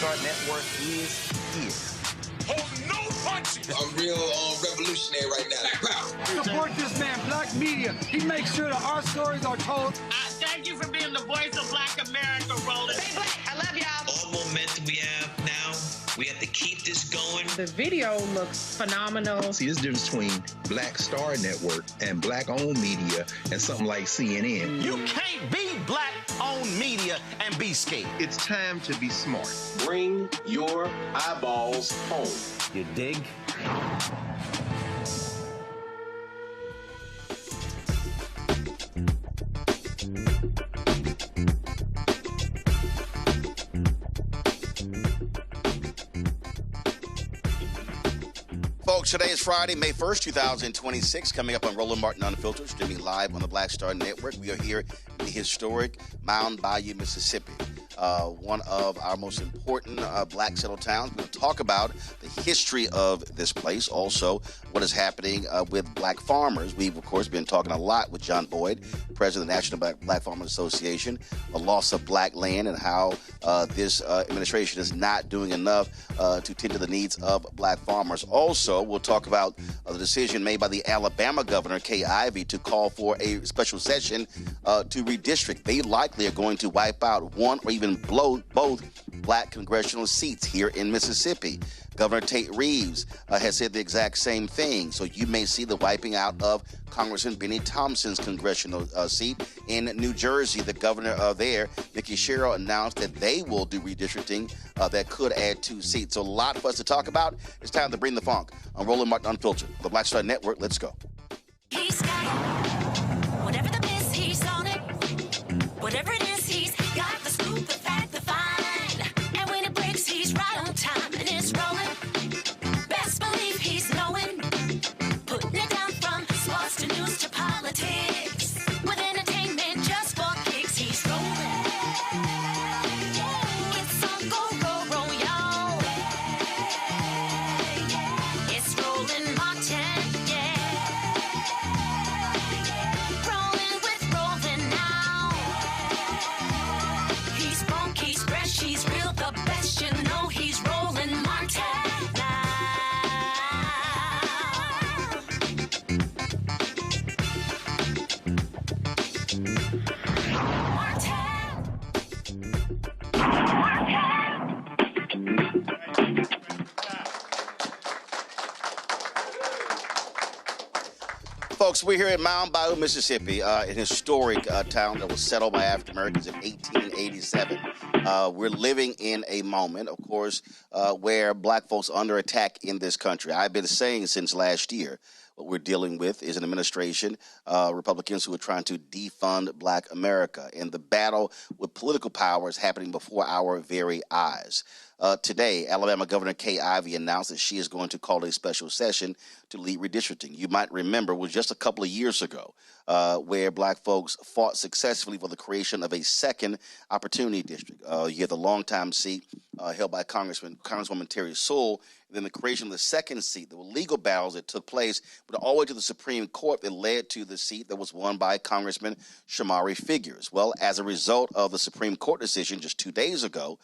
Star Network is here. Hold no punches! I'm real revolutionary right now. Support this man, Black Media. He makes sure that our stories are told. Thank you for being the voice of Black America, Roland. Stay black. I love y'all. All momentum we have now, we have to keep this going. The video looks phenomenal. See, there's a difference between Black Star Network and Black-owned media and something like CNN. You can't be Black-owned media and be scared. It's time to be smart. Bring your eyeballs home. You dig? Folks, today is Friday, May 1st, 2026, coming up on Roland Martin Unfiltered, streaming live on the Black Star Network. We are here in the historic Mound Bayou, Mississippi, one of our most important black settled towns. We're going to talk about the history of this place, also what is happening with black farmers. We've, of course, been talking a lot with John Boyd, president of the National Black Farmers Association, the loss of black land and how this administration is not doing enough to tend to the needs of black farmers. Also, we'll talk about the decision made by the Alabama governor, Kay Ivey, to call for a special session to redistrict. They likely are going to wipe out one or even blow both black congressional seats here in Mississippi. Governor Tate Reeves has said the exact same thing. So you may see the wiping out of Congressman Benny Thompson's congressional seat in New Jersey. The governor there, Nikki Sherrill, announced that they will do redistricting that could add 2 seats. So a lot for us to talk about. It's time to bring the funk on Roland Martin Unfiltered, the Black Star Network. Let's go. He's got whatever the miss, he's on it. Whatever it is, he's got the scoop, the fact, the fine. And when it breaks, he's right on time and it's rolling. Best believe he's knowing. Putting it down from sports to news to politics. With entertainment just for kicks, he's rolling. It's on go, y'all. It's Roland Martin, yeah. Rolling with Roland now. He's funk, he's fresh, he's real, the best, you know he's Roland Martin now. Folks, we're here in Mound Bayou, Mississippi, an historic town that was settled by African Americans in 1887. We're living in a moment, of course, where black folks are under attack in this country. I've been saying since last year what we're dealing with is an administration, Republicans who are trying to defund black America. And the battle with political power is happening before our very eyes. Today, Alabama Governor Kay Ivey announced that she is going to call a special session to lead redistricting. You might remember it was just a couple of years ago where black folks fought successfully for the creation of a second opportunity district. You had the longtime seat held by Congresswoman Terry Sewell, and then the creation of the second seat. There were legal battles that took place, but all the way to the Supreme Court that led to the seat that was won by Congressman Shamari Figures. Well, as a result of the Supreme Court decision just 2 days ago,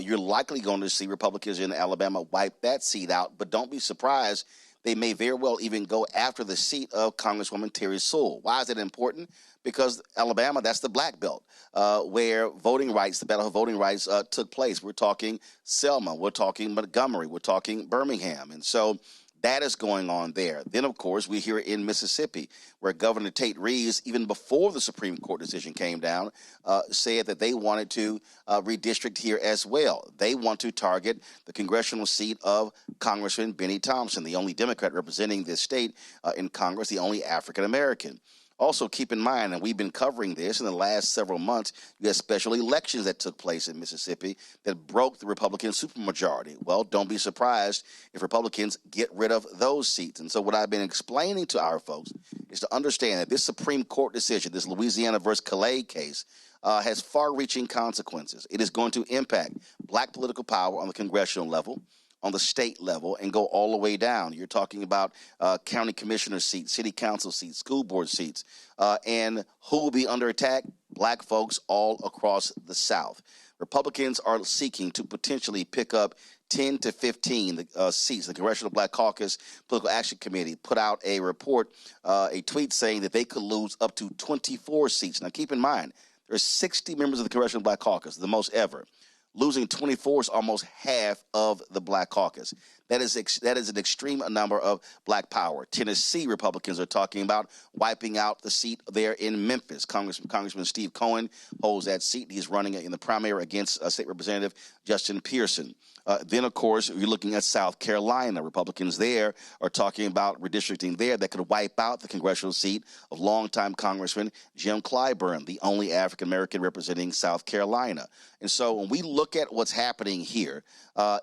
you're likely going to see Republicans in Alabama wipe that seat out, but don't be surprised. They may very well even go after the seat of Congresswoman Terry Sewell. Why is that important? Because Alabama, that's the black belt, where voting rights, the battle of voting rights took place. We're talking Selma, we're talking Montgomery, we're talking Birmingham. And so that is going on there. Then, of course, we're here in Mississippi, where Governor Tate Reeves, even before the Supreme Court decision came down, said that they wanted to redistrict here as well. They want to target the congressional seat of Congressman Benny Thompson, the only Democrat representing this state in Congress, the only African American. Also, keep in mind, and we've been covering this in the last several months, you had special elections that took place in Mississippi that broke the Republican supermajority. Well, don't be surprised if Republicans get rid of those seats. And so what I've been explaining to our folks is to understand that this Supreme Court decision, this Louisiana versus Calais case, has far-reaching consequences. It is going to impact black political power on the congressional level, on the state level, and go all the way down. You're talking about county commissioner seats, city council seats, school board seats, and who will be under attack? black folks all across the South. Republicans are seeking to potentially pick up 10 to 15 seats. The Congressional Black Caucus Political Action Committee put out a report, a tweet saying that they could lose up to 24 seats. Now, keep in mind, there's 60 members of the Congressional Black Caucus, the most ever. Losing 24 is almost half of the Black Caucus. That is an extreme number of black power. Tennessee Republicans are talking about wiping out the seat there in Memphis. Congressman Steve Cohen holds that seat. He's running in the primary against State Representative Justin Pearson. Then, of course, you're looking at South Carolina. Republicans there are talking about redistricting there that could wipe out the congressional seat of longtime Congressman Jim Clyburn, the only African-American representing South Carolina. And so when we look at what's happening here,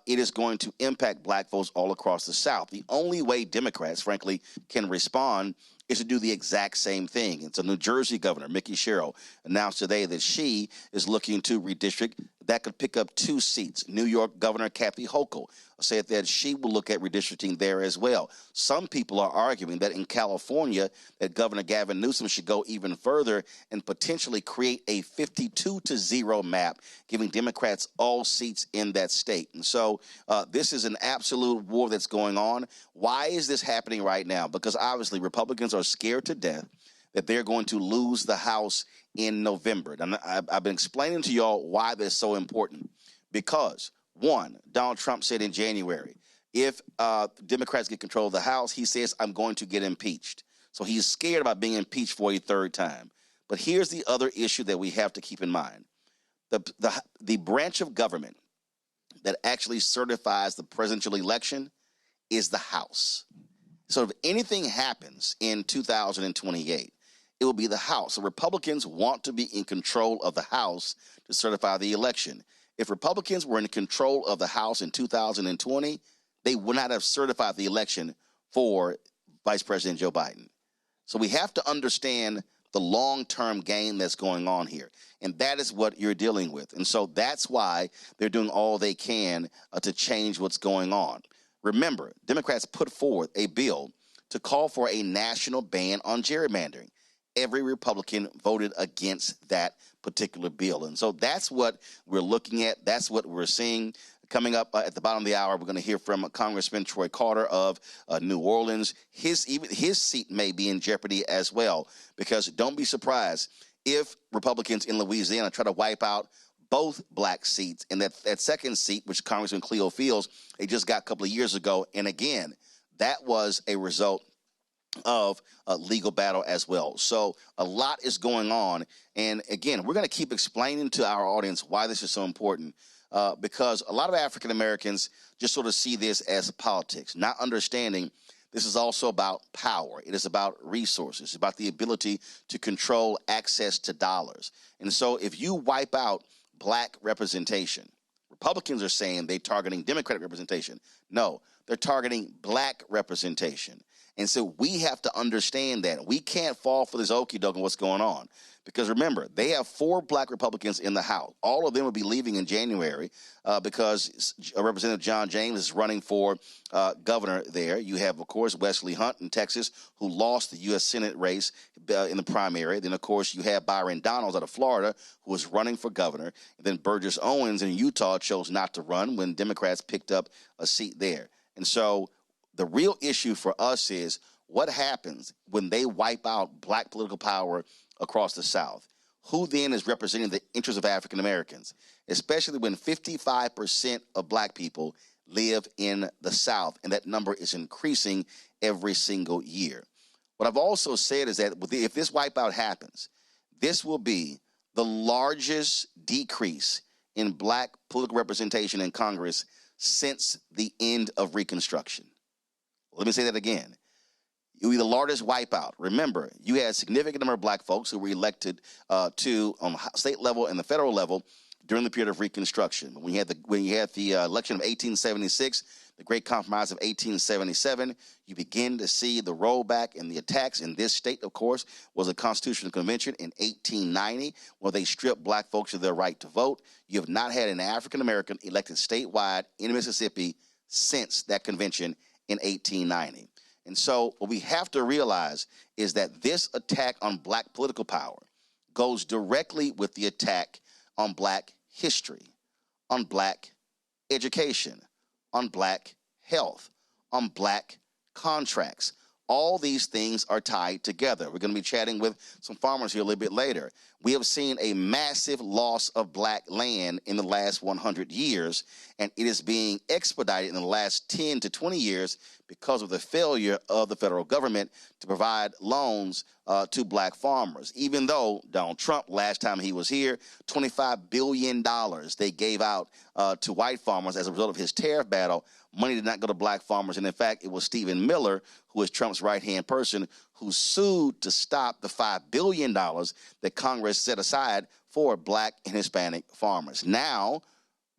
it is going to impact black votes all across the South. The only way Democrats, frankly, can respond is to do the exact same thing. And so New Jersey Governor Mickey Sherrill announced today that she is looking to redistrict that could pick up 2 seats. New York Governor Kathy Hochul said that she will look at redistricting there as well. Some people are arguing that in California, that Governor Gavin Newsom should go even further and potentially create a 52-0 map, giving Democrats all seats in that state. And so this is an absolute war that's going on. Why is this happening right now? Because obviously Republicans are scared to death that they're going to lose the House in November. And I've been explaining to y'all why this is so important. Because, one, Donald Trump said in January, if Democrats get control of the House, he says, I'm going to get impeached. So he's scared about being impeached for a third time. But here's the other issue that we have to keep in mind. The branch of government that actually certifies the presidential election is the House. So if anything happens in 2028, it will be the House. So Republicans want to be in control of the House to certify the election. If Republicans were in control of the House in 2020, they would not have certified the election for Vice President Joe Biden. So we have to understand the long-term game that's going on here. And that is what you're dealing with. And so that's why they're doing all they can to change what's going on. Remember, Democrats put forward a bill to call for a national ban on gerrymandering. Every Republican voted against that particular bill. And so that's what we're looking at. That's what we're seeing. Coming up at the bottom of the hour, we're going to hear from Congressman Troy Carter of New Orleans. His seat may be in jeopardy as well, because don't be surprised if Republicans in Louisiana try to wipe out both black seats. And that second seat, which Congressman Cleo Fields, they just got a couple of years ago. And again, that was a result of a legal battle as well. So a lot is going on. And again, we're going to keep explaining to our audience why this is so important, because a lot of African Americans just sort of see this as politics, not understanding this is also about power. It is about resources. It's about the ability to control access to dollars. And so if you wipe out black representation, Republicans are saying they're targeting Democratic representation. No, they're targeting black representation. And so we have to understand that. We can't fall for this okie doke and what's going on. Because remember, they have 4 black Republicans in the House. All of them will be leaving in January because Representative John James is running for governor there. You have, of course, Wesley Hunt in Texas, who lost the U.S. Senate race in the primary. Then, of course, you have Byron Donalds out of Florida, who is running for governor. And then Burgess Owens in Utah chose not to run when Democrats picked up a seat there. And so the real issue for us is what happens when they wipe out black political power across the South. Who then is representing the interests of African Americans, especially when 55% of black people live in the South, and that number is increasing every single year. What I've also said is that if this wipeout happens, this will be the largest decrease in black political representation in Congress since the end of Reconstruction. Let me say that again. It will be the largest wipeout. Remember, you had a significant number of black folks who were elected to on the state level and the federal level during the period of Reconstruction. When you had the election of 1876, the Great Compromise of 1877, you begin to see the rollback and the attacks in this state, of course, was a constitutional convention in 1890, where they stripped black folks of their right to vote. You have not had an African-American elected statewide in Mississippi since that convention in 1890. And so what we have to realize is that this attack on black political power goes directly with the attack on black history, on black education, on black health, on black contracts. All these things are tied together. We're going to be chatting with some farmers here a little bit later. We have seen a massive loss of black land in the last 100 years, and it is being expedited in the last 10 to 20 years because of the failure of the federal government to provide loans to black farmers. Even though Donald Trump, last time he was here, $25 billion they gave out to white farmers as a result of his tariff battle. Money did not go to black farmers. And in fact, it was Stephen Miller, who is Trump's right-hand person, who sued to stop the $5 billion that Congress set aside for black and Hispanic farmers. Now,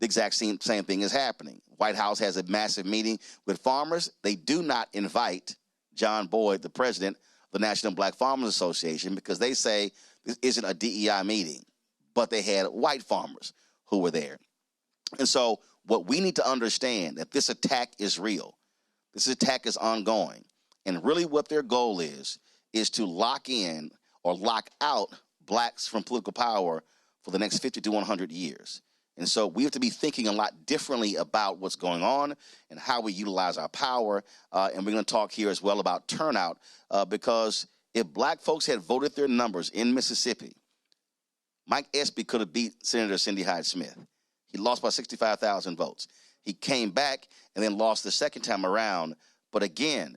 the exact same thing is happening. White House has a massive meeting with farmers. They do not invite John Boyd, the president of the National Black Farmers Association, because they say this isn't a DEI meeting, but they had white farmers who were there. And so what we need to understand that this attack is real. This attack is ongoing. And really what their goal is to lock in or lock out blacks from political power for the next 50 to 100 years. And so we have to be thinking a lot differently about what's going on and how we utilize our power. And we're going to talk here as well about turnout, because if black folks had voted their numbers in Mississippi, Mike Espy could have beat Senator Cindy Hyde-Smith. He lost by 65,000 votes. He came back and then lost the second time around. But again,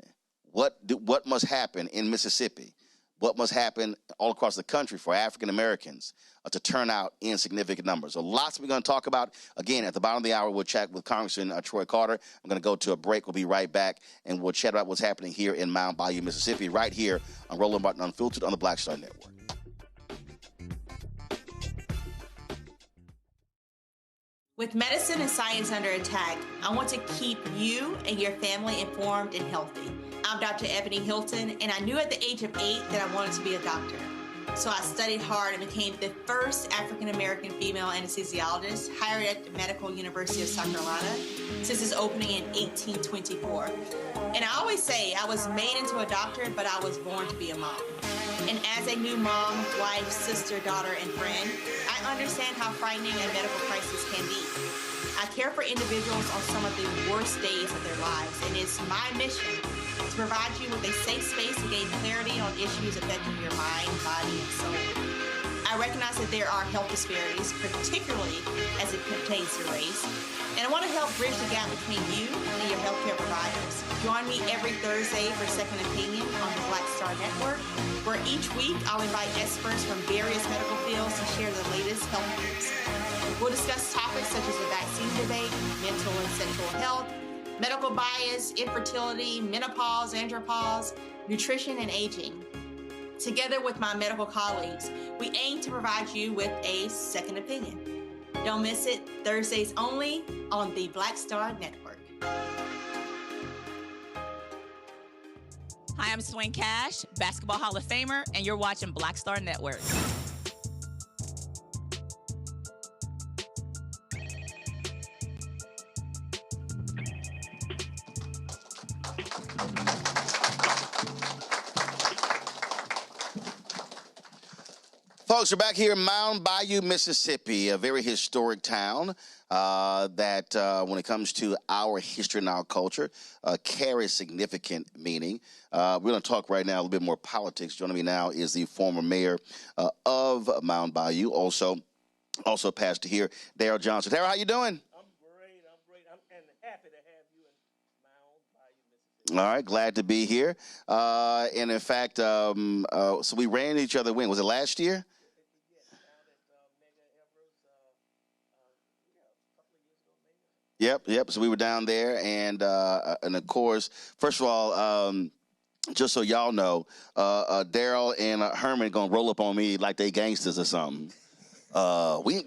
what must happen in Mississippi? What must happen all across the country for African Americans to turn out in significant numbers? So lots we're going to talk about. Again, at the bottom of the hour, we'll chat with Congressman Troy Carter. I'm going to go to a break. We'll be right back, and we'll chat about what's happening here in Mound Bayou, Mississippi, right here on Roland Martin Unfiltered on the Black Star Network. With medicine and science under attack, I want to keep you and your family informed and healthy. I'm Dr. Ebony Hilton, and I knew at the age of 8 that I wanted to be a doctor. So I studied hard and became the first African-American female anesthesiologist hired at the Medical University of South Carolina since its opening in 1824. And I always say I was made into a doctor, but I was born to be a mom. And as a new mom, wife, sister, daughter, and friend, I understand how frightening a medical crisis can be. I care for individuals on some of the worst days of their lives, and it's my mission to provide you with a safe space to gain clarity on issues affecting your mind, body, and soul. I recognize that there are health disparities, particularly as it pertains to race, and I want to help bridge the gap between you and your healthcare providers. Join me every Thursday for Second Opinion on the Black Star Network, where each week I'll invite experts from various medical fields to share the latest health news. We'll discuss topics such as the vaccine debate, mental and sexual health, medical bias, infertility, menopause, andropause, nutrition, and aging. Together with my medical colleagues, we aim to provide you with a second opinion. Don't miss it, Thursdays only on the Black Star Network. Hi, I'm Swing Cash, Basketball Hall of Famer, and you're watching Black Star Network. Folks, we're back here in Mound Bayou, Mississippi, a very historic town that, when it comes to our history and our culture, carries significant meaning. We're going to talk right now a little bit more politics. Joining me now is the former mayor of Mound Bayou, also pastor here, Darrell Johnson. Darrell, how you doing? I'm great. I'm happy to have you in Mound Bayou, Mississippi. All right, glad to be here. And in fact, so we ran into each other when? Was it last year? Yep. So we were down there, and of course, first of all, just so y'all know, Darrell and Herman gonna roll up on me like they gangsters or something. We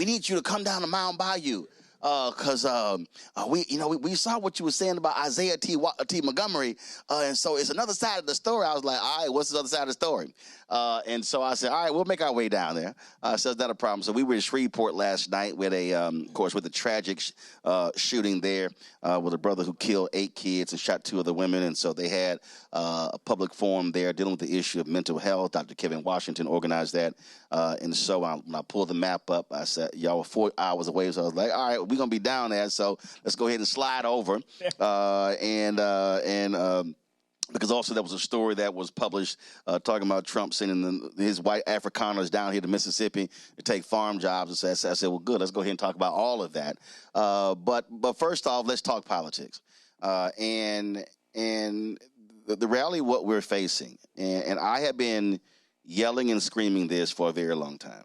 need you to come down to Mound Bayou. because we saw what you were saying about Isaiah T. Montgomery, and so it's another side of the story. I was like, all right, what's the other side of the story? And so I said, all right, we'll make our way down there. So it's not a problem. So we were in Shreveport last night with of course, with the tragic shooting there with a brother who killed 8 kids and shot 2 other women. And so they had a public forum there dealing with the issue of mental health. Dr. Kevin Washington organized that. And so when I pulled the map up, I said, y'all were 4 hours away. So I was like, all right, we're going to be down there. So let's go ahead and slide over. Because also there was a story that was published talking about Trump sending his white Afrikaners down here to Mississippi to take farm jobs. And so I said, well, good, let's go ahead and talk about all of that. But first off, let's talk politics. And the reality of what we're facing, and I have been yelling and screaming this for a very long time.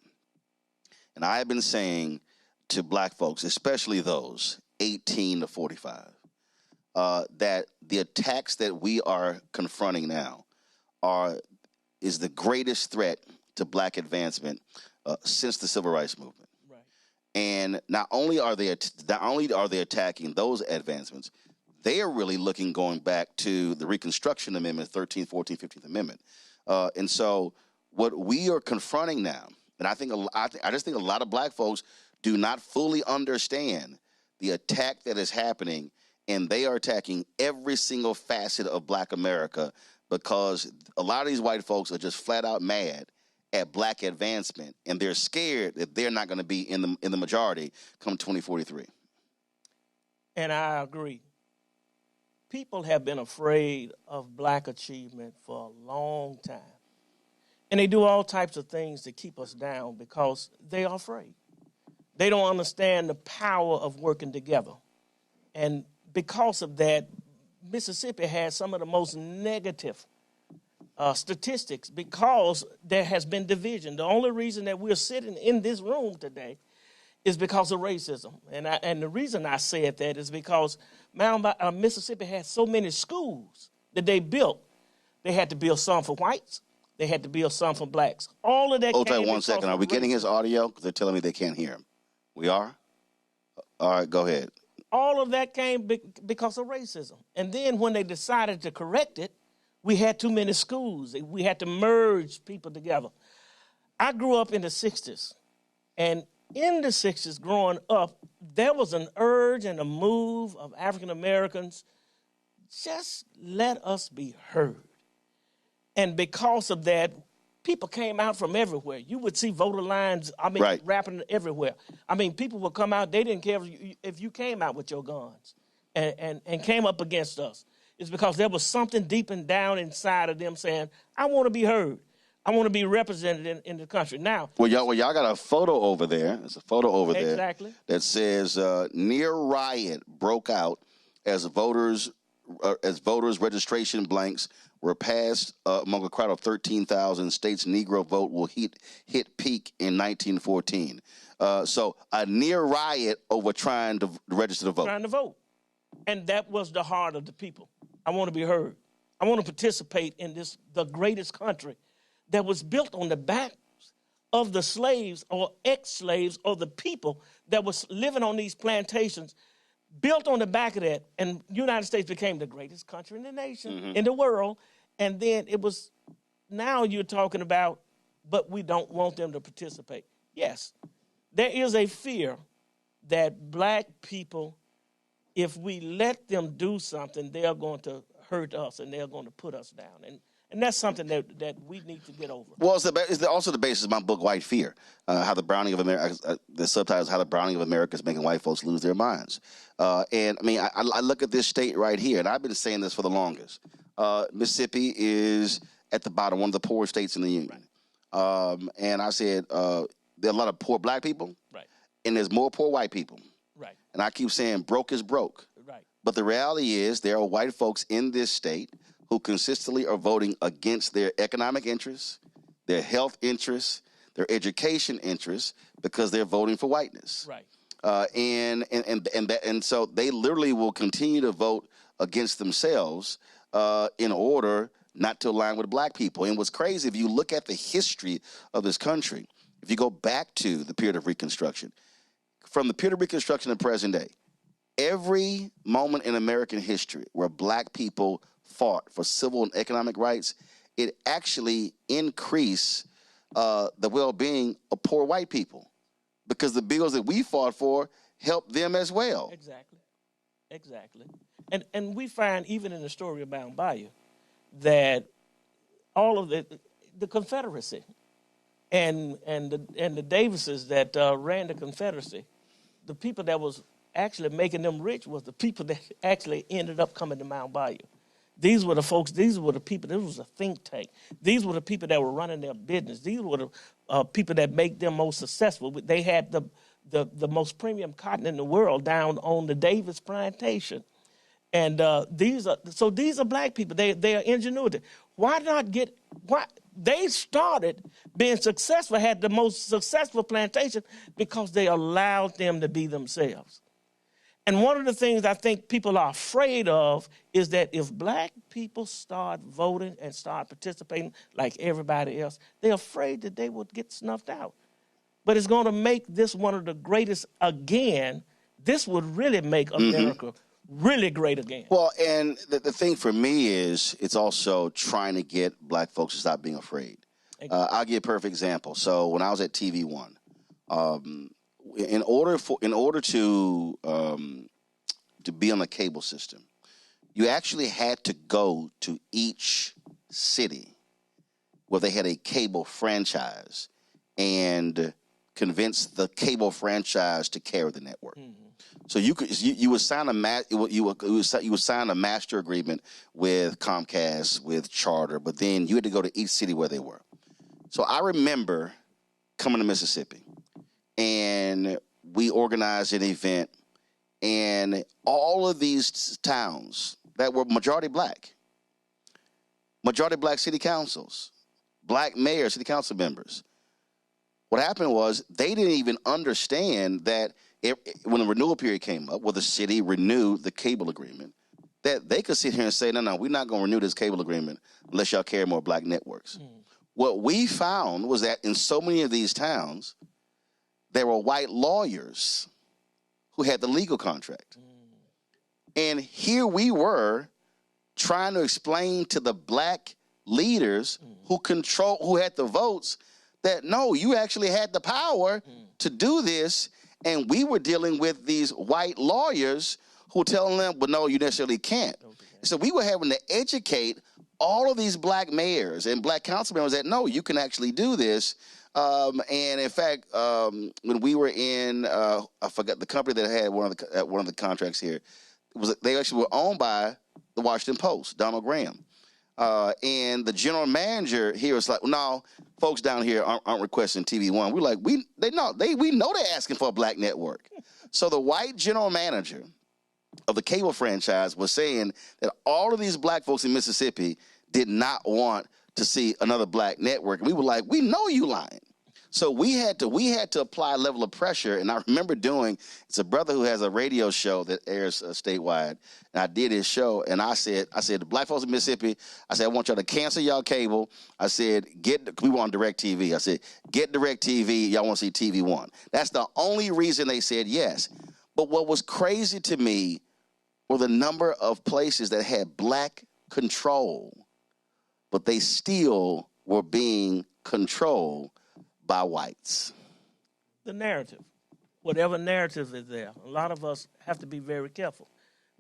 And I have been saying to black folks, especially those 18 to 45, that the attacks that we are confronting now is the greatest threat to black advancement since the Civil Rights Movement. Right. And not only are they attacking those advancements, they are really going back to the Reconstruction Amendment, 13th, 14th, 15th Amendment. And so what we are confronting now, and I just think a lot of black folks do not fully understand the attack that is happening, and they are attacking every single facet of black America because a lot of these white folks are just flat out mad at black advancement, and they're scared that they're not going to be in the majority come 2043. And I agree. People have been afraid of black achievement for a long time. And they do all types of things to keep us down because they are afraid. They don't understand the power of working together. And because of that, Mississippi has some of the most negative statistics because there has been division. The only reason that we're sitting in this room today is because of racism. And the reason I said that is because Mississippi has so many schools that they built. They had to build some for whites. They had to build some for blacks. All of that. Hold tight 1 second. Are we getting his audio? Because they're telling me they can't hear him. We are? All right, go ahead. All of that came because of racism. And then when they decided to correct it, we had too many schools. We had to merge people together. I grew up in the 60s. And in the 60s, growing up, there was an urge and a move of African Americans, just let us be heard. And because of that, people came out from everywhere. You would see voter lines, rapping everywhere. People would come out. They didn't care if you came out with your guns and came up against us. It's because there was something deep and down inside of them saying, I want to be heard. I want to be represented in the country. Now, y'all got a photo over there. There's a photo over there that says near riot broke out as voters registration blanks were passed among a crowd of 13,000. States Negro vote will hit peak in 1914. So a near riot over trying to register to vote. Trying to vote. And that was the heart of the people. I want to be heard. I want to participate in the greatest country that was built on the backs of the slaves or ex-slaves or the people that was living on these plantations, built on the back of that. And the United States became the greatest country in the nation, in the world. And then now you're talking about, but we don't want them to participate. Yes, there is a fear that black people, if we let them do something, they're going to hurt us and they're going to put us down. And that's something that we need to get over. Well, it's also the basis of my book, White Fear, how the browning of America, the subtitle is How the Browning of America is Making White Folks Lose Their Minds. I look at this state right here, and I've been saying this for the longest. Mississippi is at the bottom, one of the poorest states in the union. Right. And I said there are a lot of poor black people, right, and there's more poor white people. Right. And I keep saying broke is broke. Right. But the reality is there are white folks in this state who consistently are voting against their economic interests, their health interests, their education interests, because they're voting for whiteness. Right. And so they literally will continue to vote against themselves in order not to align with black people. And what's crazy, if you look at the history of this country, if you go back to the period of Reconstruction, from the period of Reconstruction to present day, every moment in American history where black people fought for civil and economic rights, it actually increased the well-being of poor white people, because the bills that we fought for helped them as well. Exactly. And we find, even in the story of Mound Bayou, that all of the Confederacy and the Davises that ran the Confederacy, the people that was actually making them rich was the people that actually ended up coming to Mound Bayou. These were the folks, these were the people, this was a think tank. These were the people that were running their business. These were the people that make them most successful. They had the most premium cotton in the world down on the Davis plantation. And these are black people. They are ingenuity. Why they started being successful, had the most successful plantation, because they allowed them to be themselves. And one of the things I think people are afraid of is that if black people start voting and start participating like everybody else, they're afraid that they would get snuffed out. But it's going to make this one of the greatest again. This would really make America really great again. Well, and the thing for me is it's also trying to get black folks to stop being afraid. I'll give a perfect example. So when I was at TV One, in order to be on the cable system, you actually had to go to each city where they had a cable franchise and convince the cable franchise to carry the network. So you would sign a master agreement with Comcast, with Charter, but then you had to go to each city where they were. So I remember coming to Mississippi, and we organized an event, and all of these towns that were majority black city councils, black mayors, city council members. What happened was they didn't even understand that when the renewal period came up, where the city renewed the cable agreement, that they could sit here and say, no, we're not going to renew this cable agreement unless y'all carry more black networks. What we found was that in so many of these towns, there were white lawyers who had the legal contract. And here we were trying to explain to the black leaders who had the votes that, no, you actually had the power to do this. And we were dealing with these white lawyers who were telling them, but no, you necessarily can't. So we were having to educate all of these black mayors and black council members that, no, you can actually do this. And in fact, when we were in, I forgot the company that had one of the contracts here, they actually were owned by the Washington Post, Donald Graham. And the general manager here was like, no, folks down here aren't requesting TV One. We're like, we know they're asking for a black network. So the white general manager of the cable franchise was saying that all of these black folks in Mississippi did not want to see another black network. And we were like, we know you lying. So we had to apply a level of pressure. And I remember it's a brother who has a radio show that airs statewide. And I did his show, and I said, the black folks in Mississippi, I said, I want y'all to cancel y'all cable. I said, we want DirecTV. I said, get DirecTV. Y'all want to see TV One. That's the only reason they said yes. But what was crazy to me were the number of places that had black control, but they still were being controlled by whites. The narrative, whatever narrative is there, a lot of us have to be very careful.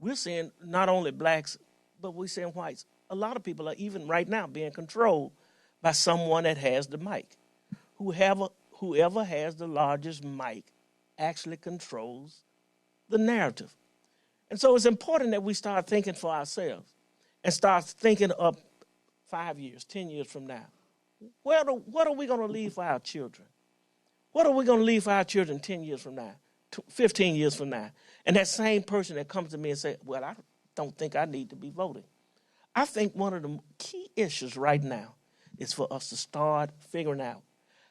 We're seeing not only blacks, but we're seeing whites. A lot of people are even right now being controlled by someone that has the mic. Whoever has the largest mic actually controls the narrative. And so it's important that we start thinking for ourselves and start thinking up 5 years, 10 years from now. What are we going to leave for our children? What are we going to leave for our children 10 years from now, 15 years from now? And that same person that comes to me and says, well, I don't think I need to be voting. I think one of the key issues right now is for us to start figuring out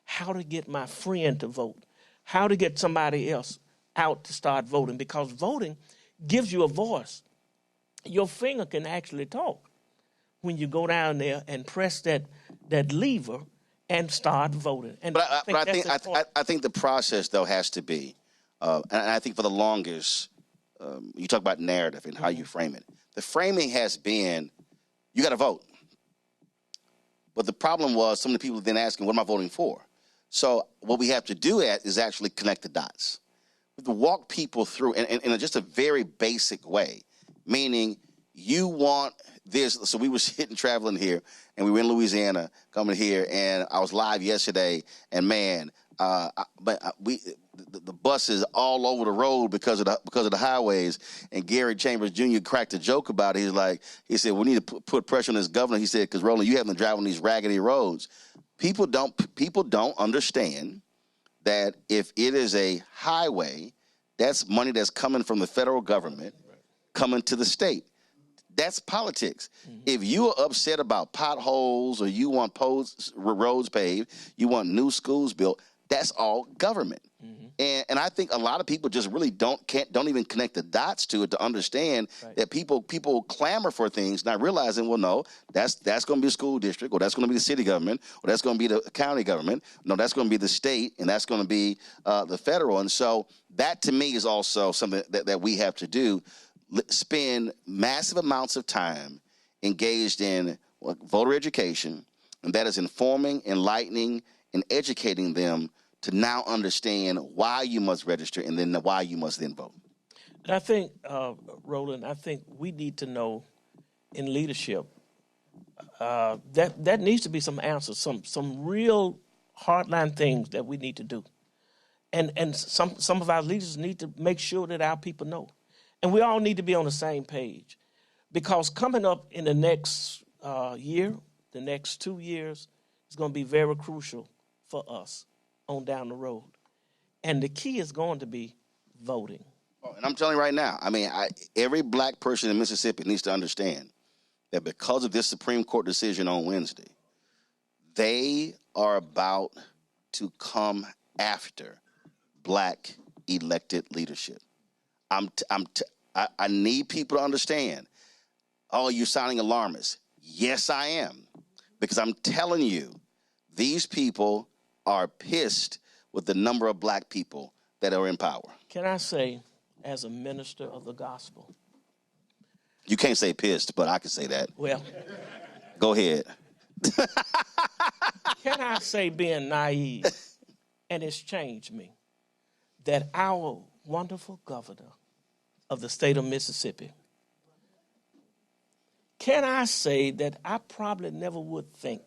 how to get my friend to vote, how to get somebody else out to start voting, because voting gives you a voice. Your finger can actually talk when you go down there and press that lever and start voting. And I think the process, though, has to be And I think for the longest, you talk about narrative and how you frame it. The framing has been, you got to vote. But the problem was some of the people then asking, what am I voting for? So what we have to do is actually connect the dots. We have to walk people through in just a very basic way, meaning you want this. So we were sitting traveling here, and we were in Louisiana coming here, and I was live yesterday, and man, the buses all over the road because of the highways. And Gary Chambers Jr. cracked a joke about it. He said, we need to put pressure on this governor. He said, because Roland, you have them driving these raggedy roads. People don't understand that if it is a highway, that's money that's coming from the federal government coming to the state. That's politics. If you are upset about potholes or you want roads paved, you want new schools built, that's all government. And I think a lot of people just really don't even connect the dots to it to understand that people clamor for things, not realizing, well, no, that's going to be a school district, or that's going to be the city government, or that's going to be the county government. No, that's going to be the state, and that's going to be the federal. And so that to me is also something that we have to do. Spend massive amounts of time engaged in voter education, and that is informing, enlightening, and educating them to now understand why you must register and then why you must then vote. And I think, Roland, we need to know in leadership that needs to be some answers, some real hardline things that we need to do. And some of our leaders need to make sure that our people know. And we all need to be on the same page, because coming up in the next year, the next 2 years, is going to be very crucial for us on down the road. And the key is going to be voting. Oh, and I'm telling you right now, every black person in Mississippi needs to understand that because of this Supreme Court decision on Wednesday, they are about to come after black elected leadership. I need people to understand. Oh, you're sounding alarmist. Yes, I am. Because I'm telling you, these people are pissed with the number of black people that are in power. Can I say, as a minister of the gospel? You can't say pissed, but I can say that. Well. Go ahead. Can I say, being naive, and it's changed me, that our wonderful governor of the state of Mississippi, can I say that I probably never would think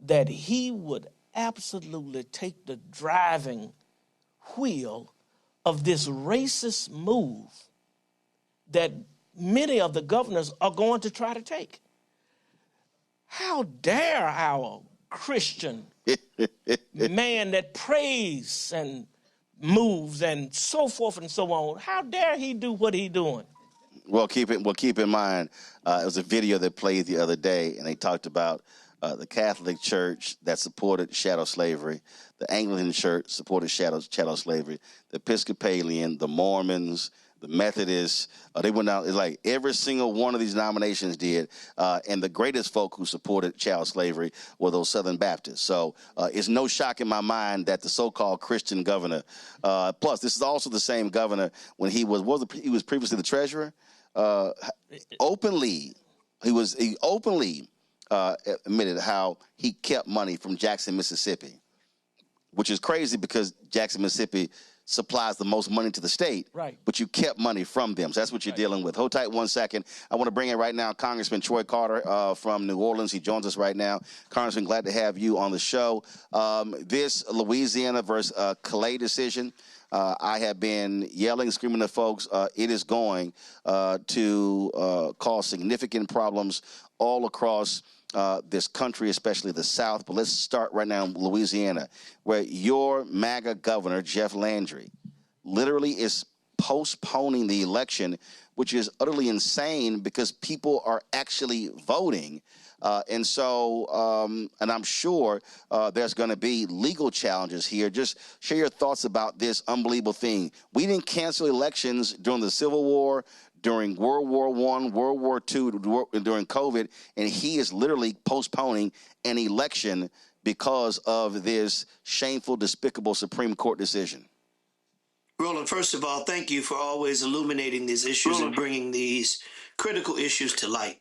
that he would absolutely take the driving wheel of this racist move that many of the governors are going to try to take. How dare our Christian man that prays and moves and so forth and so on, how dare he do what he's doing? Well, keep in mind, it was a video that played the other day, and they talked about the Catholic Church that supported chattel slavery, the Anglican Church supported chattel slavery, the Episcopalian, the Mormons, the Methodists, they went out. It's like every single one of these denominations did, and the greatest folk who supported chattel slavery were those Southern Baptists. So it's no shock in my mind that the so-called Christian governor, plus this is also the same governor when he was previously the treasurer, openly admitted how he kept money from Jackson, Mississippi, which is crazy because Jackson, Mississippi supplies the most money to the state, right? But you kept money from them. So that's what you're dealing with. Hold tight 1 second. I want to bring in right now Congressman Troy Carter from New Orleans. He joins us right now. Congressman, glad to have you on the show. This Louisiana versus Calais decision, I have been yelling, screaming to folks, it is going to cause significant problems all across this country, especially the South. But let's start right now in Louisiana, where your MAGA governor, Jeff Landry, literally is postponing the election, which is utterly insane because people are actually voting. And I'm sure there's going to be legal challenges here. Just share your thoughts about this unbelievable thing. We didn't cancel elections during the Civil War, during World War I, World War II, during COVID, and he is literally postponing an election because of this shameful, despicable Supreme Court decision. Roland, first of all, thank you for always illuminating these issues and bringing these critical issues to light.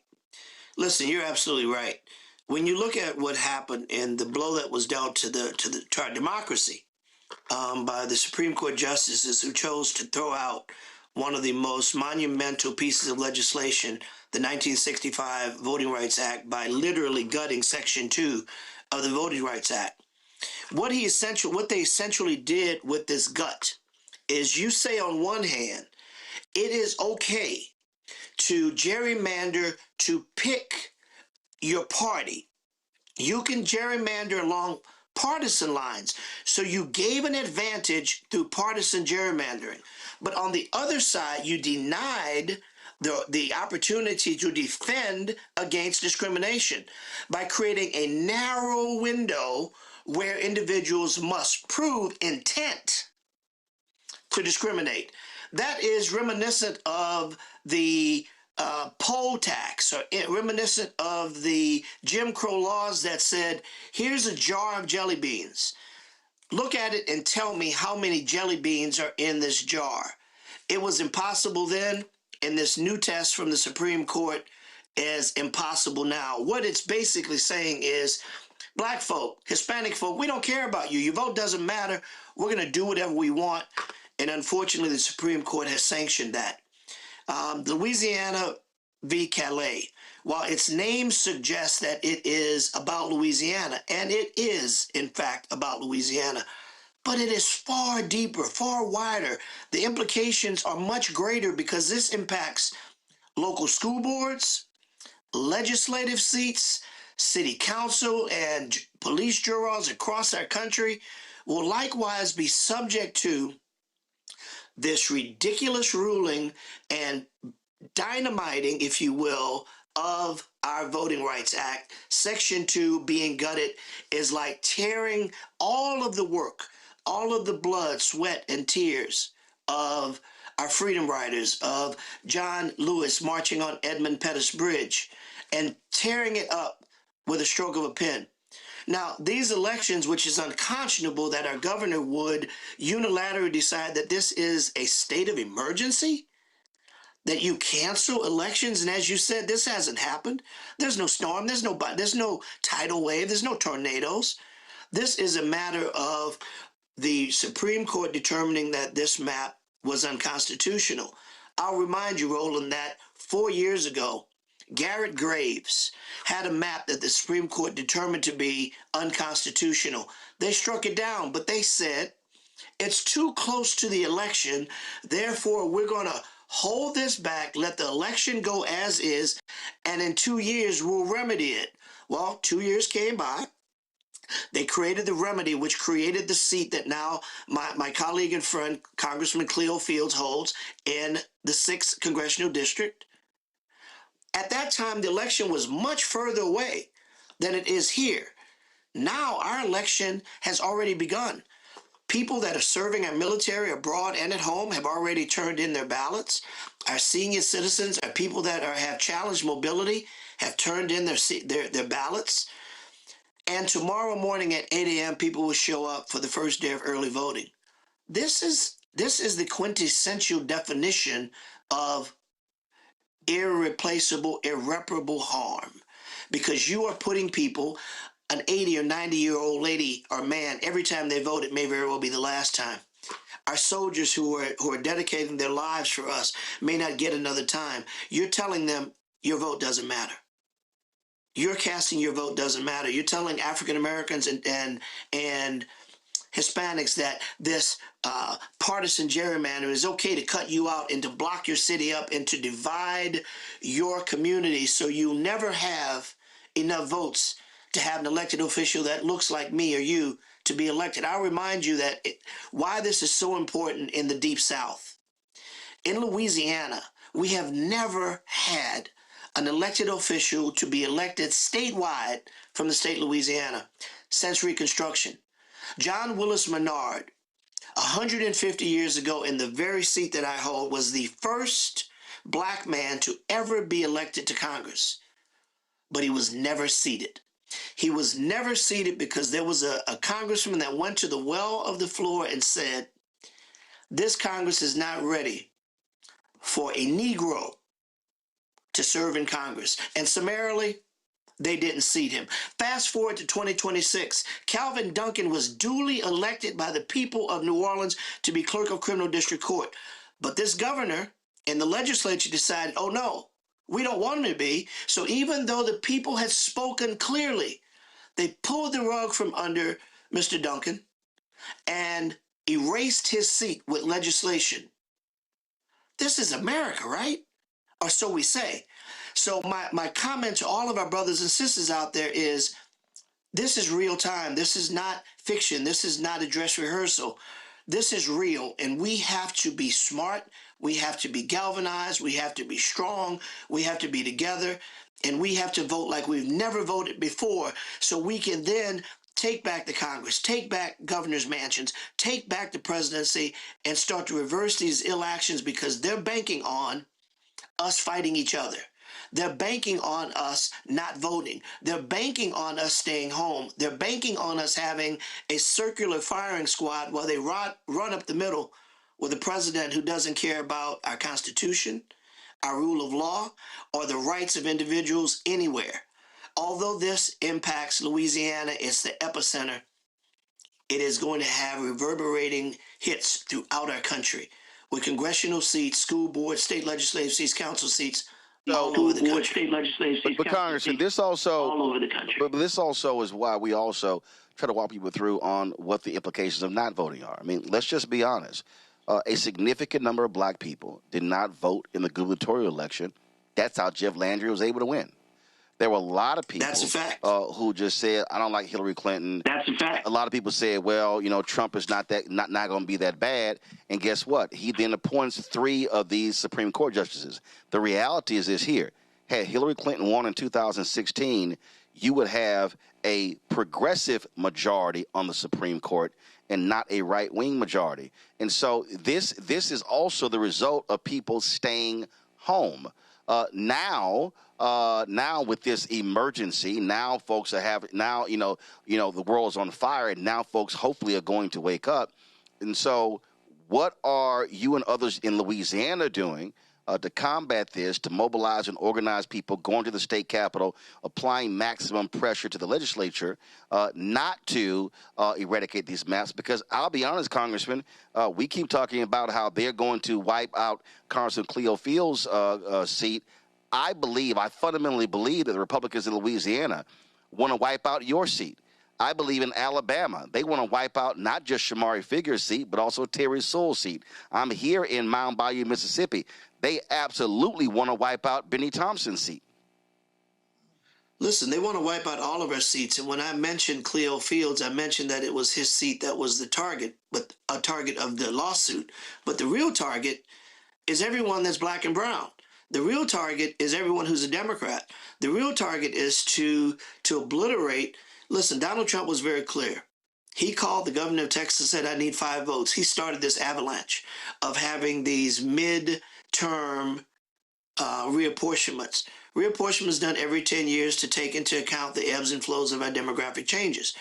Listen, you're absolutely right. When you look at what happened and the blow that was dealt to our democracy by the Supreme Court justices who chose to throw out one of the most monumental pieces of legislation, the 1965 Voting Rights Act, by literally gutting Section 2 of the Voting Rights Act. What they essentially did with this gut is, you say on one hand, it is okay to gerrymander to pick your party. You can gerrymander along partisan lines. So you gave an advantage through partisan gerrymandering. But on the other side, you denied the opportunity to defend against discrimination by creating a narrow window where individuals must prove intent to discriminate. That is reminiscent of the poll tax, or reminiscent of the Jim Crow laws that said, here's a jar of jelly beans. Look at it and tell me how many jelly beans are in this jar. It was impossible then, and this new test from the Supreme Court is impossible now. What it's basically saying is, black folk, Hispanic folk, we don't care about you. Your vote doesn't matter. We're going to do whatever we want. And unfortunately, the Supreme Court has sanctioned that. Louisiana v. Calais, while its name suggests that it is about Louisiana, and it is, in fact, about Louisiana, but it is far deeper, far wider. The implications are much greater because this impacts local school boards, legislative seats, city council, and police bureaus across our country will likewise be subject to this ridiculous ruling and dynamiting, if you will, of our Voting Rights Act. Section 2 being gutted is like tearing all of the work, all of the blood, sweat, and tears of our freedom riders, of John Lewis marching on Edmund Pettus Bridge, and tearing it up with a stroke of a pen. Now, these elections, which is unconscionable that our governor would unilaterally decide that this is a state of emergency, that you cancel elections. And as you said, this hasn't happened. There's no storm. There's no tidal wave. There's no tornadoes. This is a matter of the Supreme Court determining that this map was unconstitutional. I'll remind you, Roland, that 4 years ago, Garrett Graves had a map that the Supreme Court determined to be unconstitutional. They struck it down, but they said it's too close to the election. Therefore, we're going to hold this back, let the election go as is, and in 2 years, we'll remedy it. Well, 2 years came by. They created the remedy, which created the seat that now my colleague and friend, Congressman Cleo Fields, holds in the 6th Congressional District. At that time, the election was much further away than it is here. Now, our election has already begun. People that are serving our military abroad and at home have already turned in their ballots. Our senior citizens, our people that have challenged mobility, have turned in their ballots. And tomorrow morning at 8 a.m., people will show up for the first day of early voting. This is the quintessential definition of irreplaceable, irreparable harm, because you are putting people, an 80 or 90-year-old lady or man, every time they vote, it may very well be the last time. Our soldiers who are dedicating their lives for us may not get another time. You're telling them your vote doesn't matter. You're casting your vote doesn't matter. You're telling African Americans and Hispanics that this partisan gerrymander is okay to cut you out and to block your city up and to divide your community so you'll never have enough votes to have an elected official that looks like me or you to be elected. I'll remind you that why this is so important in the Deep South. In Louisiana, we have never had an elected official to be elected statewide from the state of Louisiana since Reconstruction. John Willis Menard, 150 years ago in the very seat that I hold, was the first black man to ever be elected to Congress, but he was never seated. He was never seated because there was a congressman that went to the well of the floor and said, This Congress is not ready for a Negro to serve in Congress. And summarily, they didn't seat him. Fast forward to 2026. Calvin Duncan was duly elected by the people of New Orleans to be clerk of criminal district court. But this governor and the legislature decided, oh no, we don't want him to be. So even though the people had spoken clearly, they pulled the rug from under Mr. Duncan and erased his seat with legislation. This is America, right? Or so we say. So my comment to all of our brothers and sisters out there is, this is real time. This is not fiction. This is not a dress rehearsal. This is real, and we have to be smart. We have to be galvanized. We have to be strong. We have to be together, and we have to vote like we've never voted before, so we can then take back the Congress, take back governor's mansions, take back the presidency, and start to reverse these ill actions, because they're banking on us fighting each other. They're banking on us not voting. They're banking on us staying home. They're banking on us having a circular firing squad while they run up the middle with a president who doesn't care about our Constitution, our rule of law, or the rights of individuals anywhere. Although this impacts Louisiana, it's the epicenter, it is going to have reverberating hits throughout our country, with congressional seats, school board, state legislative seats, council seats, all over the country. But Congressman, this also all over the country. But this also is why we also try to walk people through on what the implications of not voting are. I mean, let's just be honest. A significant number of black people did not vote in the gubernatorial election. That's how Jeff Landry was able to win. There were a lot of people That's a fact. Who just said, I don't like Hillary Clinton. That's a fact. A lot of people said, well, you know, Trump is not going to be that bad. And guess what? He then appoints 3 of these Supreme Court justices. The reality is this here. Had Hillary Clinton won in 2016, you would have a progressive majority on the Supreme Court and not a right-wing majority. And so this is also the result of people staying home. Now with this emergency, now folks are the world is on fire, and now folks hopefully are going to wake up. And so what are you and others in Louisiana doing to combat this, to mobilize and organize people, going to the state capitol, applying maximum pressure to the legislature, not to eradicate these maps? Because I'll be honest, Congressman, we keep talking about how they're going to wipe out Congressman Cleo Field's seat. I fundamentally believe that the Republicans in Louisiana want to wipe out your seat. I believe in Alabama, they want to wipe out not just Shamari Figure's seat, but also Terry Sewell's seat. I'm here in Mound Bayou, Mississippi. They absolutely want to wipe out Benny Thompson's seat. Listen, they want to wipe out all of our seats. And when I mentioned Cleo Fields, I mentioned that it was his seat that was the target, but a target of the lawsuit. But the real target is everyone that's black and brown. The real target is everyone who's a Democrat. The real target is to obliterate. Listen, Donald Trump was very clear. He called the governor of Texas and said, I need 5 votes. He started this avalanche of having these midterm reapportionments. Reapportionments done every 10 years to take into account the ebbs and flows of our demographic changes.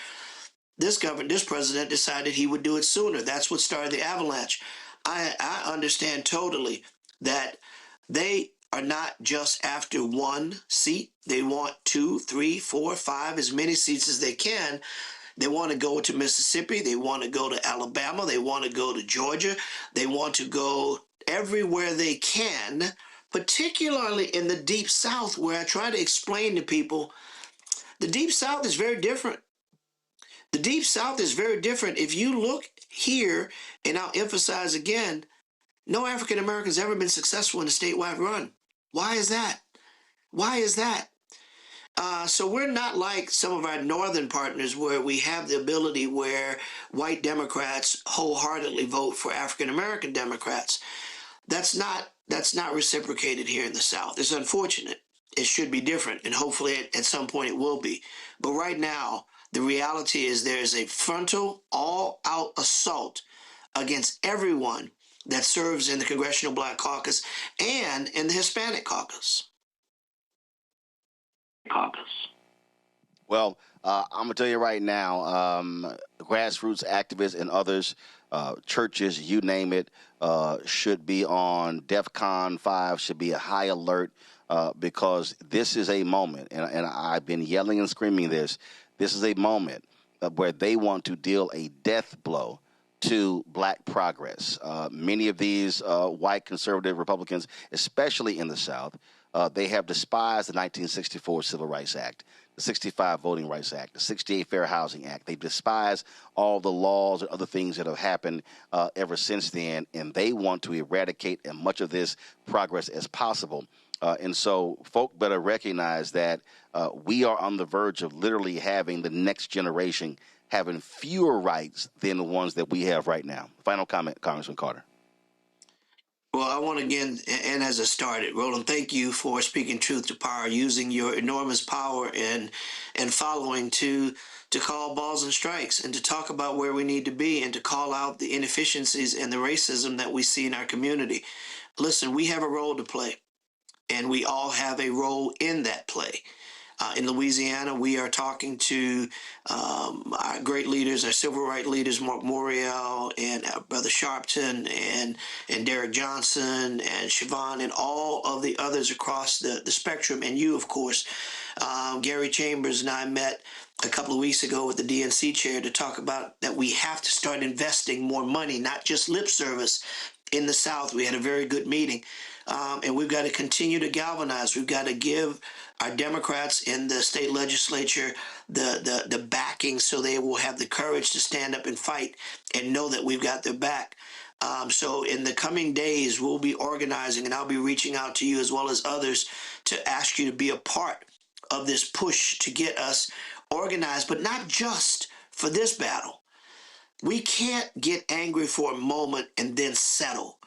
This president decided he would do it sooner. That's what started the avalanche. I understand totally that they are not just after 1 seat. They want 2, 3, 4, 5, as many seats as they can. They want to go to Mississippi. They want to go to Alabama. They want to go to Georgia. They want to go everywhere they can, particularly in the Deep South, where I try to explain to people, the Deep South is very different. The Deep South is very different. If you look here, and I'll emphasize again, no African Americans ever been successful in a statewide run. Why is that? Why is that? So we're not like some of our northern partners where we have the ability where white Democrats wholeheartedly vote for African American Democrats. That's not reciprocated here in the South. It's unfortunate. It should be different, and hopefully at some point it will be. But right now, the reality is there is a frontal, all-out assault against everyone that serves in the Congressional Black Caucus and in the Hispanic Caucus. Well, I'm going to tell you right now, grassroots activists and others churches, you name it, should be on DEFCON 5, should be a high alert, because this is a moment, and I've been yelling and screaming this. This is a moment where they want to deal a death blow to black progress. Many of these white conservative Republicans, especially in the South, they have despised the 1964 Civil Rights Act, the 65 Voting Rights Act, the 68 Fair Housing Act. They despise all the laws and other things that have happened ever since then, and they want to eradicate as much of this progress as possible. And so folk better recognize that we are on the verge of literally having the next generation having fewer rights than the ones that we have right now. Final comment, Congressman Carter. Well, I want to again, and as I started, Roland, thank you for speaking truth to power, using your enormous power and following to call balls and strikes and to talk about where we need to be and to call out the inefficiencies and the racism that we see in our community. Listen, we have a role to play, and we all have a role in that play. In Louisiana, we are talking to our great leaders, our civil rights leaders, Mark Morial and Brother Sharpton and Derek Johnson and Siobhan and all of the others across the spectrum. And you, of course, Gary Chambers and I met a couple of weeks ago with the DNC chair to talk about that we have to start investing more money, not just lip service in the South. We had a very good meeting. And we've got to continue to galvanize. We've got to give our Democrats in the state legislature the backing so they will have the courage to stand up and fight and know that we've got their back. So in the coming days, we'll be organizing, and I'll be reaching out to you as well as others to ask you to be a part of this push to get us organized, but not just for this battle. We can't get angry for a moment and then settle.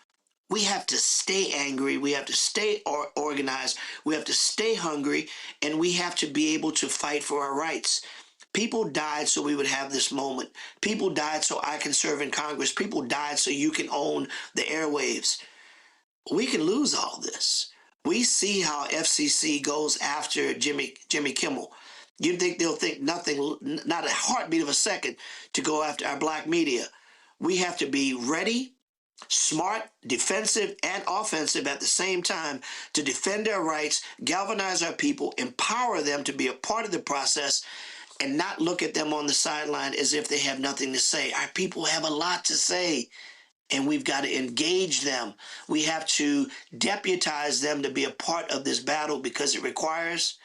We have to stay angry. We have to stay organized. We have to stay hungry, and we have to be able to fight for our rights. People died so we would have this moment. People died so I can serve in Congress. People died so you can own the airwaves. We can lose all this. We see how FCC goes after Jimmy Kimmel. You'd think they'll think nothing, not a heartbeat of a second, to go after our black media. We have to be ready, smart, defensive, and offensive at the same time to defend our rights, galvanize our people, empower them to be a part of the process, and not look at them on the sideline as if they have nothing to say. Our people have a lot to say, and we've got to engage them. We have to deputize them to be a part of this battle because it requires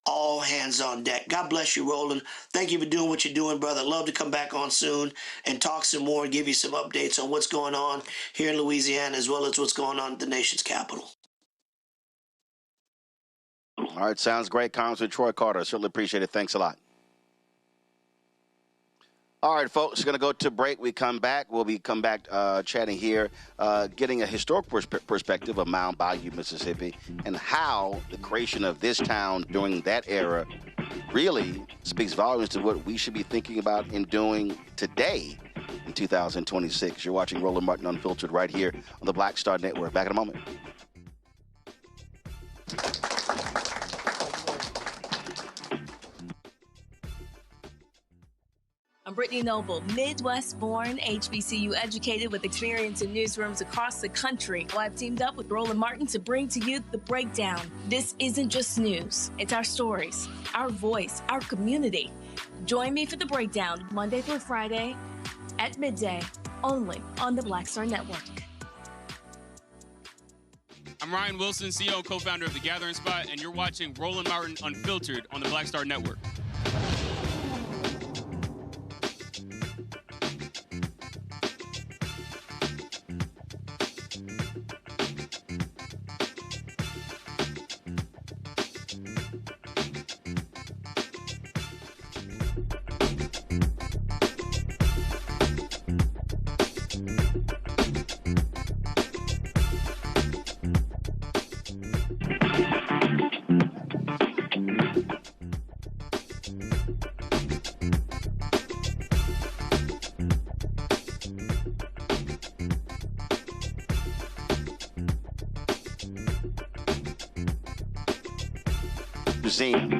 all hands on deck. God bless you, Roland. Thank you for doing what you're doing, brother. I'd love to come back on soon and talk some more and give you some updates on what's going on here in Louisiana as well as what's going on at the nation's capital. All right, sounds great, Congressman Troy Carter. Certainly appreciate it. Thanks a lot. All right, folks, we're going to go to break. We come back. We'll be come back chatting here, getting a historic perspective of Mound Bayou, Mississippi, and how the creation of this town during that era really speaks volumes to what we should be thinking about and doing today in 2026. You're watching Roland Martin Unfiltered right here on the Black Star Network. Back in a moment. I'm Brittany Noble, Midwest-born, HBCU educated with experience in newsrooms across the country. Well, I've teamed up with Roland Martin to bring to you The Breakdown. This isn't just news. It's our stories, our voice, our community. Join me for The Breakdown, Monday through Friday at midday, only on the Black Star Network. I'm Ryan Wilson, CEO and co-founder of The Gathering Spot, and you're watching Roland Martin Unfiltered on the Black Star Network.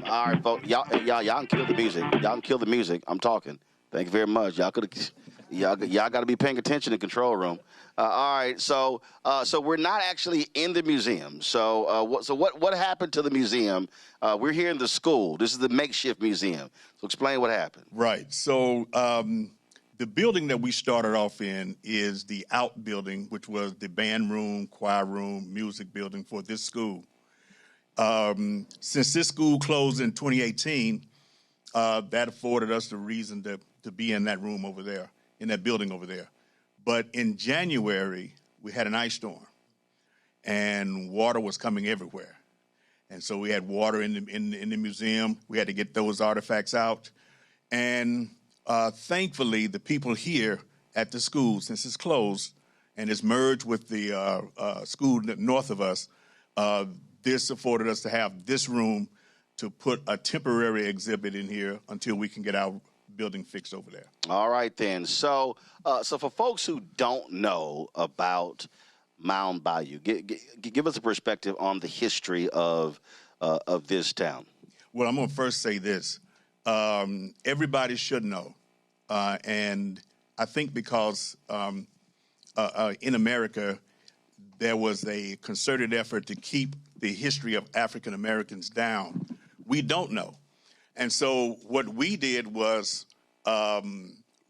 All right, folks. Y'all can kill the music. Y'all can kill the music. I'm talking. Thank you very much. Y'all could have Y'all got to be paying attention in control room. All right, so we're not actually in the museum. So what happened to the museum? We're here in the school. This is the makeshift museum. So explain what happened. Right. So the building that we started off in is the outbuilding, which was the band room, choir room, music building for this school. Since this school closed in 2018, that afforded us the reason to be in that room over there, in that building over there. But in January, we had an ice storm, and water was coming everywhere. And so we had water in the museum. We had to get those artifacts out. And thankfully, the people here at the school, since it's closed and it's merged with the school north of us, this afforded us to have this room to put a temporary exhibit in here until we can get our building fixed over there. All right, then. So for folks who don't know about Mound Bayou, give us a perspective on the history of this town. Well, I'm going to first say this. Everybody should know. And I think because in America, there was a concerted effort to keep the history of African Americans down. We don't know. And so what we did was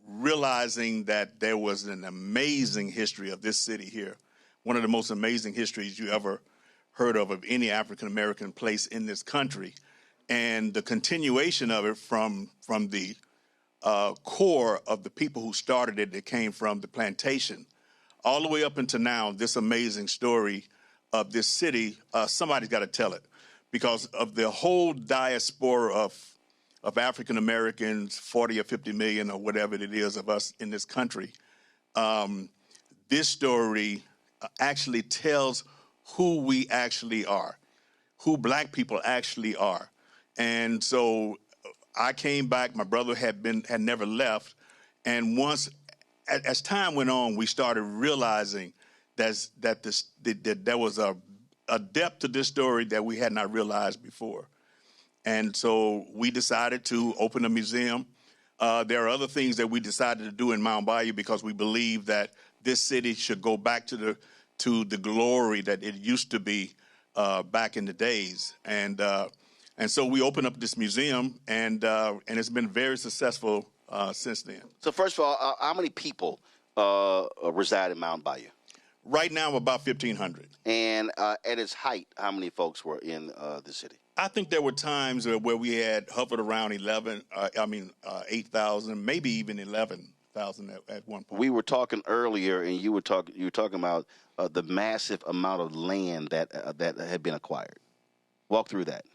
realizing that there was an amazing history of this city here, one of the most amazing histories you ever heard of any African American place in this country, and the continuation of it from the core of the people who started it that came from the plantation, all the way up until now, this amazing story of this city, somebody's got to tell it. Because of the whole diaspora of African Americans, 40 or 50 million or whatever it is of us in this country, this story actually tells who we actually are, who black people actually are. And so I came back, my brother had never left, and as time went on, we started realizing that there was a depth to this story that we had not realized before. And so we decided to open a museum. There are other things that we decided to do in Mound Bayou because we believe that this city should go back to the glory that it used to be back in the days. And so we opened up this museum, and it's been very successful since then. So first of all, how many people reside in Mound Bayou? Right now, about 1,500. And at its height, how many folks were in the city? I think there were times where we had hovered around 8,000, maybe even 11,000 at one point. We were talking earlier, and you were talking about the massive amount of land that had been acquired. Walk through that.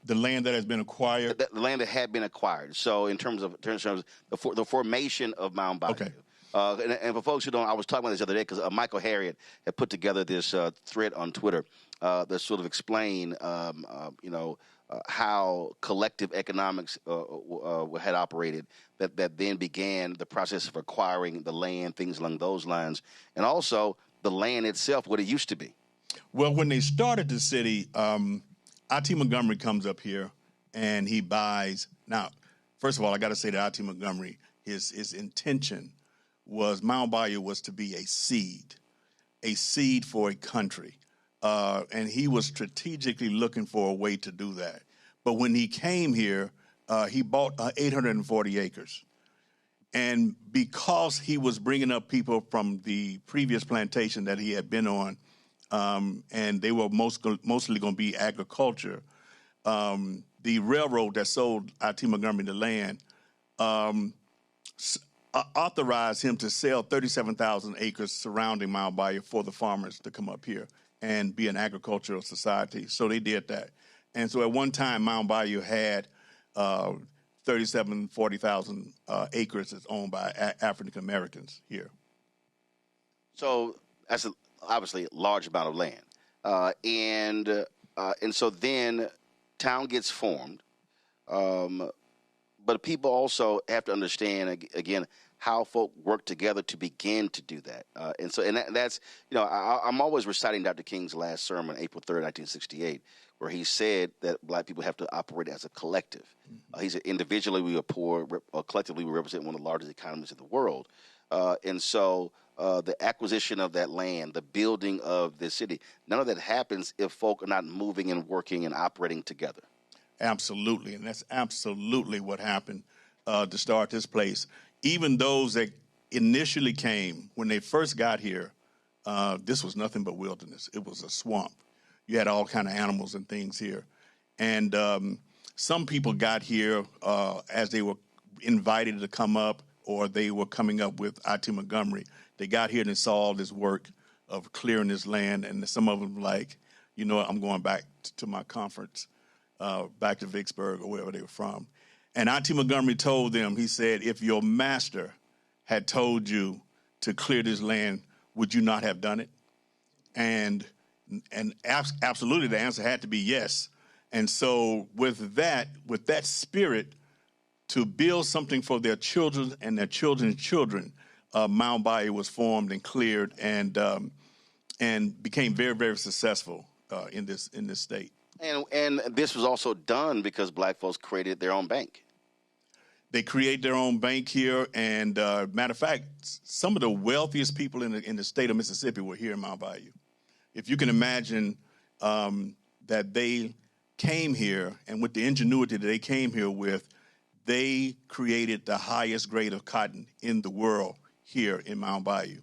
The land that has been acquired. The land that had been acquired. So in terms of the formation of Mound Bayou. Okay. And for folks who don't, I was talking about this the other day because Michael Harriet had put together this thread on Twitter that sort of explained, how collective economics had operated, that then began the process of acquiring the land, things along those lines, and also the land itself, what it used to be. Well, when they started the city, I.T. Montgomery comes up here and he buys. Now, first of all, I got to say that I.T. Montgomery, his intention was Mound Bayou was to be a seed for a country. And he was strategically looking for a way to do that. But when he came here, he bought 840 acres. And because he was bringing up people from the previous plantation that he had been on, and they were mostly going to be agriculture, the railroad that sold I.T. Montgomery the land authorized him to sell 37,000 acres surrounding Mound Bayou for the farmers to come up here and be an agricultural society. So they did that. And so at one time, Mound Bayou had 40,000 acres that's owned by African Americans here. So that's obviously a large amount of land. And so then town gets formed. But people also have to understand, again, how folk work together to begin to do that. That's, I'm always reciting Dr. King's last sermon, April 3rd, 1968, where he said that black people have to operate as a collective. He said individually we are poor, or collectively we represent one of the largest economies in the world. The acquisition of that land, the building of this city, none of that happens if folk are not moving and working and operating together. Absolutely, and that's absolutely what happened to start this place. Even those that initially came, when they first got here, this was nothing but wilderness. It was a swamp. You had all kind of animals and things here. And some people got here as they were invited to come up, or they were coming up with I.T. Montgomery. They got here and they saw all this work of clearing this land, and some of them were like, you know what, I'm going back to my conference, back to Vicksburg or wherever they were from. And I.T. Montgomery told them, he said, if your master had told you to clear this land, would you not have done it? And absolutely, the answer had to be yes. And so with that spirit, to build something for their children and their children's children, Mound Bayou was formed and cleared and became very, very successful in this state. And this was also done because black folks created their own bank. They create their own bank here, and matter of fact, some of the wealthiest people in the state of Mississippi were here in Mound Bayou. If you can imagine that they came here, and with the ingenuity that they came here with, they created the highest grade of cotton in the world here in Mound Bayou.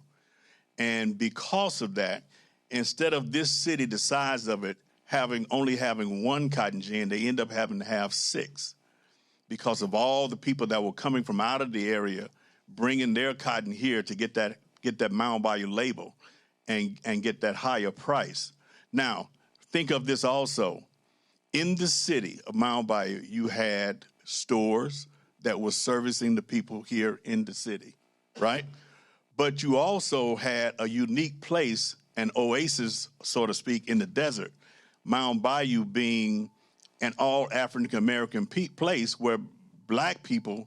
And because of that, instead of this city, the size of it, only having one cotton gin, they end up having to have 6. Because of all the people that were coming from out of the area, bringing their cotton here to get that Mound Bayou label and get that higher price. Now, think of this also. In the city of Mound Bayou, you had stores that were servicing the people here in the city, right? But you also had a unique place, an oasis, so to speak, in the desert. Mound Bayou being an all African-American place where black people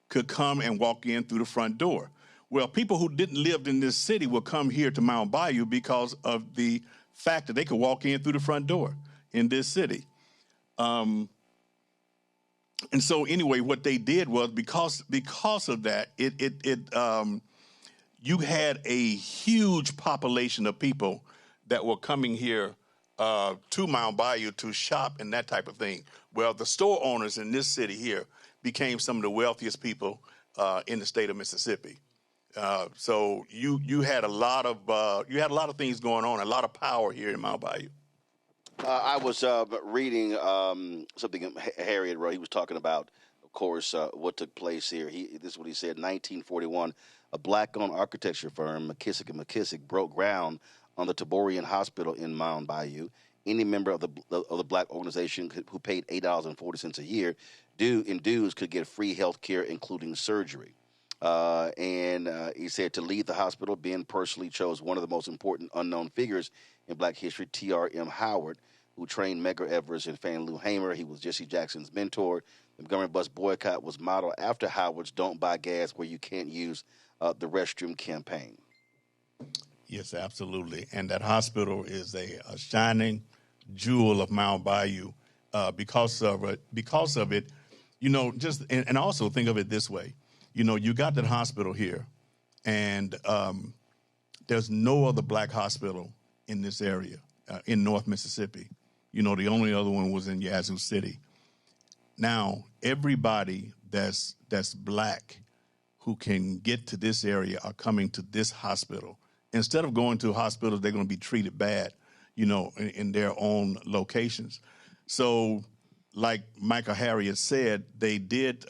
could come and walk in through the front door. Well, people who didn't live in this city would come here to Mound Bayou because of the fact that they could walk in through the front door in this city. And so anyway, what they did was because of that, you had a huge population of people that were coming here to Mound Bayou to shop and that type of thing. Well, the store owners in this city here became some of the wealthiest people in the state of Mississippi. So you had a lot of things going on, a lot of power here in Mound Bayou. I was reading something Harriet wrote. He was talking about, of course, what took place here. This is what he said. 1941, a black-owned architecture firm, McKissick & McKissick, broke ground on the Taborian Hospital in Mound Bayou. Any member of the black organization who paid $8.40 a year in dues could get free health care, including surgery. And he said to lead the hospital, Ben personally chose one of the most important unknown figures in black history, T.R.M. Howard, who trained Medgar Evers and Fannie Lou Hamer. He was Jesse Jackson's mentor. The Montgomery bus boycott was modeled after Howard's Don't Buy Gas Where You Can't Use the Restroom campaign. Yes, absolutely. And that hospital is a shining jewel of Mound Bayou because of it. You know, and also think of it this way. You know, you got that hospital here, and there's no other black hospital in this area, in North Mississippi. You know, the only other one was in Yazoo City. Now, everybody that's black who can get to this area are coming to this hospital. Instead of going to hospitals, they're going to be treated bad, you know, in their own locations. So, like Michael Harriet said, they did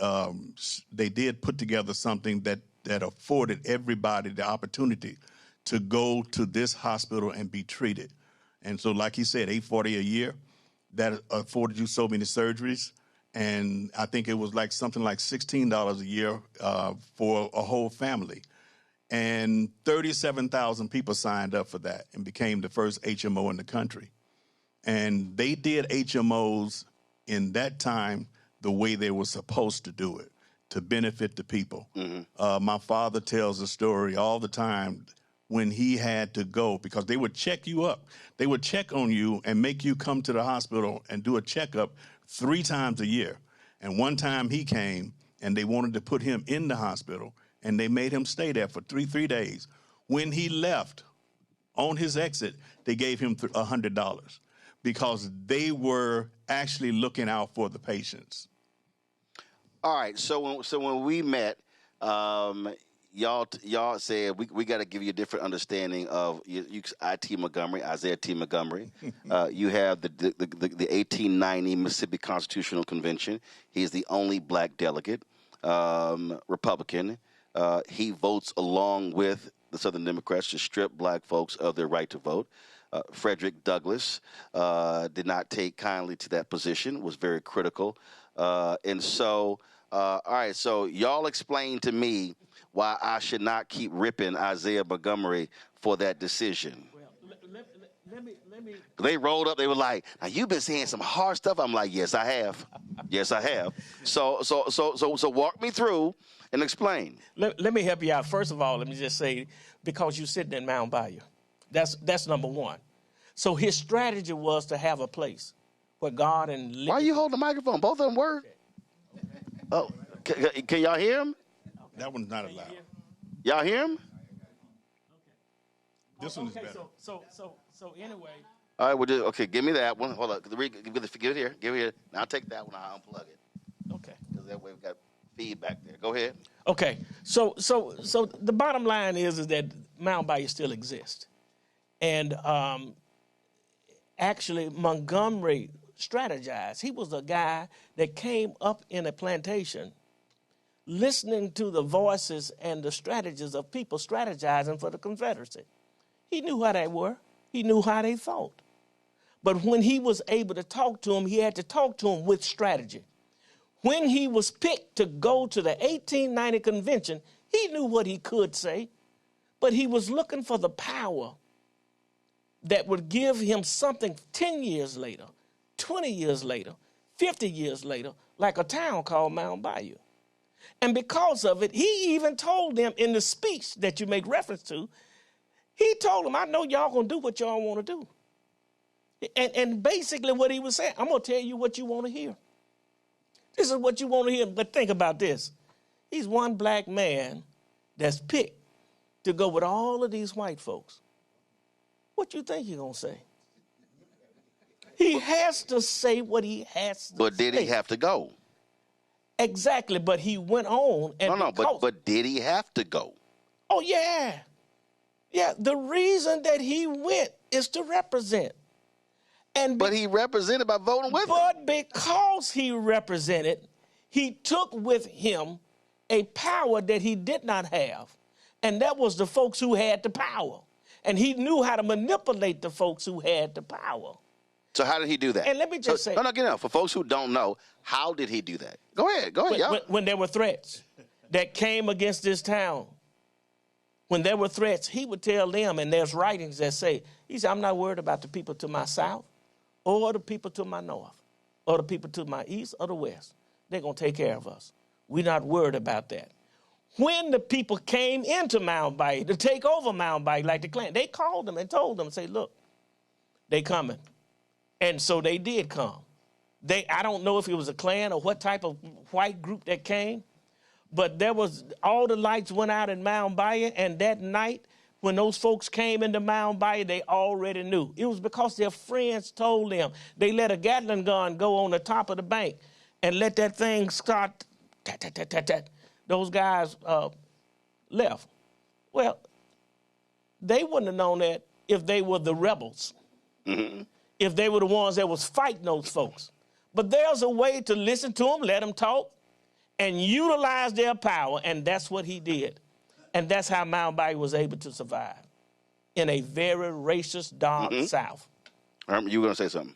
put together something that afforded everybody the opportunity to go to this hospital and be treated. And so, like he said, $840 a year, that afforded you so many surgeries. And I think it was like something like $16 a year for a whole family. And 37,000 people signed up for that and became the first HMO in the country. And they did HMOs in that time the way they were supposed to do it. to benefit the people. My father tells a story all the time when he had to go, because they would check you up. They would check on you and make you come to the hospital and do a checkup 3 times a year. And one time he came and they wanted to put him in the hospital, and they made him stay there for three days. When he left, on his exit, they gave him $100 because they were actually looking out for the patients. All right. So when we met, y'all said we got to give you a different understanding of I.T. Montgomery, Isaiah T. Montgomery. You have the 1890 Mississippi Constitutional Convention. He is the only black delegate, Republican. He votes along with the Southern Democrats to strip black folks of their right to vote. Frederick Douglass did not take kindly to that position, was very critical. And so, all right, so y'all explain to me why I should not keep ripping Isaiah Montgomery for that decision. Well, let me. They rolled up. They were like, "Now you've been saying some hard stuff." I'm like, "Yes, I have. Yes, I have." So walk me through and explain. Let me help you out. First of all, let me just say, because you're sitting in Mound Bayou, that's number one. So his strategy was to have a place where God and why are you holding the microphone? Both of them work. Oh, can y'all hear him? That one's not allowed. Y'all hear him? This one is better. So anyway. All right, okay, give me that one. Hold on. Give it here. Give it here. Now I'll take that one. I'll unplug it. Okay. Because that way we've got feedback there. Go ahead. Okay. So the bottom line is that Mound Bayou still exists. And actually Montgomery strategized. He was a guy that came up in a plantation listening to the voices and the strategies of people strategizing for the Confederacy. He knew how they were. He knew how they thought. But when he was able to talk to them, he had to talk to them with strategy. When he was picked to go to the 1890 convention, he knew what he could say, but he was looking for the power that would give him something 10 years later, 20 years later, 50 years later, like a town called Mound Bayou. And because of it, he even told them in the speech that you make reference to, he told them, I know y'all going to do what y'all want to do. And basically what he was saying, I'm going to tell you what you want to hear. This is what you want to hear. But think about this. He's one black man that's picked to go with all of these white folks. What you think he's going to say? He has to say what he has to say. But did he have to go? Exactly, but he went on. And but did he have to go? Oh, yeah. Yeah, the reason that he went is to represent. But he represented by voting with him. But because he represented, he took with him a power that he did not have. And that was the folks who had the power. And he knew how to manipulate the folks who had the power. So how did he do that? And let me just say. No. For folks who don't know, how did he do that? Go ahead, y'all. When there were threats that came against this town, when there were threats, he would tell them, and there's writings that say, he said, I'm not worried about the people to my south or the people to my north or the people to my east or the west. They're going to take care of us. We're not worried about that. When the people came into Mound Bayou to take over Mound Bayou, like the Klan, they called them and told them, say, look, they coming. And so they did come. I don't know if it was a Klan or what type of white group that came, but all the lights went out in Mound Bayou, and that night, when those folks came into Mound Bayou, they already knew. It was because their friends told them. They let a Gatling gun go on the top of the bank and let that thing start tat. Those guys left. Well, they wouldn't have known that if they were the rebels, if they were the ones that was fighting those folks. But there's a way to listen to them, let them talk, and utilize their power, and that's what he did. And that's how Mound Bayou was able to survive in a very racist, dark South. You were going to say something?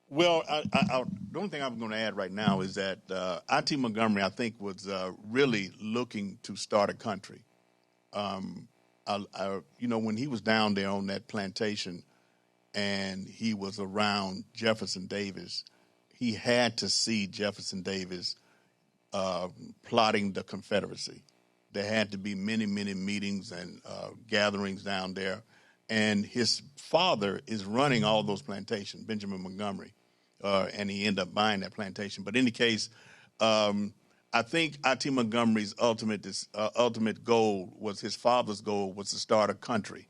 Well, the only thing I'm going to add right now is that I.T. Montgomery, I think, was really looking to start a country. When he was down there on that plantation and he was around Jefferson Davis, he had to see Jefferson Davis plotting the Confederacy. There had to be many, many meetings and gatherings down there. And his father is running all those plantations, Benjamin Montgomery, and he ended up buying that plantation. But in any case, I think I.T. Montgomery's ultimate goal was his father's goal was to start a country.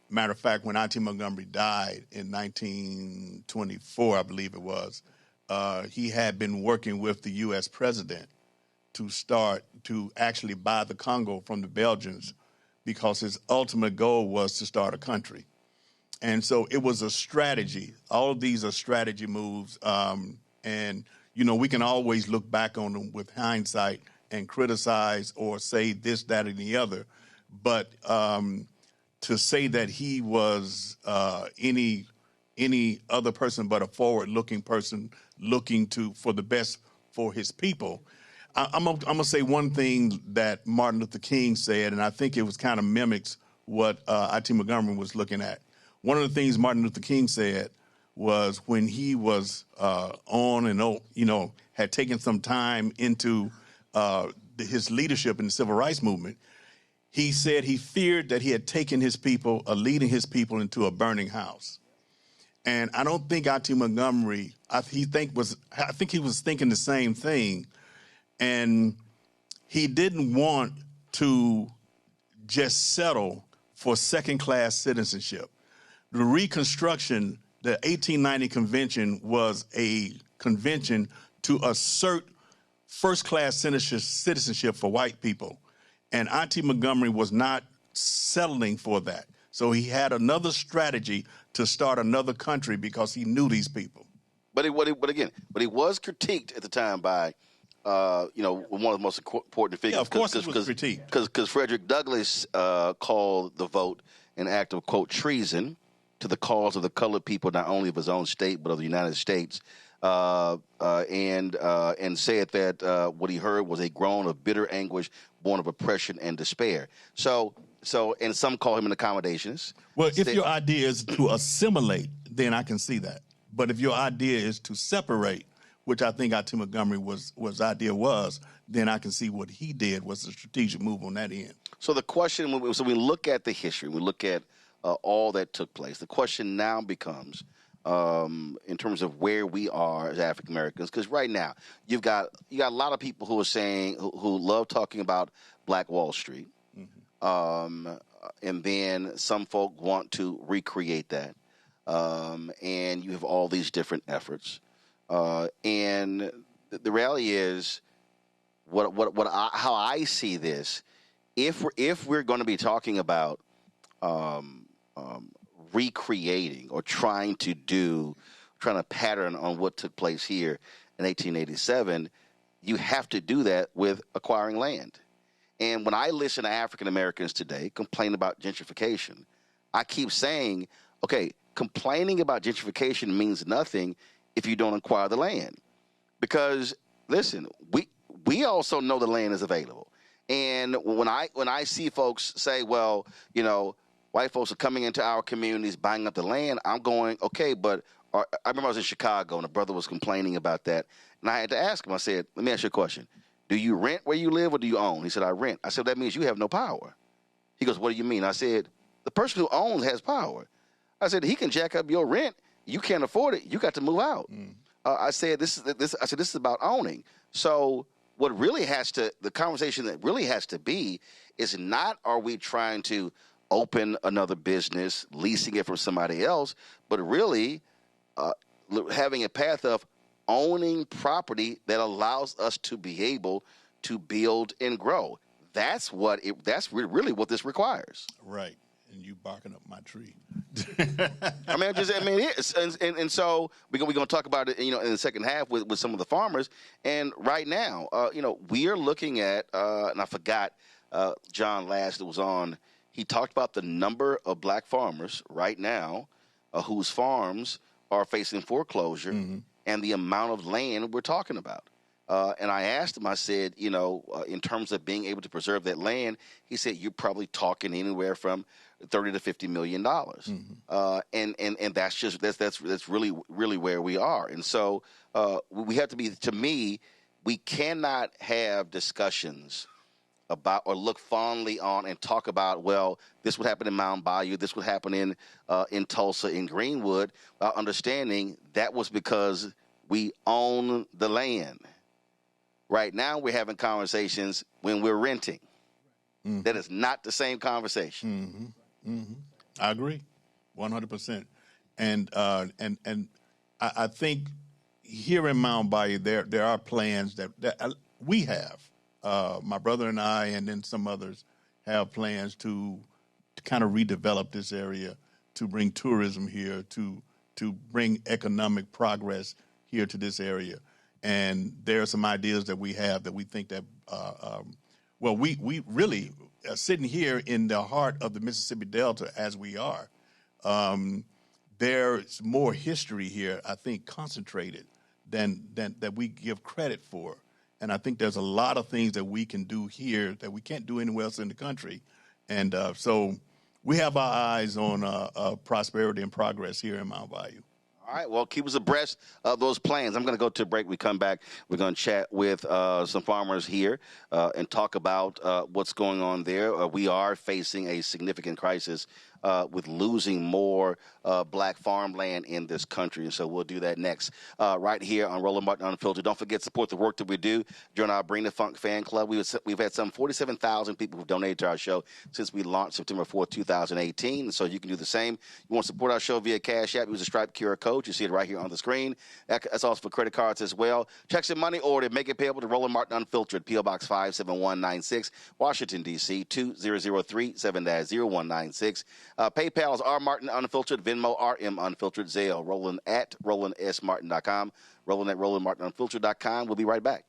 Matter of fact, when I.T. Montgomery died in 1924, I believe it was, he had been working with the U.S. president to actually buy the Congo from the Belgians because his ultimate goal was to start a country. And so it was a strategy. All of these are strategy moves. And, you know, we can always look back on them with hindsight and criticize or say this, that, and the other. But to say that he was any other person but a forward-looking person looking for the best for his people, I'm gonna say one thing that Martin Luther King said, and I think it was kind of mimics what I.T. Montgomery was looking at. One of the things Martin Luther King said was when he was had taken some time into his leadership in the civil rights movement. He said he feared that he had taken his people, leading his people into a burning house. And I don't think I.T. Montgomery, I think he was thinking the same thing. And he didn't want to just settle for second-class citizenship. The Reconstruction, the 1890 convention, was a convention to assert first-class citizenship for white people. And I.T. Montgomery was not settling for that. So he had another strategy to start another country because he knew these people. But he was critiqued at the time by one of the most important figures. Yeah, of course it was critiqued. Because Frederick Douglass called the vote an act of, quote, treason to the cause of the colored people, not only of his own state, but of the United States, and said that what he heard was a groan of bitter anguish born of oppression and despair. So, and some call him an accommodationist. Well, if your idea is to assimilate, then I can see that. But if your idea is to separate, which I think I.T. Montgomery was idea was, then I can see what he did was a strategic move on that end. So the question, so we look at the history, we look at all that took place. The question now becomes, in terms of where we are as African Americans, because right now you got a lot of people who are saying who love talking about Black Wall Street, and then some folk want to recreate that, and you have all these different efforts. And the reality is, how I see this, if we're going to be talking about recreating or trying to pattern on what took place here in 1887, you have to do that with acquiring land. And when I listen to African Americans today complain about gentrification, I keep saying, okay, complaining about gentrification means nothing if you don't acquire the land. Because, listen, we also know the land is available. And when I see folks say, well, you know, white folks are coming into our communities, buying up the land, I'm going, okay, but I remember I was in Chicago and a brother was complaining about that. And I had to ask him, I said, let me ask you a question. Do you rent where you live or do you own? He said, I rent. I said, that means you have no power. He goes, what do you mean? I said, the person who owns has power. I said, he can jack up your rent. You can't afford it. You got to move out. I said, this is about owning. So the conversation that really has to be is not, are we trying to open another business, leasing it from somebody else, but really having a path of owning property that allows us to be able to build and grow. That's really what this requires. Right. And you barking up my tree. It is. And so we're going to talk about it, in the second half with some of the farmers. And right now, we are looking at, and I forgot, John Last that was on, he talked about the number of black farmers right now whose farms are facing foreclosure and the amount of land we're talking about. And I asked him, I said, in terms of being able to preserve that land, he said, you're probably talking anywhere from $30 to $50 million. And that's really, really where we are. And so we have to be, to me, we cannot have discussions about or look fondly on and talk about, well, this would happen in Mound Bayou, this would happen in Tulsa, in Greenwood, without understanding that was because we own the land. Right now, we're having conversations when we're renting. Mm-hmm. That is not the same conversation. Mm-hmm. Mm-hmm. I agree, 100%. And I think here in Mound Bayou, there are plans that we have. My brother and I, and then some others, have plans to kind of redevelop this area, to bring tourism here, to bring economic progress here to this area. And there are some ideas that we have that we think that, we really, sitting here in the heart of the Mississippi Delta as we are, there's more history here, I think, concentrated than that we give credit for. And I think there's a lot of things that we can do here that we can't do anywhere else in the country. And so we have our eyes on prosperity and progress here in Mound Bayou. All right, well, keep us abreast of those plans. I'm going to go to a break. We come back. We're going to chat with some farmers here and talk about what's going on there. We are facing a significant crisis with losing more black farmland in this country. And so we'll do that next right here on Roland Martin Unfiltered. Don't forget to support the work that we do during our Bring the Funk fan club. We've had some 47,000 people who've donated to our show since we launched September 4th, 2018. So you can do the same. You want to support our show via Cash App, use a Stripe QR code. You see it right here on the screen. That's also for credit cards as well. Checks and money order. Make it payable to Roland Martin Unfiltered, P.O. Box 57196, Washington, D.C., 2003 7-0196. PayPal is R Martin Unfiltered, Venmo RM Unfiltered, Zelle, Roland at RolandSMartin.com, Roland at RolandMartinUnfiltered.com. We'll be right back.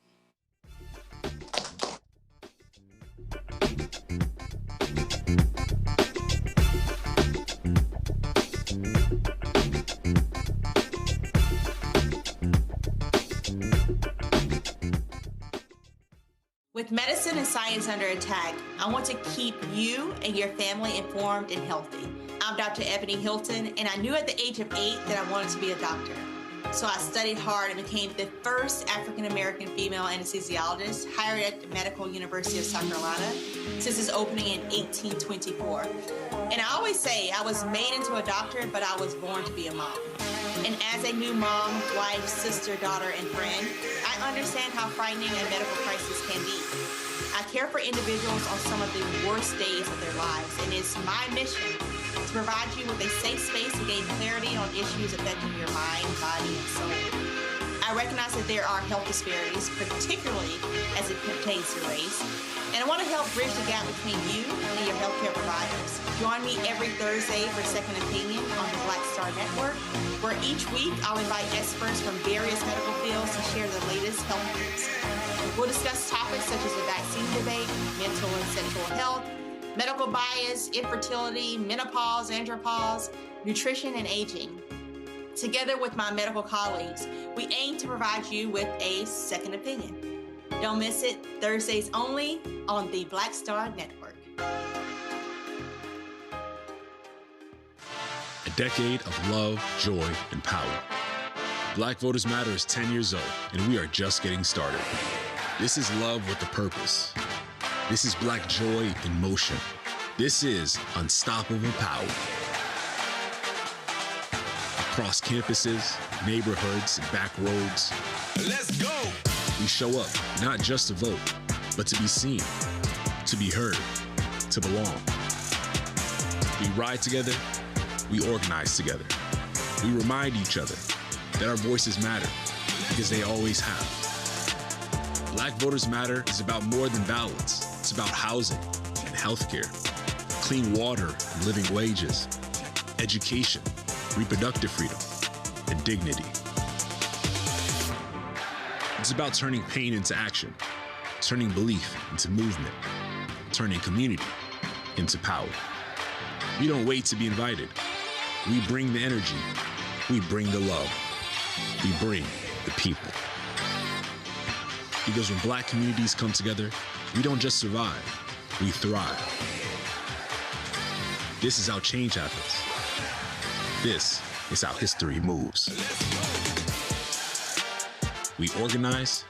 With medicine and science under attack, I want to keep you and your family informed and healthy. I'm Dr. Ebony Hilton, and I knew at the age of 8 that I wanted to be a doctor. So I studied hard and became the first African-American female anesthesiologist hired at the Medical University of South Carolina since its opening in 1824. And I always say I was made into a doctor, but I was born to be a mom. And as a new mom, wife, sister, daughter, and friend, I understand how frightening a medical crisis can be. I care for individuals on some of the worst days of their lives, and it's my mission to provide you with a safe space to gain clarity on issues affecting your mind, body, and soul. I recognize that there are health disparities, particularly as it pertains to race, and I want to help bridge the gap between you and your healthcare providers. Join me every Thursday for Second Opinion on the Black Star Network, where each week I'll invite experts from various medical fields to share the latest health news. We'll discuss topics such as the vaccine debate, mental and sexual health, medical bias, infertility, menopause, andropause, nutrition, and aging. Together with my medical colleagues, we aim to provide you with a second opinion. Don't miss it, Thursdays only on the Black Star Network. A decade of love, joy, and power. Black Voters Matter is 10 years old, and we are just getting started. This is love with a purpose. This is Black joy in motion. This is unstoppable power. Across campuses, neighborhoods, and back roads. Let's go! We show up, not just to vote, but to be seen, to be heard, to belong. We ride together, we organize together. We remind each other that our voices matter, because they always have. Black Voters Matter is about more than ballots. It's about housing and healthcare, clean water and living wages, education, reproductive freedom, and dignity. It's about turning pain into action, turning belief into movement, turning community into power. We don't wait to be invited. We bring the energy. We bring the love. We bring the people. Because when Black communities come together, we don't just survive, we thrive. This is how change happens. This is how history moves. We organize,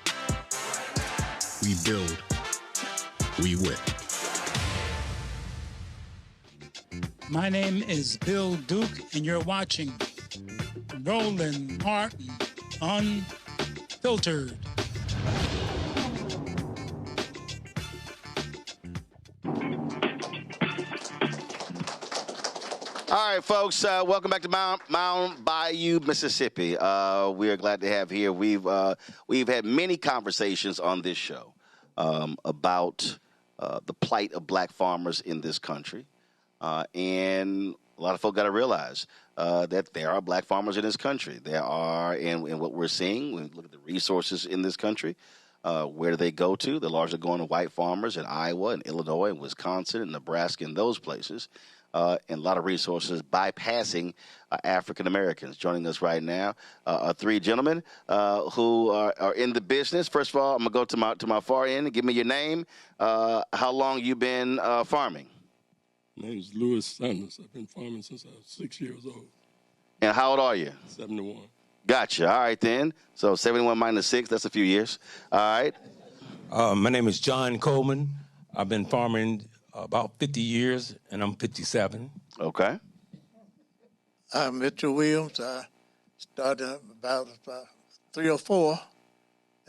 we build, we win. My name is Bill Duke, and you're watching Roland Martin Unfiltered. All right, folks, welcome back to Mound Bayou, Mississippi. We are glad to have here. We've had many conversations on this show about the plight of black farmers in this country. And a lot of folk got to realize that there are black farmers in this country. There are, and what we're seeing, when we look at the resources in this country, where do they go to? They're largely going to white farmers in Iowa and Illinois and Wisconsin and Nebraska and those places. And a lot of resources bypassing African Americans. Joining us right now are three gentlemen who are in the business. First of all, I'm going to go to my far end and give me your name. How long you been farming? My name is Louis Sanders. I've been farming since I was 6 years old. And how old are you? 71. Gotcha. All right, then. So 71 minus 6, that's a few years. All right. My name is John Coleman. I've been farming about 50 years, and I'm 57. Okay. I'm Mitchell Williams. I started about 3 or 4,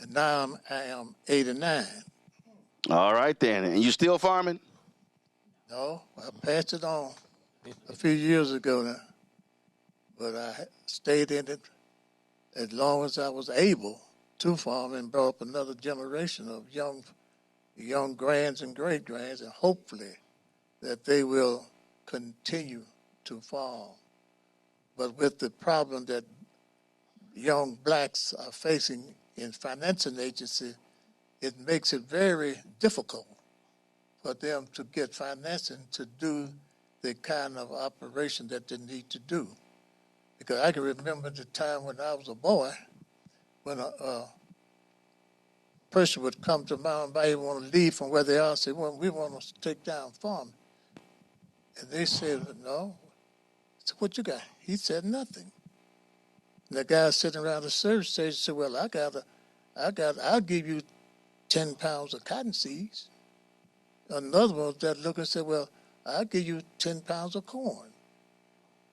and now I am 89. All right, then. And you still farming? No, I passed it on a few years ago now, but I stayed in it as long as I was able to farm and brought up another generation of young grands and great-grands, and hopefully that they will continue to farm. But with the problem that young blacks are facing in financing agencies, it makes it very difficult for them to get financing to do the kind of operation that they need to do. Because I can remember the time when I was a boy, when a person would come to Mound Bayou, want to leave from where they are, say, well, we want to take down farming. And they said, no. I said, what you got? He said, nothing. And the guy sitting around the service station said, well, I'll give you 10 pounds of cotton seeds. Another one that looked and said, well, I'll give you 10 pounds of corn.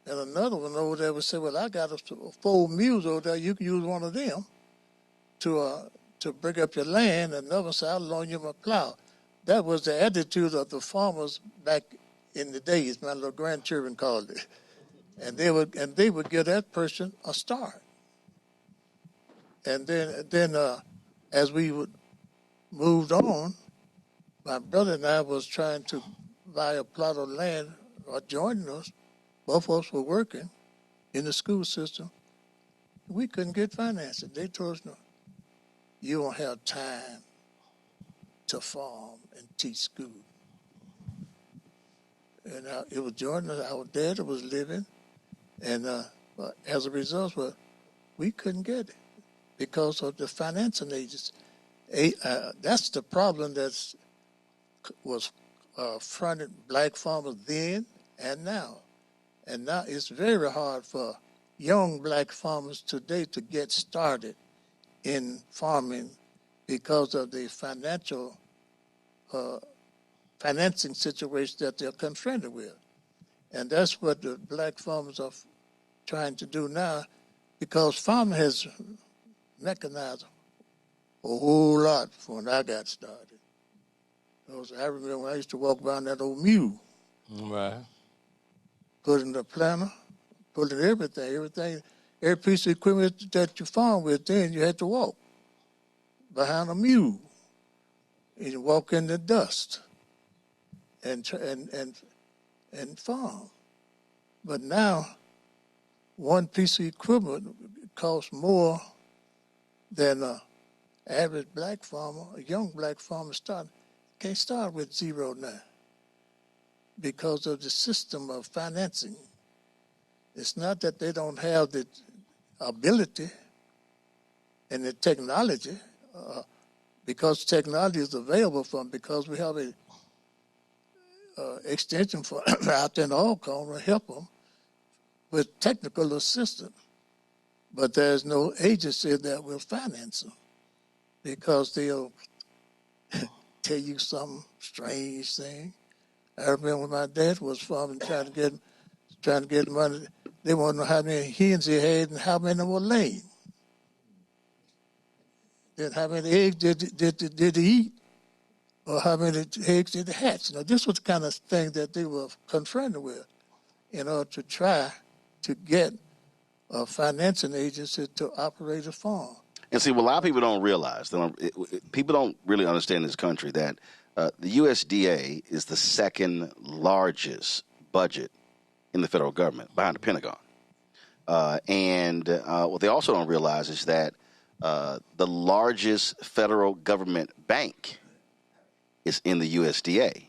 And another one over there would say, well, I got 4 mules over there. You can use one of them to bring up your land. And another one said, I'll loan you my plow. That was the attitude of the farmers back in the days. My little grandchildren called it. And they would give that person a start. And then as we moved on, my brother and I was trying to buy a plot of land adjoining us. Both of us were working in the school system. We couldn't get financing. They told us, no, you don't have time to farm and teach school. And it was joining us. Our dad was living. And as a result, we couldn't get it because of the financing agencies. That's the problem that was fronted black farmers then and now. And now it's very hard for young black farmers today to get started in farming because of the financing situation that they're confronted with. And that's what the black farmers are trying to do now, because farming has mechanized a whole lot from when I got started. I remember when I used to walk around that old mule. Right. Put in the planter, put in everything, every piece of equipment that you farm with, then you had to walk behind a mule. And you walk in the dust and farm. But now, one piece of equipment costs more than an average black farmer, a young black farmer can't start with zero now because of the system of financing. It's not that they don't have the ability and the technology, because technology is available for them, because we have a extension for out there in Alcorn to help them with technical assistance. But there's no agency that will finance them because they'll tell you some strange thing. I remember when my dad was farming, trying to get money. They want to know how many hens he had and how many were laying. Then how many eggs did he eat, or how many eggs did he hatch? This was the kind of thing that they were confronted with in order to try to get a financing agency to operate a farm. And see, what a lot of people don't realize, people don't really understand in this country that the USDA is the second largest budget in the federal government behind the Pentagon. And what they also don't realize is that the largest federal government bank is in the USDA.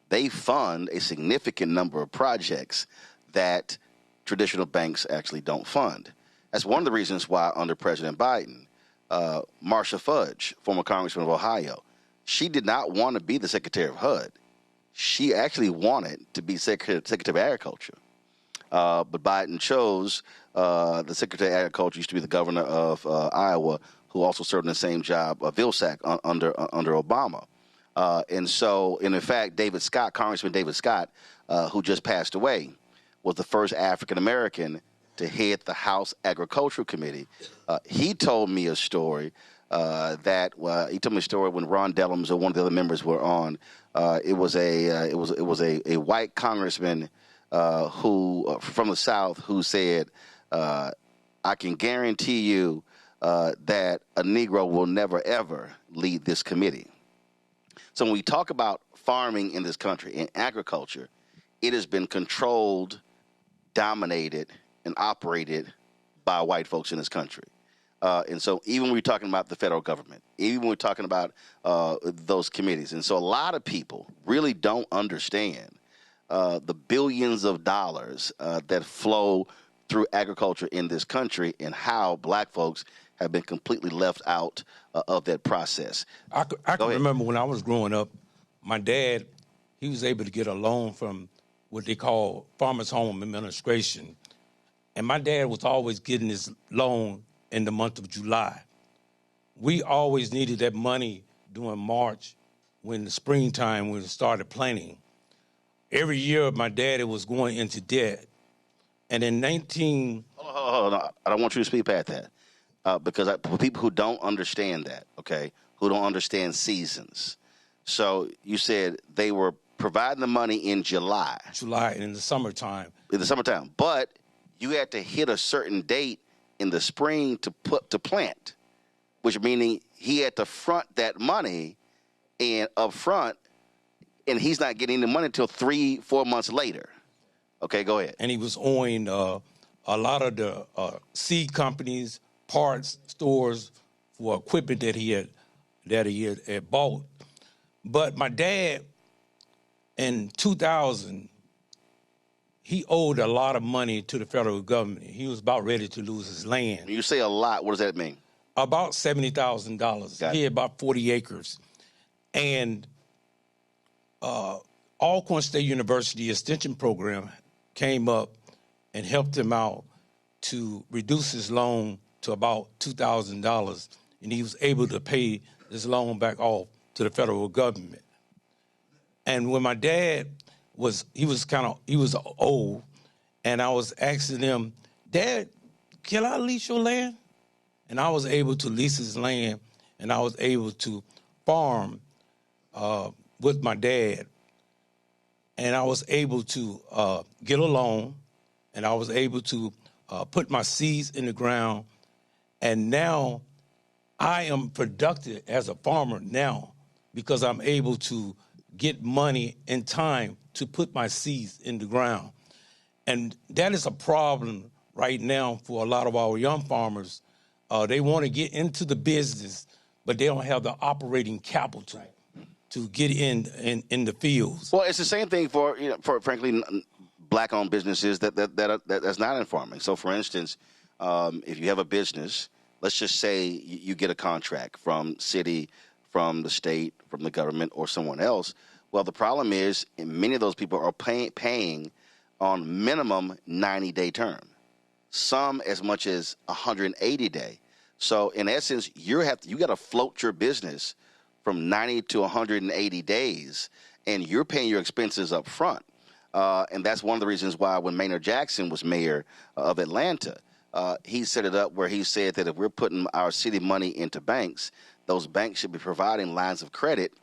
They fund a significant number of projects that traditional banks actually don't fund. That's one of the reasons why under President Biden, Marcia Fudge, former Congressman of Ohio, she did not want to be the Secretary of HUD. She actually wanted to be Secretary of Agriculture. But Biden chose the Secretary of Agriculture, used to be the governor of Iowa, who also served in the same job, Vilsack, under Obama. And so, in fact, Congressman David Scott, who just passed away, was the first African-American to head the House Agricultural Committee. He told me a story he told me a story when Ron Dellums or one of the other members were on. It was a white congressman who from the South who said, "I can guarantee you that a Negro will never ever lead this committee." So when we talk about farming in this country and agriculture, it has been controlled, dominated, and operated by white folks in this country. And so even when we're talking about the federal government, even when we're talking about those committees, and so a lot of people really don't understand the billions of dollars that flow through agriculture in this country and how black folks have been completely left out of that process. I can remember when I was growing up, my dad, he was able to get a loan from what they call Farmers Home Administration. And my dad was always getting his loan in the month of July. We always needed that money during March when the springtime, when it started planting. Every year, my daddy was going into debt. And in Hold on. I don't want you to speak past that because for people who don't understand that, okay, who don't understand seasons. So you said they were providing the money in July. In the summertime. But you had to hit a certain date in the spring to plant, which meaning he had to front that money and up front, and he's not getting the money until 3-4 months later. Okay, go ahead. And he was owing a lot of the seed companies, parts, stores for equipment that he had bought. But my dad, in 2000, he owed a lot of money to the federal government. He was about ready to lose his land. When you say a lot, what does that mean? About $70,000. He had about 40 acres. And Alcorn State University Extension Program came up and helped him out to reduce his loan to about $2,000, and he was able to pay this loan back off to the federal government. And when my dad he was old, and I was asking him, "Dad, can I lease your land?" And I was able to lease his land, and I was able to farm with my dad. And I was able to get a loan, and I was able to put my seeds in the ground. And now I am productive as a farmer now because I'm able to get money in time to put my seeds in the ground. And that is a problem right now for a lot of our young farmers. They want to get into the business, but they don't have the operating capital to get in the fields. Well, it's the same thing for frankly black-owned businesses that's not in farming. So, for instance, if you have a business, let's just say you get a contract from city, from the state, from the government, or someone else. Well, the problem is many of those people are paying on minimum 90-day term, some as much as 180-day. So, in essence, you got to float your business from 90 to 180 days, and you're paying your expenses up front. And that's one of the reasons why when Maynard Jackson was mayor of Atlanta, he set it up where he said that if we're putting our city money into banks, those banks should be providing lines of credit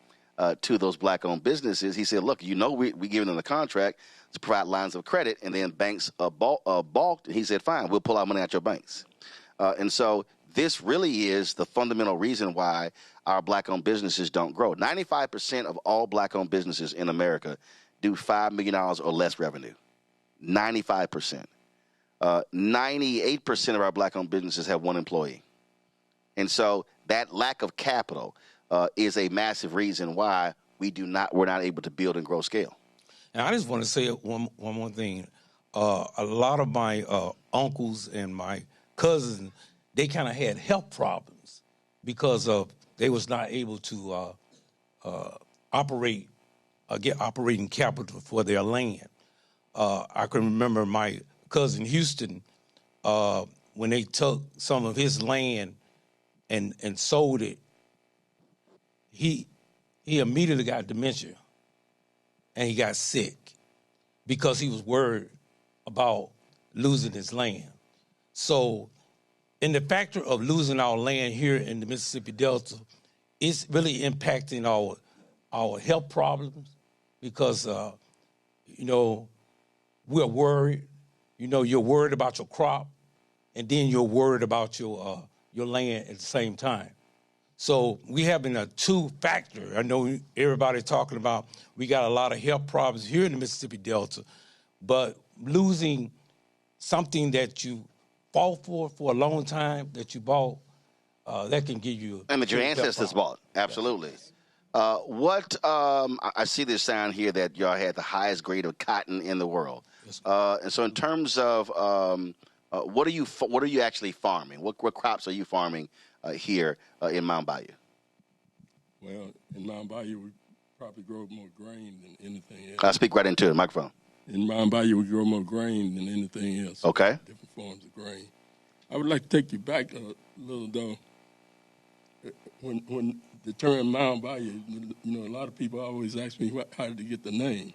to those black-owned businesses. He said, look, we giving them the contract to provide lines of credit, and then banks balked. He said, fine, we'll pull our money out your banks. And so this really is the fundamental reason why our black-owned businesses don't grow. 95% of all black-owned businesses in America do $5 million or less revenue. 95%. 98% of our black-owned businesses have one employee. And so that lack of capital is a massive reason why we're not able to build and grow scale. And I just want to say one more thing. A lot of my uncles and my cousins, they kind of had health problems because they was not able to get operating capital for their land. I can remember my cousin Houston, when they took some of his land and sold it, he immediately got dementia and he got sick because he was worried about losing his land. So in the factor of losing our land here in the Mississippi Delta, it's really impacting our health problems because, we're worried. You're worried about your crop, and then you're worried about your land at the same time. So we having a two-factor. I know everybody talking about we got a lot of health problems here in the Mississippi Delta, but losing something that you fought for a long time, that you bought, that can give you... And that your ancestors bought, absolutely. I see this sign here that y'all had the highest grade of cotton in the world. And so in terms of what are you actually farming? What crops are you farming here in Mound Bayou? Well, in Mound Bayou, we probably grow more grain than anything else. I'll speak right into the microphone. In Mound Bayou, we grow more grain than anything else. Okay. Different forms of grain. I would like to take you back a little, though. When the term Mound Bayou, a lot of people always ask me how did they get the name,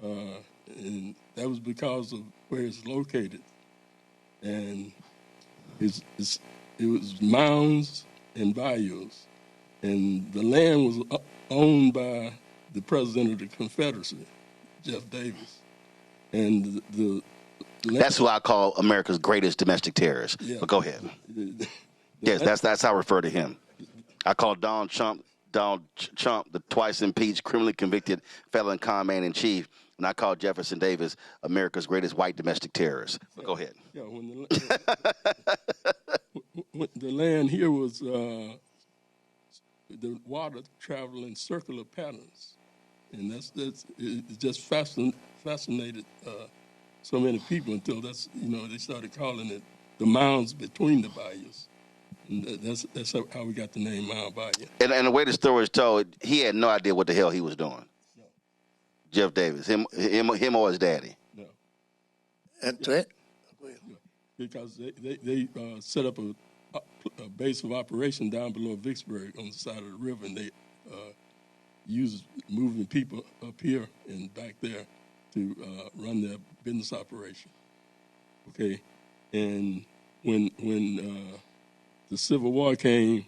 and that was because of where it's located, and it was mounds and bayous, and the land was owned by the president of the Confederacy, Jeff Davis, and that's who I call America's greatest domestic terrorist. Yeah. But go ahead. Yes, that's how I refer to him. I call Donald Trump, the twice impeached, criminally convicted felon con man in chief, and I call Jefferson Davis America's greatest white domestic terrorist. But go ahead. Yeah, when the land here was the water traveled in circular patterns, and it just fascinated so many people until they started calling it the mounds between the bayous. And that's how we got the name Mound Bayou. And the way the story is told, he had no idea what the hell he was doing. No. Jeff Davis, him or his daddy. No. And because they set up a base of operation down below Vicksburg on the side of the river, and they used moving people up here and back there to run their business operation. Okay, and when the Civil War came,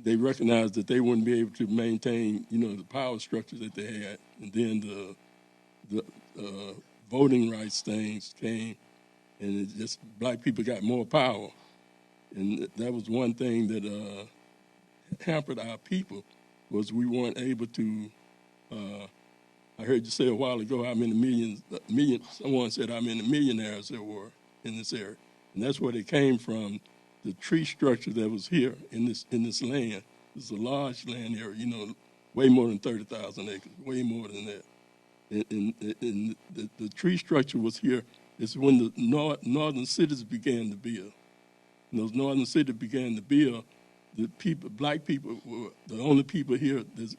they recognized that they wouldn't be able to maintain, the power structure that they had. And then the voting rights things came, and black people got more power. And that was one thing that hampered our people, was we weren't able to, I heard you say a while ago how many millions, someone said how many millionaires there were in this area. And that's where they came from. The tree structure that was here in this land. It's a large land area, way more than 30,000 acres, way more than that. And the tree structure was here. It's when the northern cities began to build. When those northern cities began to build, black people were the only people here that,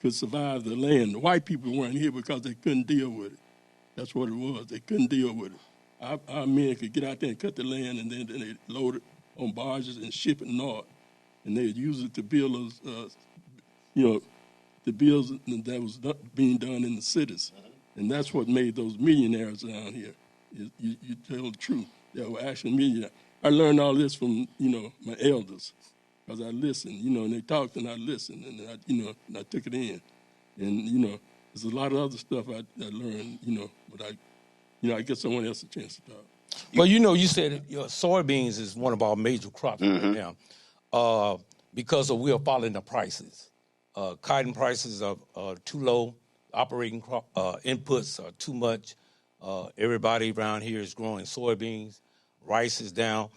could survive the land. The white people weren't here because they couldn't deal with it. That's what it was. They couldn't deal with it. Our men could get out there and cut the land, and then they load it on barges and ship it north. and they'd use it to build those, the bills that was being done in the cities. And that's what made those millionaires down here. You tell the truth. They were actually millionaires. I learned all this from, my elders, because I listened, and they talked and I listened, and and I took it in. And, there's a lot of other stuff I learned, but I guess someone else a chance to talk. Well, you said soybeans is one of our major crops right now because we are following the prices. Cotton prices are too low. Operating inputs are too much. Everybody around here is growing soybeans. Rice is down.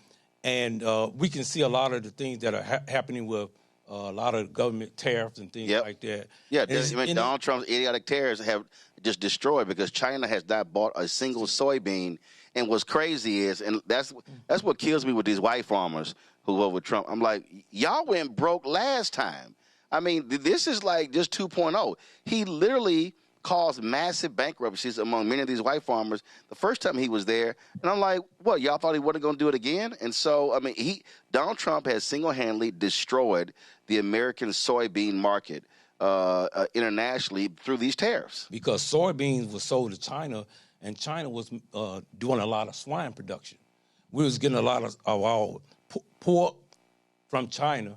And we can see a lot of the things that are happening with a lot of government tariffs and things like that. Yeah, Donald Trump's idiotic tariffs have just destroyed because China has not bought a single soybean. And what's crazy is, and that's what kills me with these white farmers who vote with Trump. I'm like, y'all went broke last time. I mean, this is like just 2.0. He literally caused massive bankruptcies among many of these white farmers the first time he was there. And I'm like, what, y'all thought he wasn't going to do it again? And so, I mean, Donald Trump has single-handedly destroyed the American soybean market internationally through these tariffs. Because soybeans were sold to China, and China was doing a lot of swine production. We was getting a lot of our pork from China,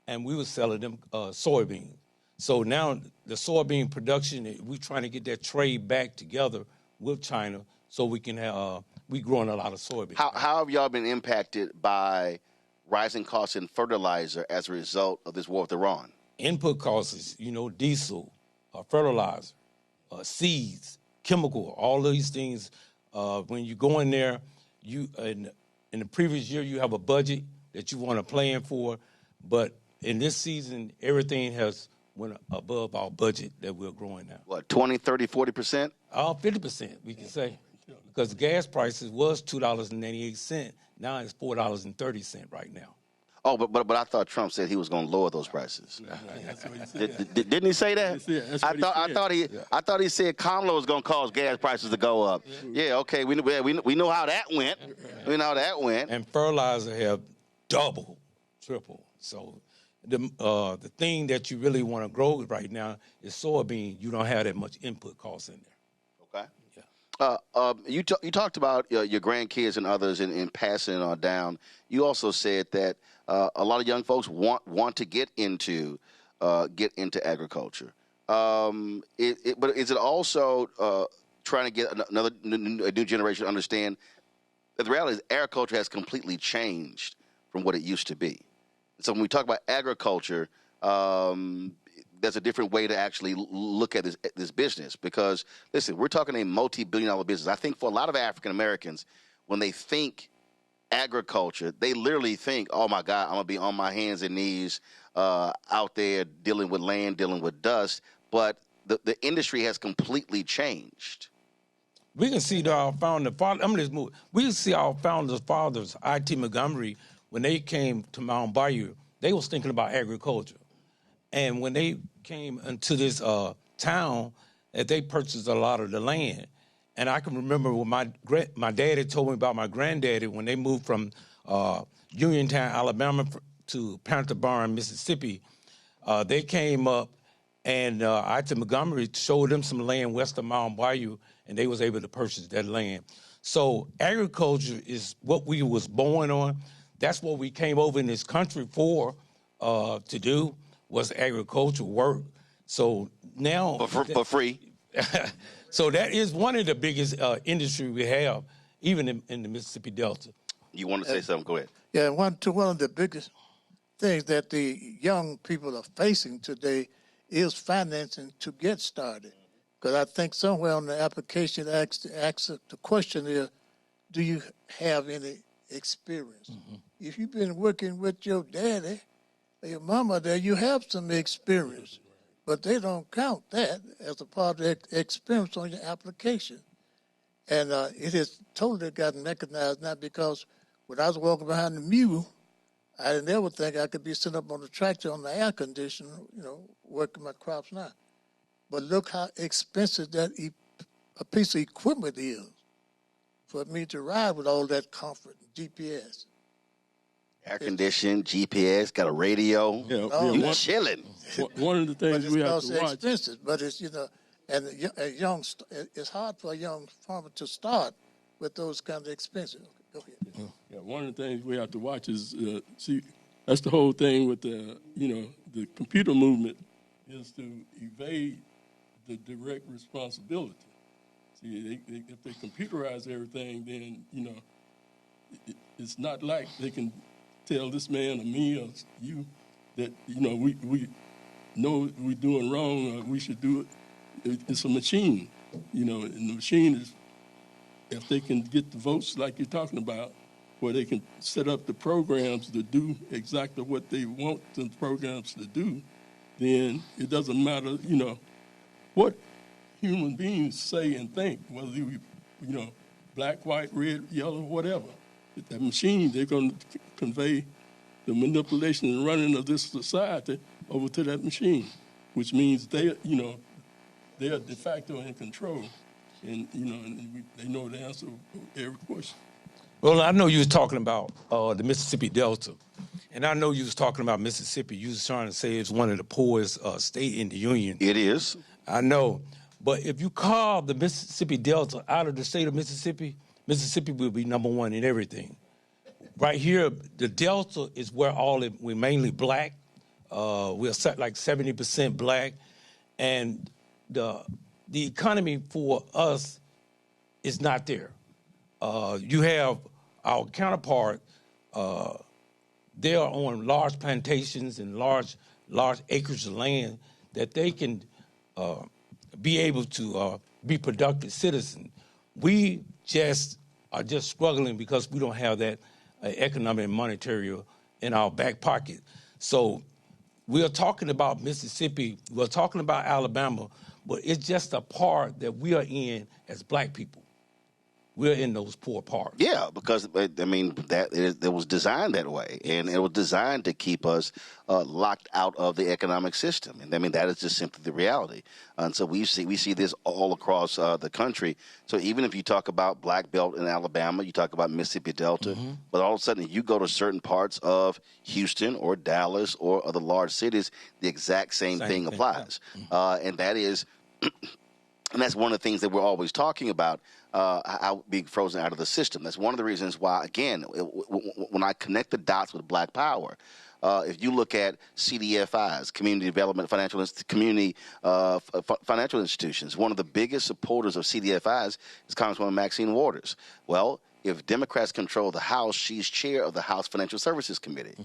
and we were selling them soybeans. So now the soybean production, we're trying to get that trade back together with China so we can have, we growing a lot of soybeans. How have y'all been impacted by rising costs in fertilizer as a result of this war with Iran? Input costs, diesel, fertilizer, seeds, chemical, all of these things. When you go in there, in the previous year, you have a budget that you want to plan for, but in this season, everything has went above our budget that we're growing now. What, 20, 30, 40%? 50%, we can say. Because the gas prices was $2.98. Now it's $4.30 right now. Oh, but I thought Trump said he was going to lower those prices. That's what he said. Didn't he say that? I thought he said Kamala was going to cause gas prices to go up. Yeah, okay, we know how that went. We know how that went. And fertilizer have doubled, tripled. So the thing that you really want to grow right now is soybean. You don't have that much input costs in there. Okay. Yeah. You talked about your grandkids and others in passing it down. You also said that a lot of young folks want to get into agriculture. But is it also trying to get a new generation to understand that the reality is agriculture has completely changed from what it used to be? So when we talk about agriculture, there's a different way to actually look at this business because, listen, we're talking a multi-billion-dollar business. I think for a lot of African Americans, when they think agriculture, they literally think, oh, my God, I'm going to be on my hands and knees out there dealing with land, dealing with dust. But the industry has completely changed. We can see our founder, we can see our founders' fathers, I.T. Montgomery, when they came to Mound Bayou, they was thinking about agriculture. And when they came into this town, they purchased a lot of the land. And I can remember when my daddy told me about my granddaddy when they moved from Uniontown, Alabama to Panther Barn, Mississippi. They came up and I.T. Montgomery showed them some land west of Mound Bayou, and they was able to purchase that land. So agriculture is what we was born on. That's what we came over in this country for to do was agricultural work. So now for free. So that is one of the biggest industry we have, even in the Mississippi Delta. You want to say something? Go ahead. Yeah, one of the biggest things that the young people are facing today is financing to get started. Because I think somewhere on the application, the question is, do you have any experience? Mm-hmm. If you've been working with your daddy or your mama there, you have some experience. But they don't count that as a part of the experience on your application. And it has totally gotten mechanized now because when I was walking behind the mule, I didn't ever think I could be sitting up on the tractor on the air conditioner, working my crops now. But look how expensive that a piece of equipment is for me to ride with all that comfort and GPS. Air conditioned, GPS, got a radio. You chilling. One of the things we have to watch. Expensive, but it's and it's hard for a young farmer to start with those kinds of expenses. Go ahead. Yeah, one of the things we have to watch is see. That's the whole thing with the the computer movement is to evade the direct responsibility. See, if they computerize everything, then it's not like they can tell this man or me or you that we know we're doing wrong or we should do it. It's a machine, and the machine is, if they can get the votes like you're talking about, where they can set up the programs to do exactly what they want the programs to do, then it doesn't matter, what human beings say and think, whether you black, white, red, yellow, whatever. That machine, they're going to convey the manipulation and running of this society over to that machine, which means they are de facto in control, and they know the answer to every question. Well, I know you was talking about the Mississippi Delta, and I know you was talking about Mississippi. You was trying to say it's one of the poorest state in the union. It is. I know. But if you carve the Mississippi Delta out of the state of Mississippi, Mississippi will be number one in everything. Right here, the Delta is where we're mainly black. We're like 70% black. And the economy for us is not there. You have our counterpart, they are on large plantations and large acres of land that they can be able to be productive citizens. We are just struggling because we don't have that economic and monetary in our back pocket. So we're talking about Mississippi, we're talking about Alabama, but it's just a part that we are in as black people. We're in those poor parts. Yeah, because it was designed that way, and it was designed to keep us locked out of the economic system. And that is just simply the reality. And so we see this all across the country. So even if you talk about Black Belt in Alabama, you talk about Mississippi Delta, but all of a sudden you go to certain parts of Houston or Dallas or other large cities, the exact same thing applies, and that is. And that's one of the things that we're always talking about, how being frozen out of the system. That's one of the reasons why, again, when I connect the dots with Black Power, if you look at CDFIs, Community Development Financial Institutions, one of the biggest supporters of CDFIs is Congresswoman Maxine Waters. Well, if Democrats control the House, she's chair of the House Financial Services Committee.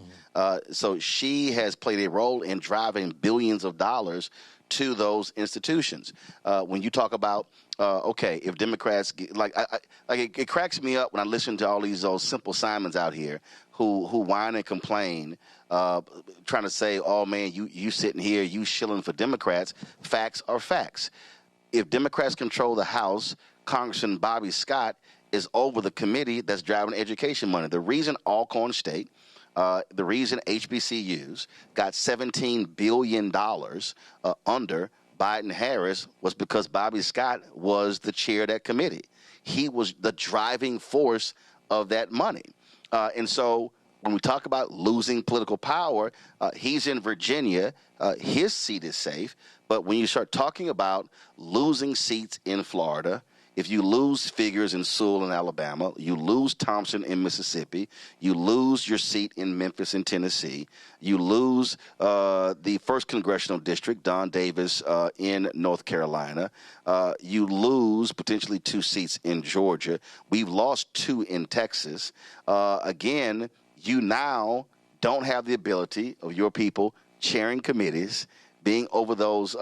So she has played a role in driving billions of dollars to those institutions. When you talk about, if Democrats it cracks me up when I listen to all these Simple Simons out here who whine and complain, trying to say, "Oh man, you sitting here, you shilling for Democrats." Facts are facts. If Democrats control the House, Congressman Bobby Scott is over the committee that's driving education money. The reason Alcorn State, the reason HBCUs got $17 billion under Biden-Harris was because Bobby Scott was the chair of that committee. He was the driving force of that money. And so when we talk about losing political power, he's in Virginia. His seat is safe. But when you start talking about losing seats in Florida, if you lose figures in Sewell in Alabama, you lose Thompson in Mississippi, you lose your seat in Memphis in Tennessee, you lose the 1st Congressional District, Don Davis in North Carolina, you lose potentially 2 seats in Georgia. We've lost 2 in Texas. Again, you now don't have the ability of your people chairing committees, being over those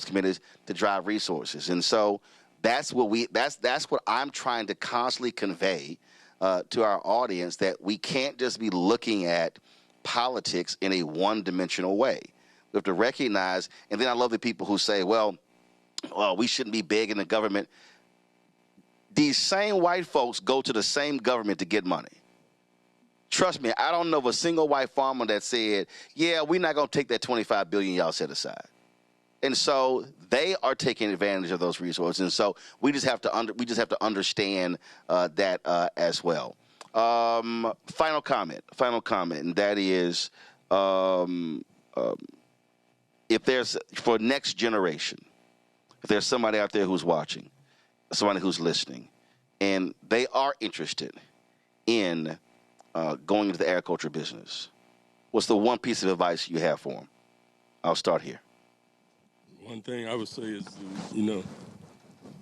committees to drive resources. And so that's what I'm trying to constantly convey to our audience, that we can't just be looking at politics in a one-dimensional way. We have to recognize, and then I love the people who say, well, we shouldn't be begging the government. These same white folks go to the same government to get money. Trust me, I don't know of a single white farmer that said, yeah, we're not going to take that $25 billion y'all set aside. And so they are taking advantage of those resources. And so we just have to understand that as well. Final comment, and that is, if there's, for next generation, if there's somebody out there who's watching, somebody who's listening, and they are interested in going into the agriculture business, what's the one piece of advice you have for them? I'll start here. One thing I would say is,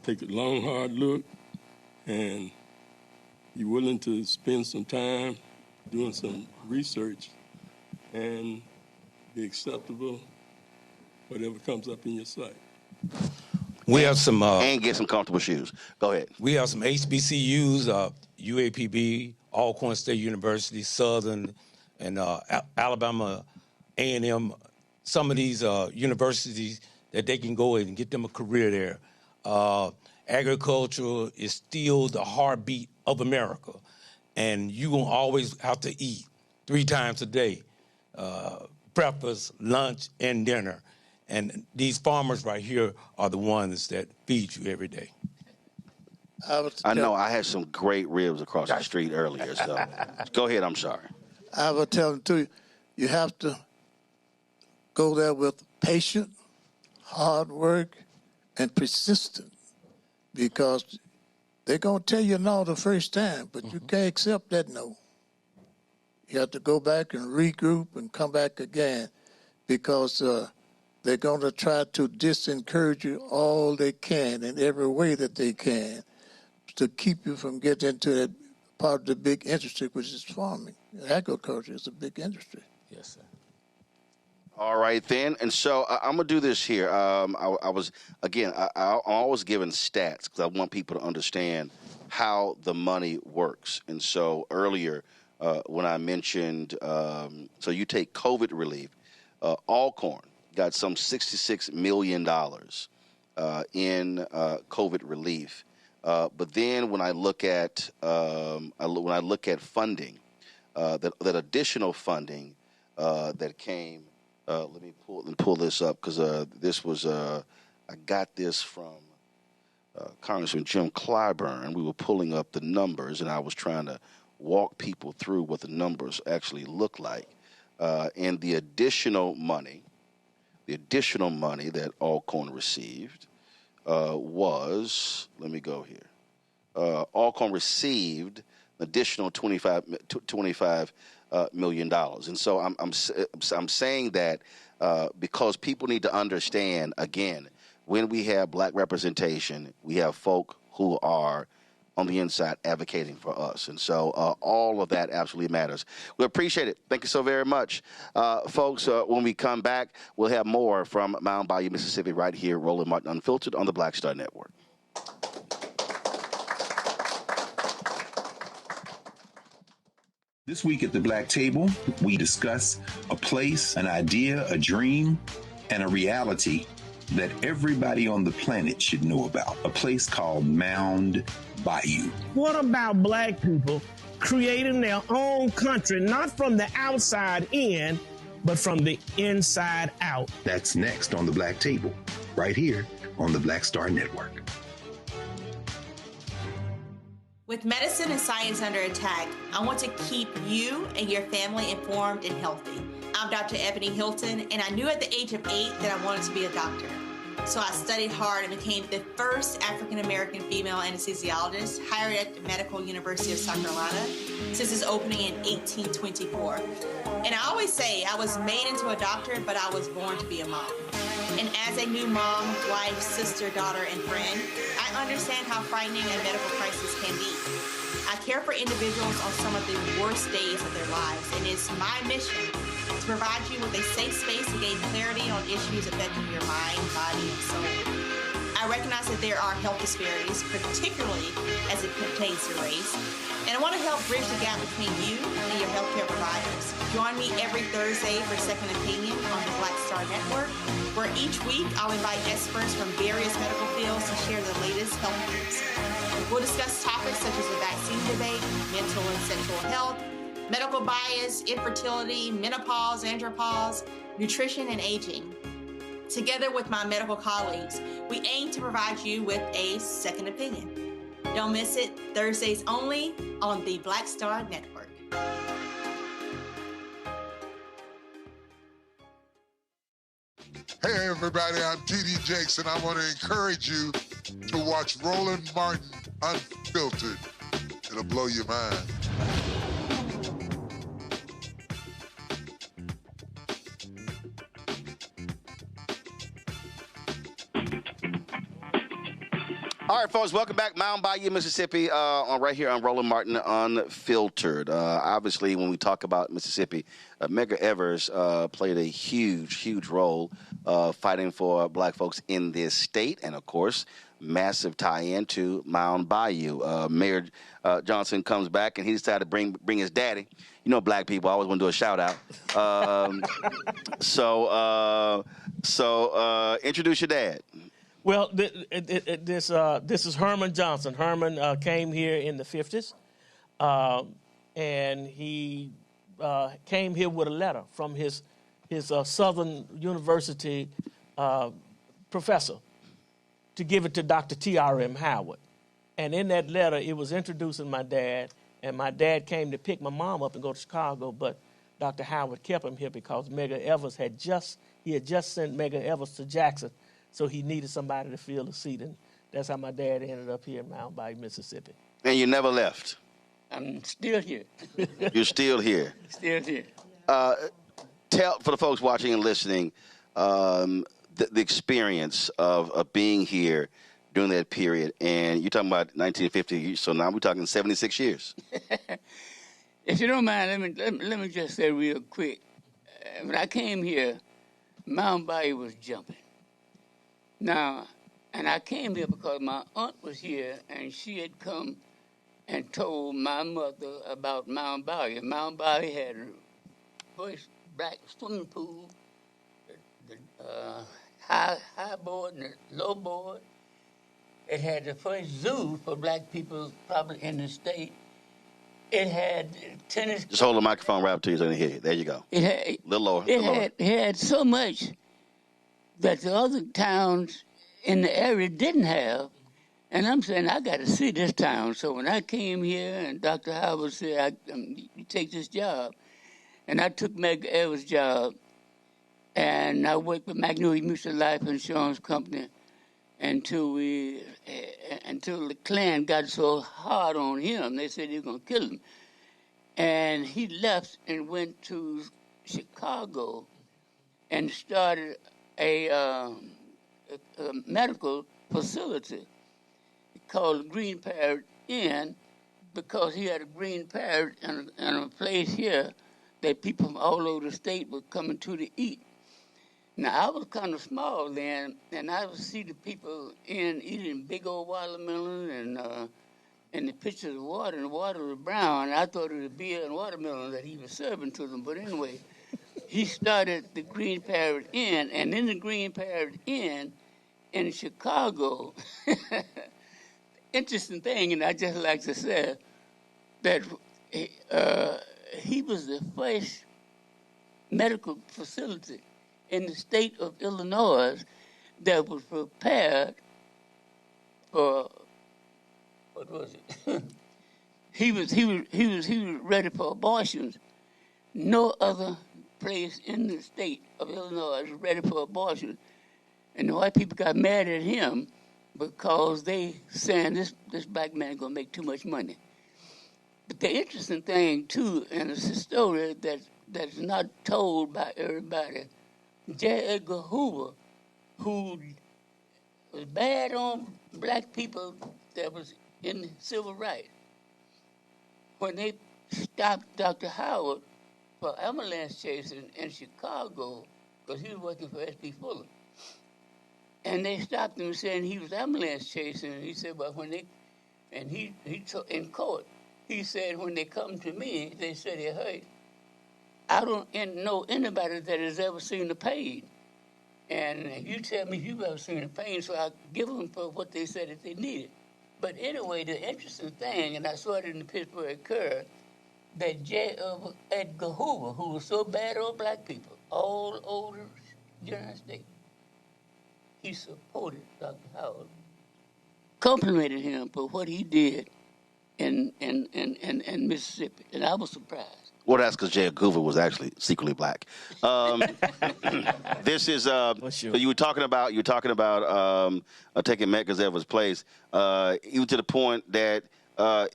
take a long, hard look, and be willing to spend some time doing some research and be acceptable, whatever comes up in your sight. We have some... and get some comfortable shoes. Go ahead. We have some HBCUs, UAPB, Alcorn State University, Southern, and Alabama A&M, some of these universities that they can go and get them a career there. Agriculture is still the heartbeat of America, and you're going to always have to eat 3 times a day, breakfast, lunch, and dinner. And these farmers right here are the ones that feed you every day. I know I had some great ribs across the street earlier, so go ahead, I'm sorry. I would tell them, too, you have to go there with patience, hard work, and persistent, because they're going to tell you no the first time, but you can't accept that no. You have to go back and regroup and come back again, because they're going to try to disencourage you all they can in every way that they can to keep you from getting into that part of the big industry, which is farming. Agriculture is a big industry. Yes, sir. All right, then. And so I'm going to do this here. I'm always giving stats because I want people to understand how the money works. And so earlier when I mentioned, so you take COVID relief, Alcorn got some $66 million in COVID relief. But then when I look at funding, that additional funding that came, let me pull this up because this was I got this from Congressman Jim Clyburn. We were pulling up the numbers, and I was trying to walk people through what the numbers actually look like, and the additional money that Alcorn received was, let me go here. Alcorn received an additional $25 million. And so I'm saying that because people need to understand, again, when we have black representation, we have folk who are on the inside advocating for us. And so all of that absolutely matters. We appreciate it. Thank you so very much. Folks, when we come back, we'll have more from Mound Bayou, Mississippi, right here, Roland Martin Unfiltered on the Black Star Network. This week at the Black Table, we discuss a place, an idea, a dream, and a reality that everybody on the planet should know about. A place called Mound Bayou. What about black people creating their own country, not from the outside in, but from the inside out? That's next on the Black Table, right here on the Black Star Network. With medicine and science under attack, I want to keep you and your family informed and healthy. I'm Dr. Ebony Hilton, and I knew at the age of 8 that I wanted to be a doctor. So I studied hard and became the first African-American female anesthesiologist hired at the Medical University of South Carolina since its opening in 1824. And I always say I was made into a doctor, but I was born to be a mom. And as a new mom, wife, sister, daughter, and friend, I understand how frightening a medical crisis can be. I care for individuals on some of the worst days of their lives, and it's my mission to provide you with a safe space to gain clarity on issues affecting your mind, body, and soul. I recognize that there are health disparities, particularly as it pertains to race, and I want to help bridge the gap between you and your healthcare providers. Join me every Thursday for Second Opinion on the Black Star Network, where each week I'll invite experts from various medical fields to share the latest health news. We'll discuss topics such as the vaccine debate, mental and sexual health, medical bias, infertility, menopause, andropause, nutrition, and aging. Together with my medical colleagues, we aim to provide you with a second opinion. Don't miss it, Thursdays only on the Black Star Network. Hey everybody, I'm T.D. Jakes, and I want to encourage you to watch Roland Martin Unfiltered. It'll blow your mind. All right, folks, welcome back. Mound Bayou, Mississippi, right here on Roland Martin Unfiltered. Obviously, when we talk about Mississippi, Medgar Evers played a huge role fighting for black folks in this state, and, of course, massive tie-in to Mound Bayou. Mayor Johnson comes back, and he decided to bring his daddy. You know, black people always want to do a shout-out. So introduce your dad. Well, this is Herman Johnson. Herman came here in the 50s, and he came here with a letter from his Southern University professor to give it to Dr. T.R.M. Howard. And in that letter, it was introducing my dad, and my dad came to pick my mom up and go to Chicago, but Dr. Howard kept him here because Medgar Evers had just sent Medgar Evers to Jackson. So he needed somebody to fill the seat, and that's how my dad ended up here in Mound Bayou, Mississippi. And you never left? I'm still here. You're still here? Still here. Tell, for the folks watching and listening, the experience of being here during that period. And you're talking about 1950, so now we're talking 76 years. If you don't mind, let me just say real quick. When I came here, Mound Bayou was jumping. Now, and I came here because my aunt was here, and she had come and told my mother about Mound Bayou. Mound Bayou had the first black swimming pool, the high board and the low board. It had the first zoo for black people probably in the state. It had tennis. Just hold the microphone right up to you so you can hear you. There you go. It had, a little lower. It had so much that the other towns in the area didn't have. And I'm saying, I got to see this town. So when I came here and Dr. Howard said, you take this job, and I took Medgar Evers' job, and I worked with Magnolia Mutual Life Insurance Company until the Klan got so hard on him, they said they were going to kill him. And he left and went to Chicago and started a medical facility called Green Parrot Inn, because he had a green parrot and a place here that people from all over the state were coming to eat. Now, I was kind of small then, and I would see the people eating big old watermelon and the pitchers of water, and the water was brown. I thought it was beer and watermelon that he was serving to them. But anyway, he started the Green Parrot Inn, and in the Green Parrot Inn in Chicago, interesting thing, and I just like to say that he was the first medical facility in the state of Illinois that was prepared for, what was it? he was ready for abortions. No other place in the state of Illinois was ready for abortion. And the white people got mad at him because they saying this black man gonna make too much money. But the interesting thing too, and it's a story that's not told by everybody, J. Edgar Hoover, who was bad on black people that was in civil rights, when they stopped Dr. Howard for ambulance chasing in Chicago, because he was working for S.P. Fuller, and they stopped him saying he was ambulance chasing, and he said, well, when they, and he took in court, he said, when they come to me, they said, hey, I don't know anybody that has ever seen the pain. And you tell me if you've ever seen the pain, so I give them for what they said that they needed. But anyway, the interesting thing, and I saw it in the Pittsburgh Courier, that J. Edgar Hoover, who was so bad on black people all over the United States, he supported Dr. Howard complimented him for what he did in Mississippi, and I was surprised. Well, that's because J. Edgar Hoover was actually secretly black. This is you were talking about taking Medgar Evers' place. Even to the point that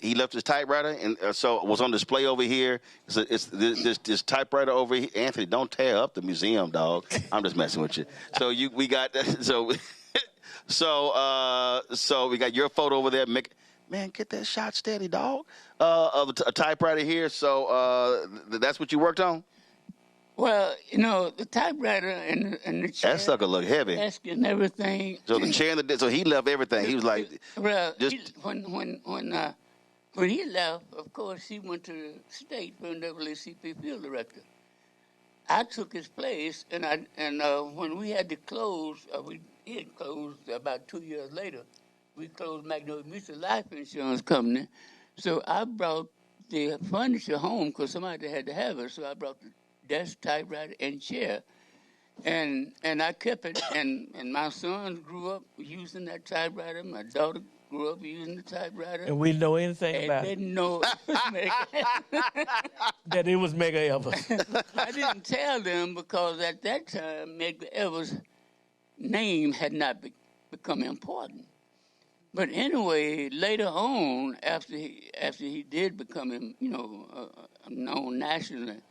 he left his typewriter and so it was on display over here. It's this typewriter over here. Anthony, don't tear up the museum, dog. I'm just messing with you. So we got so we got your photo over there. Man, get that shot steady, dog. Of a typewriter here. So that's what you worked on? Well, the typewriter and the chair. That sucker look heavy. Desk and everything. So the chair and so he left everything. He was like, well, when he left, of course, he went to the state for NAACP field director. I took his place, and when we had to close, we had closed about 2 years later. We closed Magnolia Mutual Life Insurance Company. So I brought the furniture home because somebody had to have it. So I brought the desk, typewriter, and chair. And I kept it. And my sons grew up using that typewriter. My daughter grew up using the typewriter. And we know anything about it. Didn't know it was that it was Medgar Evers. I didn't tell them because at that time, Medgar Evers' name had not become important. But anyway, later on, after he did become, known nationally,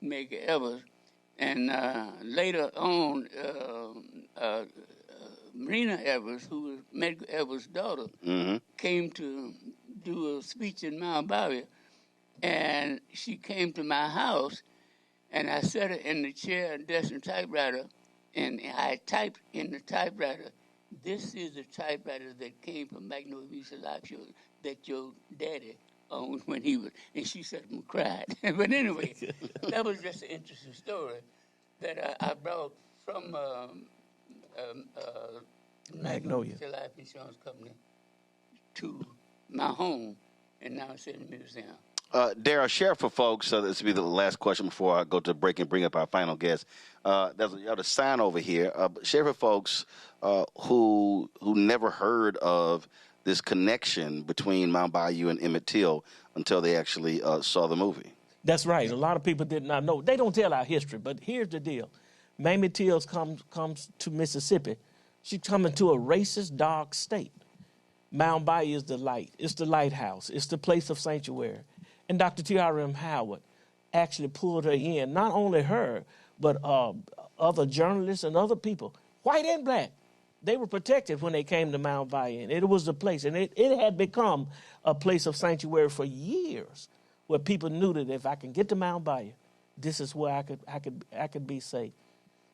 Medgar Evers, and later on, Marina Evers, who was Medgar Evers' daughter, came to do a speech in Mound Bayou, and she came to my house, and I sat her in the chair and desk and typewriter, and I typed in the typewriter. This is the typewriter that came from Magnolia Mutual Life Show that your daddy owned when he was, and she said and cried. But anyway, that was just an interesting story that I brought from Magnolia Mutual Life Insurance Company to my home, and now it's in the museum. Darryl, share for folks, this will be the last question before I go to break and bring up our final guest. There's a sign over here. Share for folks who never heard of this connection between Mound Bayou and Emmett Till until they actually saw the movie. That's right. A lot of people did not know. They don't tell our history, but here's the deal. Mamie Till comes to Mississippi. She's coming to a racist, dark state. Mound Bayou is the light. It's the lighthouse. It's the place of sanctuary. And Dr. T.R.M. Howard actually pulled her in, not only her, but other journalists and other people, white and black. They were protected when they came to Mound Bayou. And it was the place, and it had become a place of sanctuary for years, where people knew that if I can get to Mound Bayou, this is where I could be safe.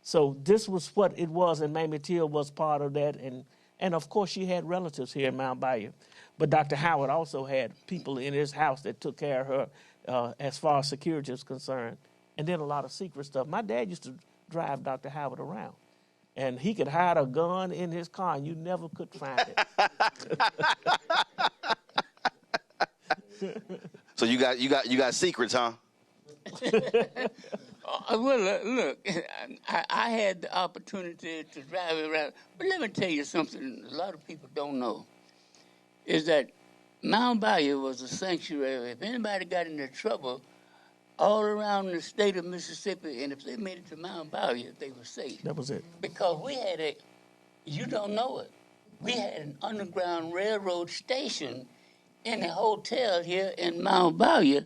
So this was what it was, and Mamie Till was part of that. And of course, she had relatives here in Mound Bayou. But Dr. Howard also had people in his house that took care of her as far as security is concerned. And then a lot of secret stuff. My dad used to drive Dr. Howard around. And he could hide a gun in his car, and you never could find it. So you got secrets, huh? Well, look, I had the opportunity to drive around. But let me tell you something a lot of people don't know, is that Mound Bayou was a sanctuary. If anybody got into trouble all around the state of Mississippi, and if they made it to Mound Bayou, they were safe. That was it. Because we had you don't know it, we had an underground railroad station in a hotel here in Mound Bayou,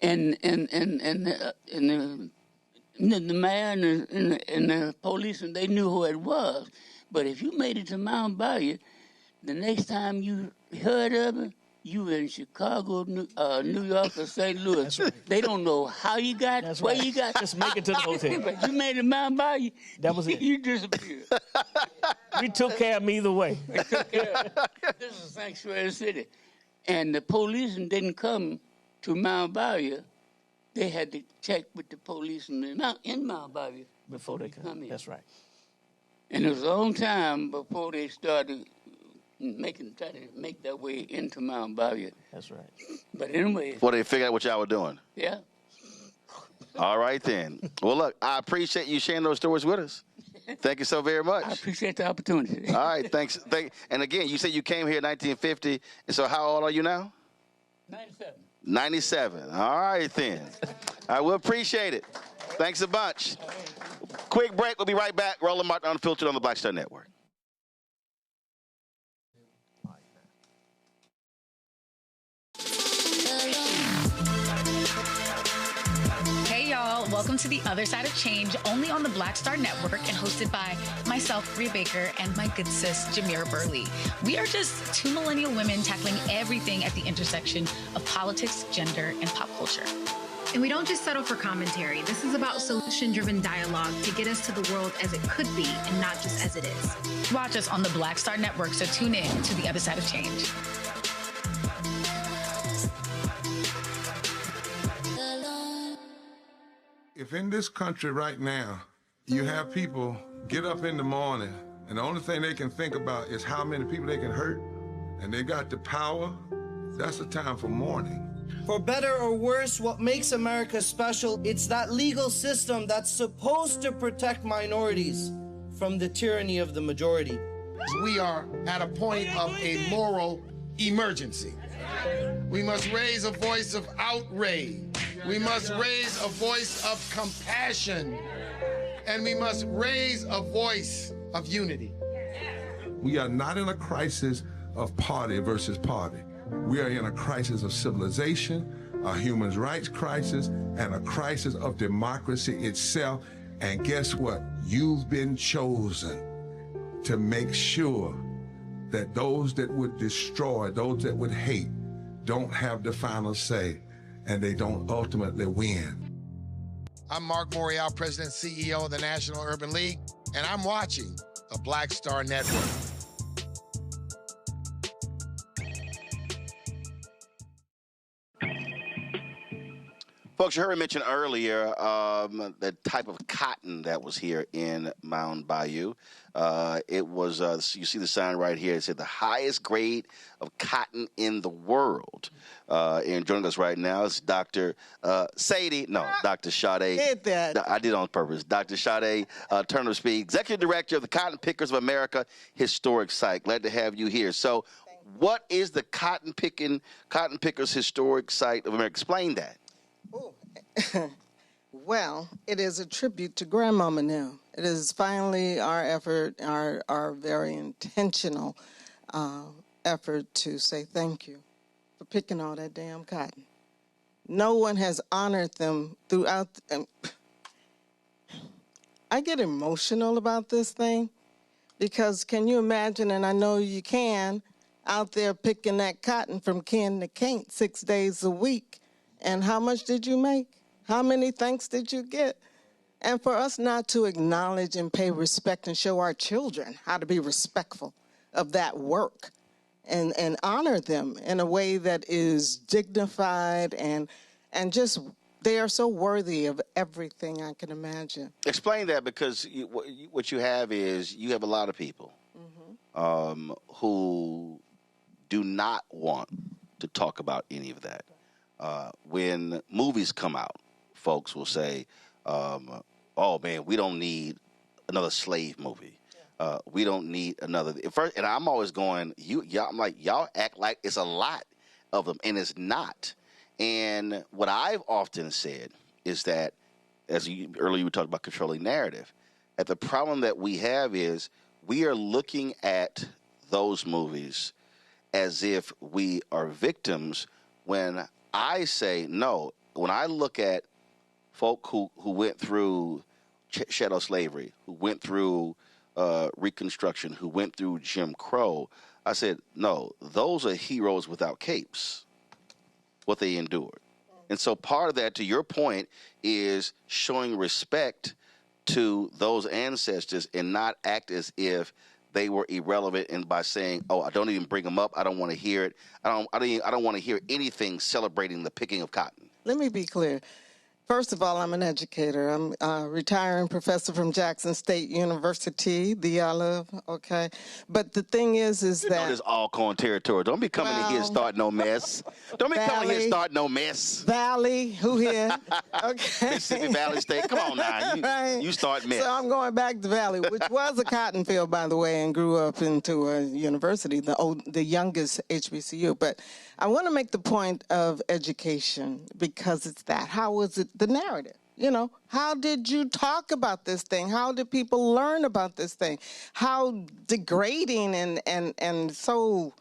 and the mayor and the police, and they knew who it was. But if you made it to Mound Bayou, the next time you heard of it, you were in Chicago, New York, or St. Louis. That's right. They don't know how you got, where you got. Just make it to the hotel. But you made it to Mound Bayou. That was it. You disappeared. We took care of me either way. We took care of This is a sanctuary city. And the police didn't come to Mound Bayou. They had to check with the police in Mound Bayou before they come in. That's right. And it was a long time before they started trying to make their way into Mound Bayou. That's right. But anyway. Before they figured out what y'all were doing. Yeah. All right then. Well, look, I appreciate you sharing those stories with us. Thank you so very much. I appreciate the opportunity. All right, thanks. And again, you said you came here in 1950, and so how old are you now? 97. 97. All right, then. I will appreciate it. Thanks a bunch. Quick break. We'll be right back. Roland Martin Unfiltered on the Black Star Network. Hey y'all, welcome to The Other Side of Change, only on the Black Star Network and hosted by myself, Rhea Baker, and my good sis, Jamira Burley. We are just two millennial women tackling everything at the intersection of politics, gender, and pop culture. And we don't just settle for commentary. This is about solution-driven dialogue to get us to the world as it could be and not just as it is. Watch us on the Black Star Network, so tune in to The Other Side of Change. If in this country right now, you have people get up in the morning and the only thing they can think about is how many people they can hurt, and they got the power, that's the time for mourning. For better or worse, what makes America special, it's that legal system that's supposed to protect minorities from the tyranny of the majority. We are at a point of a moral emergency. We must raise a voice of outrage. We must raise a voice of compassion. And we must raise a voice of unity. We are not in a crisis of party versus party. We are in a crisis of civilization, a human rights crisis, and a crisis of democracy itself. And guess what? You've been chosen to make sure that those that would destroy, those that would hate, don't have the final say, and they don't ultimately win. I'm Mark Morial, President and CEO of the National Urban League, and I'm watching the Black Star Network. Folks, you heard me mention earlier the type of cotton that was here in Mound Bayou. It was, you see the sign right here. It said the highest grade of cotton in the world. And joining us right now is Dr. Sade Hit that. I did it on purpose. Dr. Sade Turner-Speed, Executive Director of the Cotton Pickers of America Historic Site. Glad to have you here. So what is the Cotton Pickers Historic Site of America? Explain that. Well, it is a tribute to Grandmama now. It is finally our effort, our very intentional effort to say thank you for picking all that damn cotton. No one has honored them throughout. I get emotional about this thing because can you imagine, and I know you can, out there picking that cotton from can to can't 6 days a week. And how much did you make? How many thanks did you get? And for us not to acknowledge and pay respect and show our children how to be respectful of that work and honor them in a way that is dignified and just, they are so worthy of everything I can imagine. Explain that, because what you have is you have a lot of people who do not want to talk about any of that. When movies come out, folks will say, oh, man, we don't need another slave movie. We don't need another. And I'm always going, I'm like, y'all act like it's a lot of them, and it's not. And what I've often said is that, earlier we talked about controlling narrative, that the problem that we have is we are looking at those movies as if we are victims, when I say no. When I look at folk who went through chattel slavery, who went through Reconstruction, who went through Jim Crow, I said, no, those are heroes without capes, what they endured. And so part of that, to your point, is showing respect to those ancestors and not act as if they were irrelevant, and by saying, oh, I don't even bring them up, I don't want to hear it, I don't want to hear anything celebrating the picking of cotton. Let me be clear. First of all, I'm an educator. I'm a retiring professor from Jackson State University, the Olive, okay? But the thing is You that... know this Alcorn territory. Don't be coming in here and start no mess. Don't be coming here and start no mess. Valley, who here? Okay. Mississippi Valley State. Come on now. Right. You start mess. So I'm going back to Valley, which was a cotton field, by the way, and grew up into a university, the youngest HBCU. But I want to make the point of education because it's that. How was it the narrative? You know, how did you talk about this thing? How did people learn about this thing? How degrading and so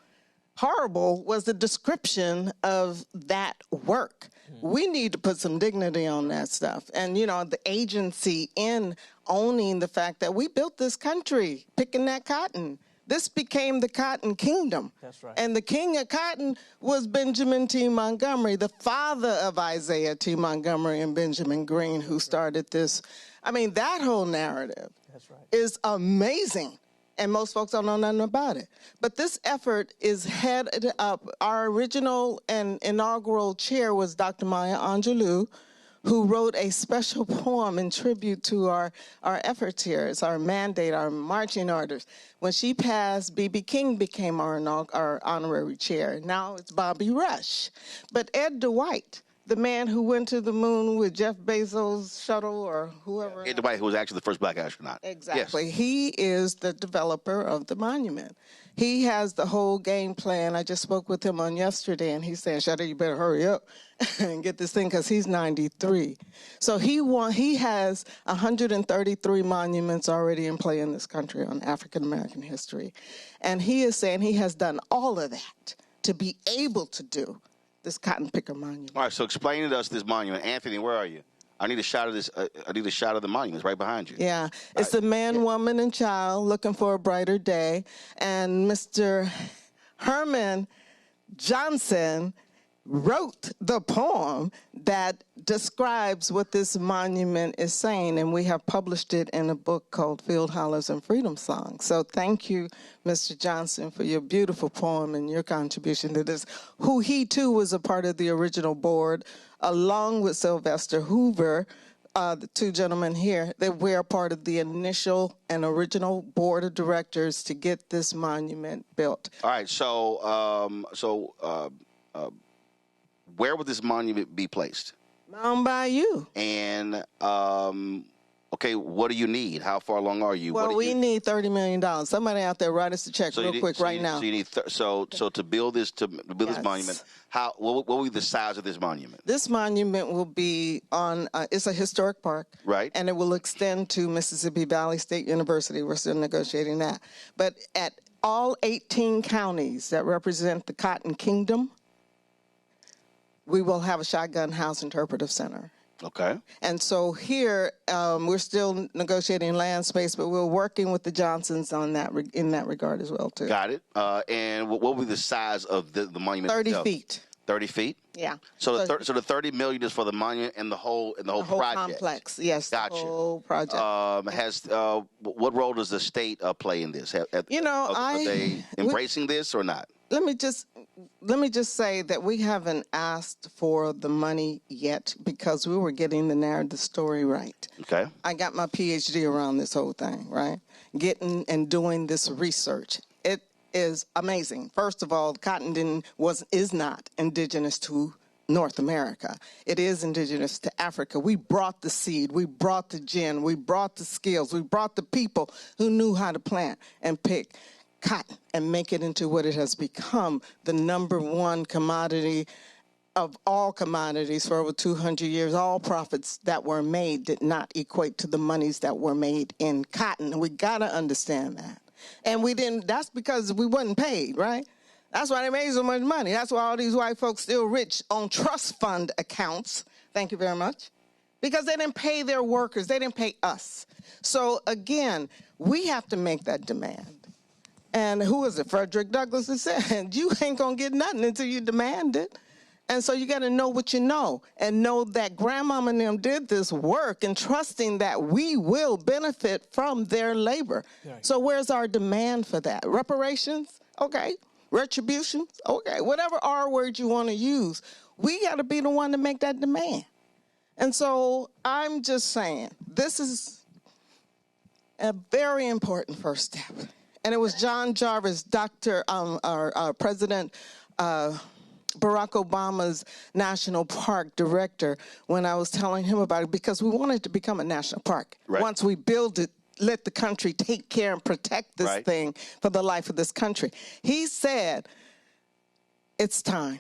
horrible was the description of that work? We need to put some dignity on that stuff. And, you know, the agency in owning the fact that we built this country, picking that cotton. This became the Cotton Kingdom. That's right. And the king of cotton was Benjamin T. Montgomery, the father of Isaiah T. Montgomery and Benjamin Green, who started this. I mean, that whole narrative is amazing. And most folks don't know nothing about it. But this effort is headed up. Our original and inaugural chair was Dr. Maya Angelou, who wrote a special poem in tribute to our efforts here. It's our mandate, our marching orders. When she passed, B.B. King became our honorary chair. Now it's Bobby Rush. But Ed Dwight, the man who went to the moon with Jeff Bezos' shuttle or whoever. Ed Dwight, who was actually the first black astronaut. Exactly. Yes. He is the developer of the monument. He has the whole game plan. I just spoke with him on yesterday, and he's saying, Shadow, you better hurry up and get this thing, because he's 93. So he has 133 monuments already in play in this country on African-American history. And he is saying he has done all of that to be able to do this cotton picker monument. All right, so explain to us this monument. Anthony, where are you? I need a shot of this. I need a shot of the monument. It's right behind you. Yeah, it's a man, woman, and child looking for a brighter day. And Mr. Herman Johnson wrote the poem that describes what this monument is saying, and we have published it in a book called Field Hollers and Freedom Songs. So thank you, Mr. Johnson, for your beautiful poem and your contribution to this, who he too was a part of the original board, along with Sylvester Hoover, the two gentlemen here. They were part of the initial and original board of directors to get this monument built. All right, where would this monument be placed? Mound Bayou. And, okay, what do you need? How far along are you? Well, we need $30 million. Somebody out there write us a check real quick right now. So you need so to build this this monument, what will be the size of this monument? This monument will be on, it's a historic park. Right. And it will extend to Mississippi Valley State University. We're still negotiating that. But at all 18 counties that represent the Cotton Kingdom, we will have a Shotgun House Interpretive Center. Okay. And so here, we're still negotiating land space, but we're working with the Johnsons on that in that regard as well, too. Got it. And what will be the size of the monument? 30 itself? feet. 30 feet? Yeah. So the $30 million is for the monument and the whole project. Complex, yes. Gotcha. The whole project. What role does the state play in this? Are they embracing this or not? Let me just say that we haven't asked for the money yet because we were getting the narrative story right. Okay. I got my PhD around this whole thing, right? Getting and doing this research. It is amazing. First of all, cotton is not indigenous to North America. It is indigenous to Africa. We brought the seed, we brought the gin, we brought the skills, we brought the people who knew how to plant and pick cotton and make it into what it has become, the #1 commodity of all commodities for over 200 years. All profits that were made did not equate to the monies that were made in cotton. We got to understand that. And we didn't, that's because we wasn't paid, right? That's why they made so much money. That's why all these white folks still rich on trust fund accounts. Thank you very much. Because they didn't pay their workers. They didn't pay us. So again, we have to make that demand. And who is it? Frederick Douglass has said, you ain't going to get nothing until you demand it. And so you got to know what you know and know that grandmama and them did this work and trusting that we will benefit from their labor. Right. So where's our demand for that? Reparations? Okay. Retributions? Okay. Whatever R word you want to use, we got to be the one to make that demand. And so I'm just saying, this is a very important first step. And it was John Jarvis, our President Barack Obama's National Park Director, when I was telling him about it, because we wanted to become a national park. Right. Once we build it, let the country take care and protect this Right. thing for the life of this country. He said, it's time.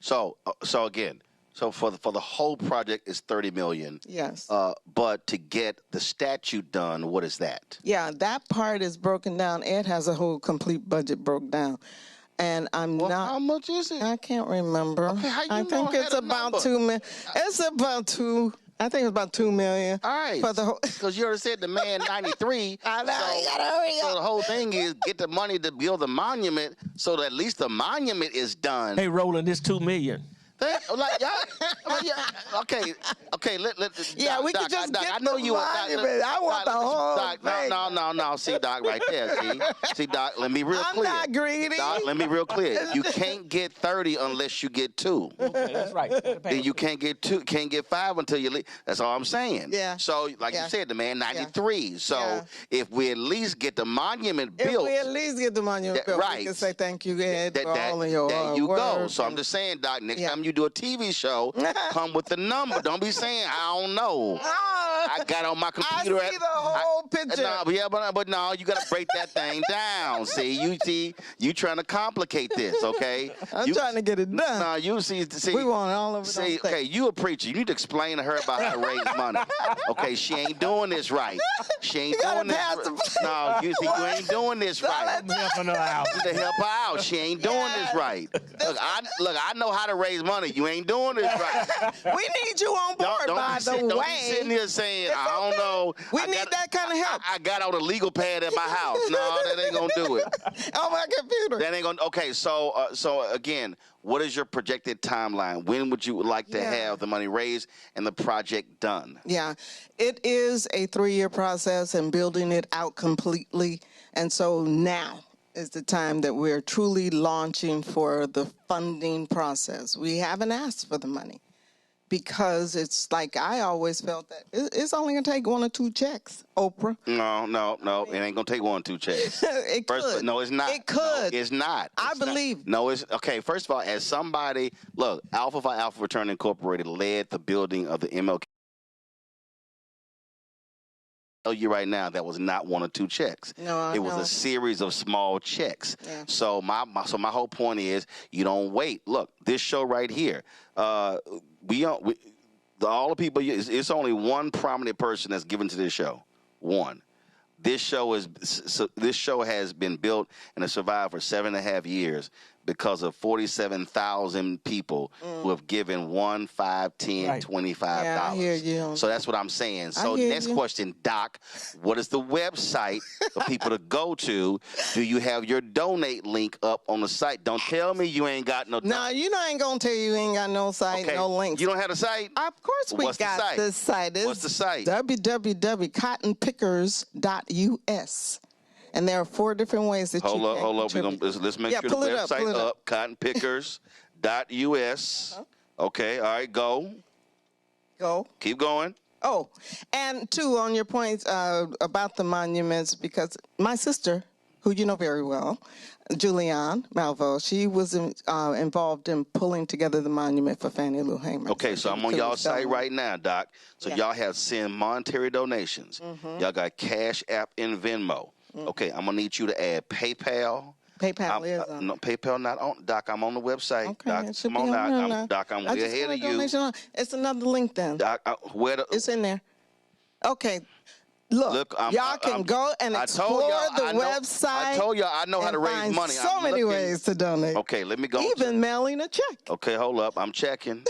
So again, for the whole project is $30 million. Yes. But to get the statute done, what is that? Yeah, that part is broken down. Ed has a whole complete budget broke down. And I'm not. How much is it? I can't remember. Okay, how you I know think I had it's a about number? $2 million. It's about two. I think it's about $2 million. All right. For the whole. Because you already said the man 93. I know, you gotta hurry so up. the whole thing is get the money to build the monument so that at least the monument is done. Hey, Roland, this $2 million. Like, okay. Yeah, Doc, we Doc, could just Doc, get I know the you monument. I want the whole thing. No. See, Doc, right there. See, Doc, let me real clear. I'm not greedy. Doc, let me real clear. You can't get 30 unless you get 2. Okay, that's right. Then you can't get 2, can't get 5 until you leave. That's all I'm saying. Yeah. So, like you said, the man 93. So, if we at least get the monument built. If we at least get the monument built, we can say thank you, Ed, for all of your there you go. work. So I'm just saying, Doc, next time you do a TV show, come with the number. Don't be saying, I don't know. I got on my computer. I see the whole picture. But no, you got to break that thing down. You trying to complicate this, okay? I'm trying to get it done. No, you see. We want all of it. See, okay, you a preacher. You need to explain to her about how to raise money. Okay, she ain't doing this right. She ain't doing this right. No, you ain't doing this right. I'm helping her out. You need to help her out. She ain't doing this right. Look, I know how to raise money. You ain't doing this right. We need you on board, by the way. Don't be sitting here saying, I don't know. We need that kind of help. I got on a legal pad at my house. No, that ain't going to do it. On my computer. That ain't going to. Okay, so again, what is your projected timeline? When would you like to have the money raised and the project done? Yeah, it is a 3-year process and building it out completely. And so now is the time that we're truly launching for the funding process. We haven't asked for the money because it's like I always felt that it's only going to take 1 or 2 checks, Oprah. No. It ain't going to take 1 or 2 checks. It could. No, it's not. It could. No, it's not. I believe. No, it's okay. First of all, as somebody, look, Alpha Phi Alpha Fraternity Incorporated led the building of the MLK. Tell you right now, that was not 1 or 2 checks. No, it was a series of small checks. Yeah. So my whole point is, you don't wait. Look, this show right here, all the people. It's only one prominent person that's given to this show. One. This show has been built and has survived for 7.5 years because of 47,000 people who have given $1, $5, $10, $25. Yeah, I hear you. So that's what I'm saying. So next question, Doc, what is the website for people to go to? Do you have your donate link up on the site? Don't tell me you ain't got no. No, you know I ain't gonna tell you ain't got no site, no links. You don't have a site? Of course we What's the got site? this site. What's the site? www.cottonpickers.us. And there are 4 different ways that hold you up, can hold up. contribute. Let's make sure the website up. Cottonpickers.us. Okay, all right, go. Keep going. Oh, and 2, on your points about the monuments, because my sister, who you know very well, Julianne Malvo, she was involved in pulling together the monument for Fannie Lou Hamer. Okay, so I'm on y'all site right now, Doc. So y'all have sent monetary donations. Y'all got Cash App and Venmo. Okay, I'm going to need you to add PayPal. PayPal is on. No, PayPal not on. Doc, I'm on the website. Okay, Doc, it should come be on on now. there. Doc, I'm way ahead of you. It's another link then. Doc, it's in there. Okay. Look, y'all can go and explore the website. I told y'all I know how to raise money. So many ways to donate. Okay, let me go. Even mailing a check. Okay, hold up. I'm checking.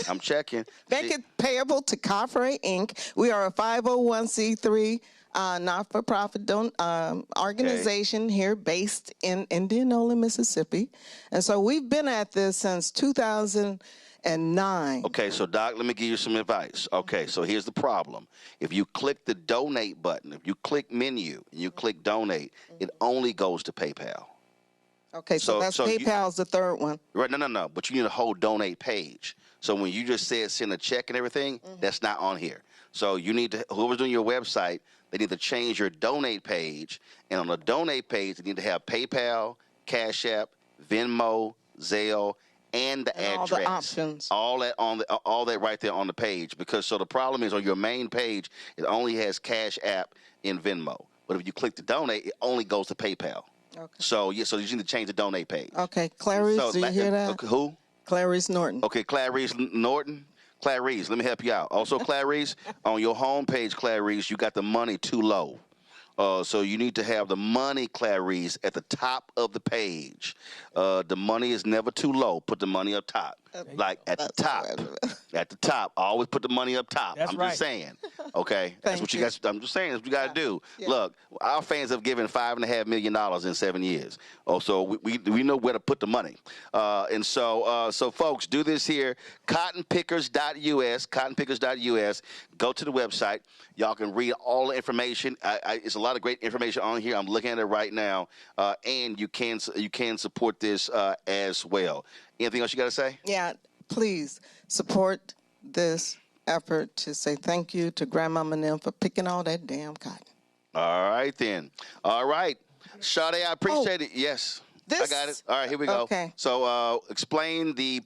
Make it payable to Coffray Inc. We are a 501c3 not-for-profit organization here based in Indianola, Mississippi. And so we've been at this since 2009. Okay, so Doc, let me give you some advice. Okay, so here's the problem. If you click the donate button, if you click menu and you click donate, it only goes to PayPal. Okay, so that's PayPal's the third one. Right? No. But you need a whole donate page. So when you just said send a check and everything, that's not on here. So you need to, whoever's doing your website, they need to change your donate page. And on the donate page, they need to have PayPal, Cash App, Venmo, Zelle, and the address. All the options. All that right there on the page. Because so the problem is on your main page, it only has Cash App and Venmo. But if you click to donate, it only goes to PayPal. Okay. So you need to change the donate page. Okay, Clarice, do you hear that? Who? Clarice Norton. Okay, Clarice Norton. Clarice, let me help you out. Also, Clarice, on your homepage, Clarice, you got the money too low. So you need to have the money, Clarice, at the top of the page. The money is never too low. Put the money up top. Like at the top. At the top. Always put the money up top. I'm just saying. Okay? That's what you guys, I'm just saying. That's what you got to do. Yeah. Look, our fans have given $5.5 million in 7 years. Oh, so we know where to put the money. And so folks, do this here. Cottonpickers.us. Cottonpickers.us. Go to the website. Y'all can read all the information. It's a lot of great information on here. I'm looking at it right now. And you can support this as well. Anything else you got to say? Yeah, please support this effort to say thank you to Grandmama and them for picking all that damn cotton. All right, then. All right. Sade, I appreciate it. Yes. I got it. All right, here we go. Okay. So explain the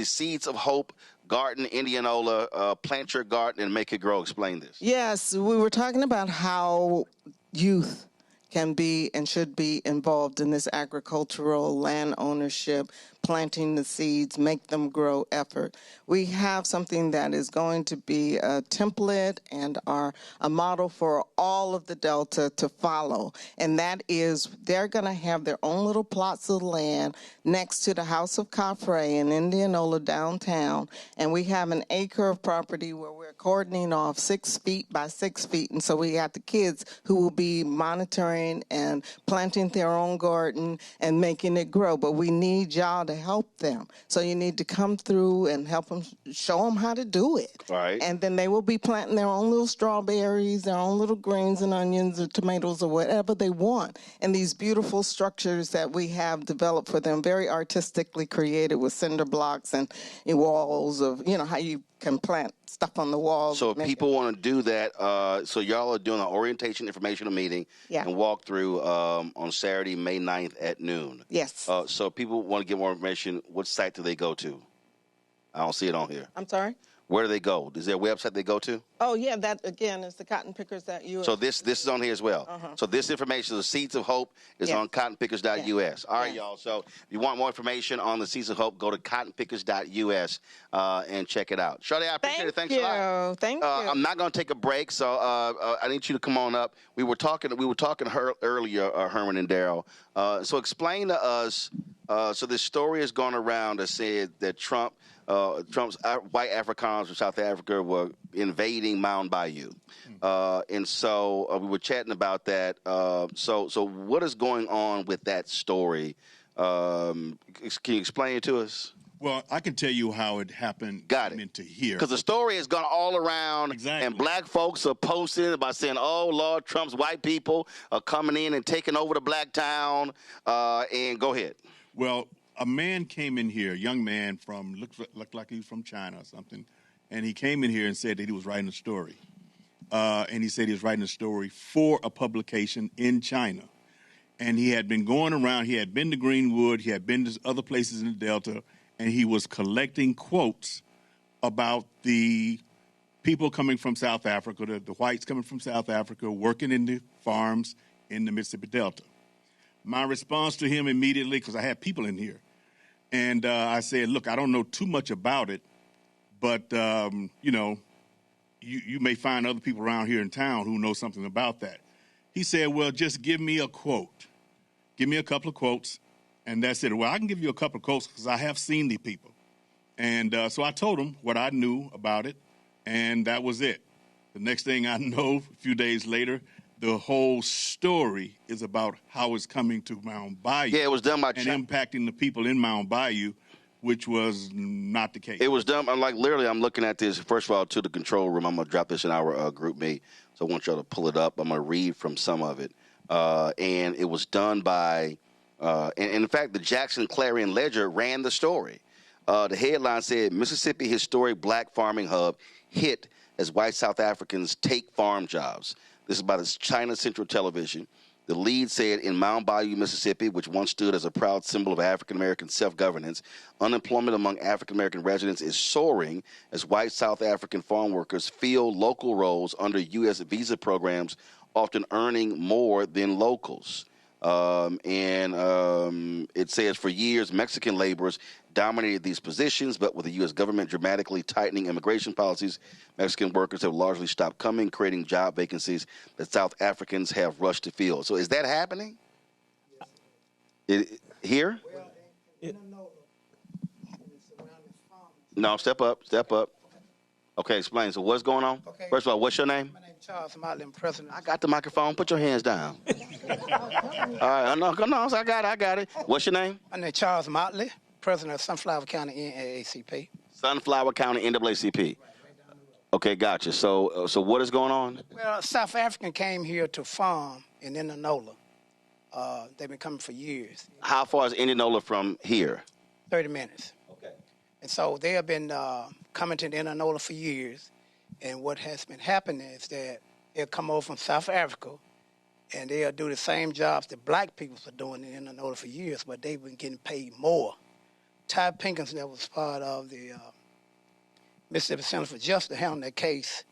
Seeds of Hope garden, Indianola, plant your garden and make it grow. Explain this. Yes, we were talking about how youth can be and should be involved in this agricultural land ownership, planting the seeds, make them grow effort. We have something that is going to be a template and a model for all of the Delta to follow. And that is they're going to have their own little plots of land next to the House of Caffrey in Indianola downtown. And we have an acre of property where we're cordoning off 6 feet by 6 feet. And so we have the kids who will be monitoring and planting their own garden and making it grow. But we need y'all to help them. So you need to come through and help them, show them how to do it. Right. And then they will be planting their own little strawberries, their own little greens and onions or tomatoes or whatever they want. And these beautiful structures that we have developed for them, very artistically created with cinder blocks and walls of, how you can plant stuff on the walls. So if people want to do that, so y'all are doing an orientation informational meeting and walk through on Saturday, May 9th at noon. Yes. So if people want to get more information, what site do they go to? I don't see it on here. I'm sorry? Where do they go? Is there a website they go to? Oh, yeah, that, again, is the cottonpickers.us. So this is on here as well. So this information, the Seeds of Hope, is on cottonpickers.us. All right, y'all. So if you want more information on the Seeds of Hope, go to cottonpickers.us and check it out. Shirley, I appreciate it. Thanks a lot. Thank you. I'm not going to take a break, so I need you to come on up. We were talking earlier, Herman and Daryl. So explain to us, so this story has gone around that said that Trump's white Afrikaners from South Africa were invading Mound Bayou. And so we were chatting about that. So what is going on with that story? Can you explain it to us? Well, I can tell you how it happened. Got it. Into here. Because the story has gone all around, exactly. And black folks are posting about saying, "Oh Lord, Trump's white people are coming in and taking over the black town." And go ahead. Well, a man came in here, a young man looked like he was from China or something, and he came in here and said that he was writing a story. And he said he was writing a story for a publication in China. And he had been going around, he had been to Greenwood, he had been to other places in the Delta, and he was collecting quotes about the people coming from South Africa, the whites coming from South Africa, working in the farms in the Mississippi Delta. My response to him immediately, because I had people in here, and I said, look, I don't know too much about it, but, you may find other people around here in town who know something about that. He said, well, just give me a quote. Give me a couple of quotes. And that's it. Well, I can give you a couple of quotes because I have seen the people. And so I told him what I knew about it, and that was it. The next thing I know, a few days later, the whole story is about how it's coming to Mound Bayou. Yeah, it was done by and impacting the people in Mound Bayou, which was not the case. It was done. I'm looking at this. First of all, to the control room. I'm going to drop this in our group meet. So I want y'all to pull it up. I'm going to read from some of it. And it was done by And in fact, the Jackson Clarion Ledger ran the story. The headline said, Mississippi historic black farming hub hit as white South Africans take farm jobs. This is by the China Central Television. The lead said in Mound Bayou, Mississippi, which once stood as a proud symbol of African-American self-governance, unemployment among African-American residents is soaring as white South African farm workers fill local roles under U.S. visa programs, often earning more than locals. It says for years, Mexican laborers dominated these positions, but with the U.S. government dramatically tightening immigration policies, Mexican workers have largely stopped coming, creating job vacancies that South Africans have rushed to fill. So is that happening? Here? No, step up, step up. Okay, explain. So what's going on? Okay. First of all, what's your name? My name's Charles Motley, I'm president. I got the microphone. Put your hands down. All right, no, I got it. What's your name? My name's Charles Motley, president of Sunflower County NAACP. Sunflower County NAACP. Okay, gotcha. So what is going on? Well, South African came here to farm in Indianola. They've been coming for years. How far is Indianola from here? 30 minutes. Okay. And so they have been coming to Indianola for years. And what has been happening is that they'll come over from South Africa and they'll do the same jobs that black people are doing in Indianola for years, but they've been getting paid more. Ty Pinkins, that was part of the Mississippi Center for Justice, handled that case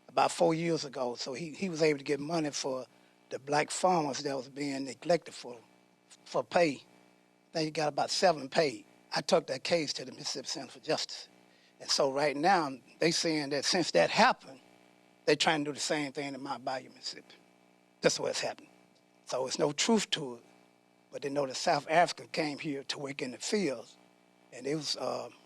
about 4 years ago. So he was able to get money for the black farmers that was being neglected for pay. I think he got about 7 paid. I took that case to the Mississippi Center for Justice. And so right now, they saying that since that happened, they trying to do the same thing in Mound Bayou, Mississippi. That's what's happening. So it's no truth to it. But they know that South Africa came here to work in the fields. And they was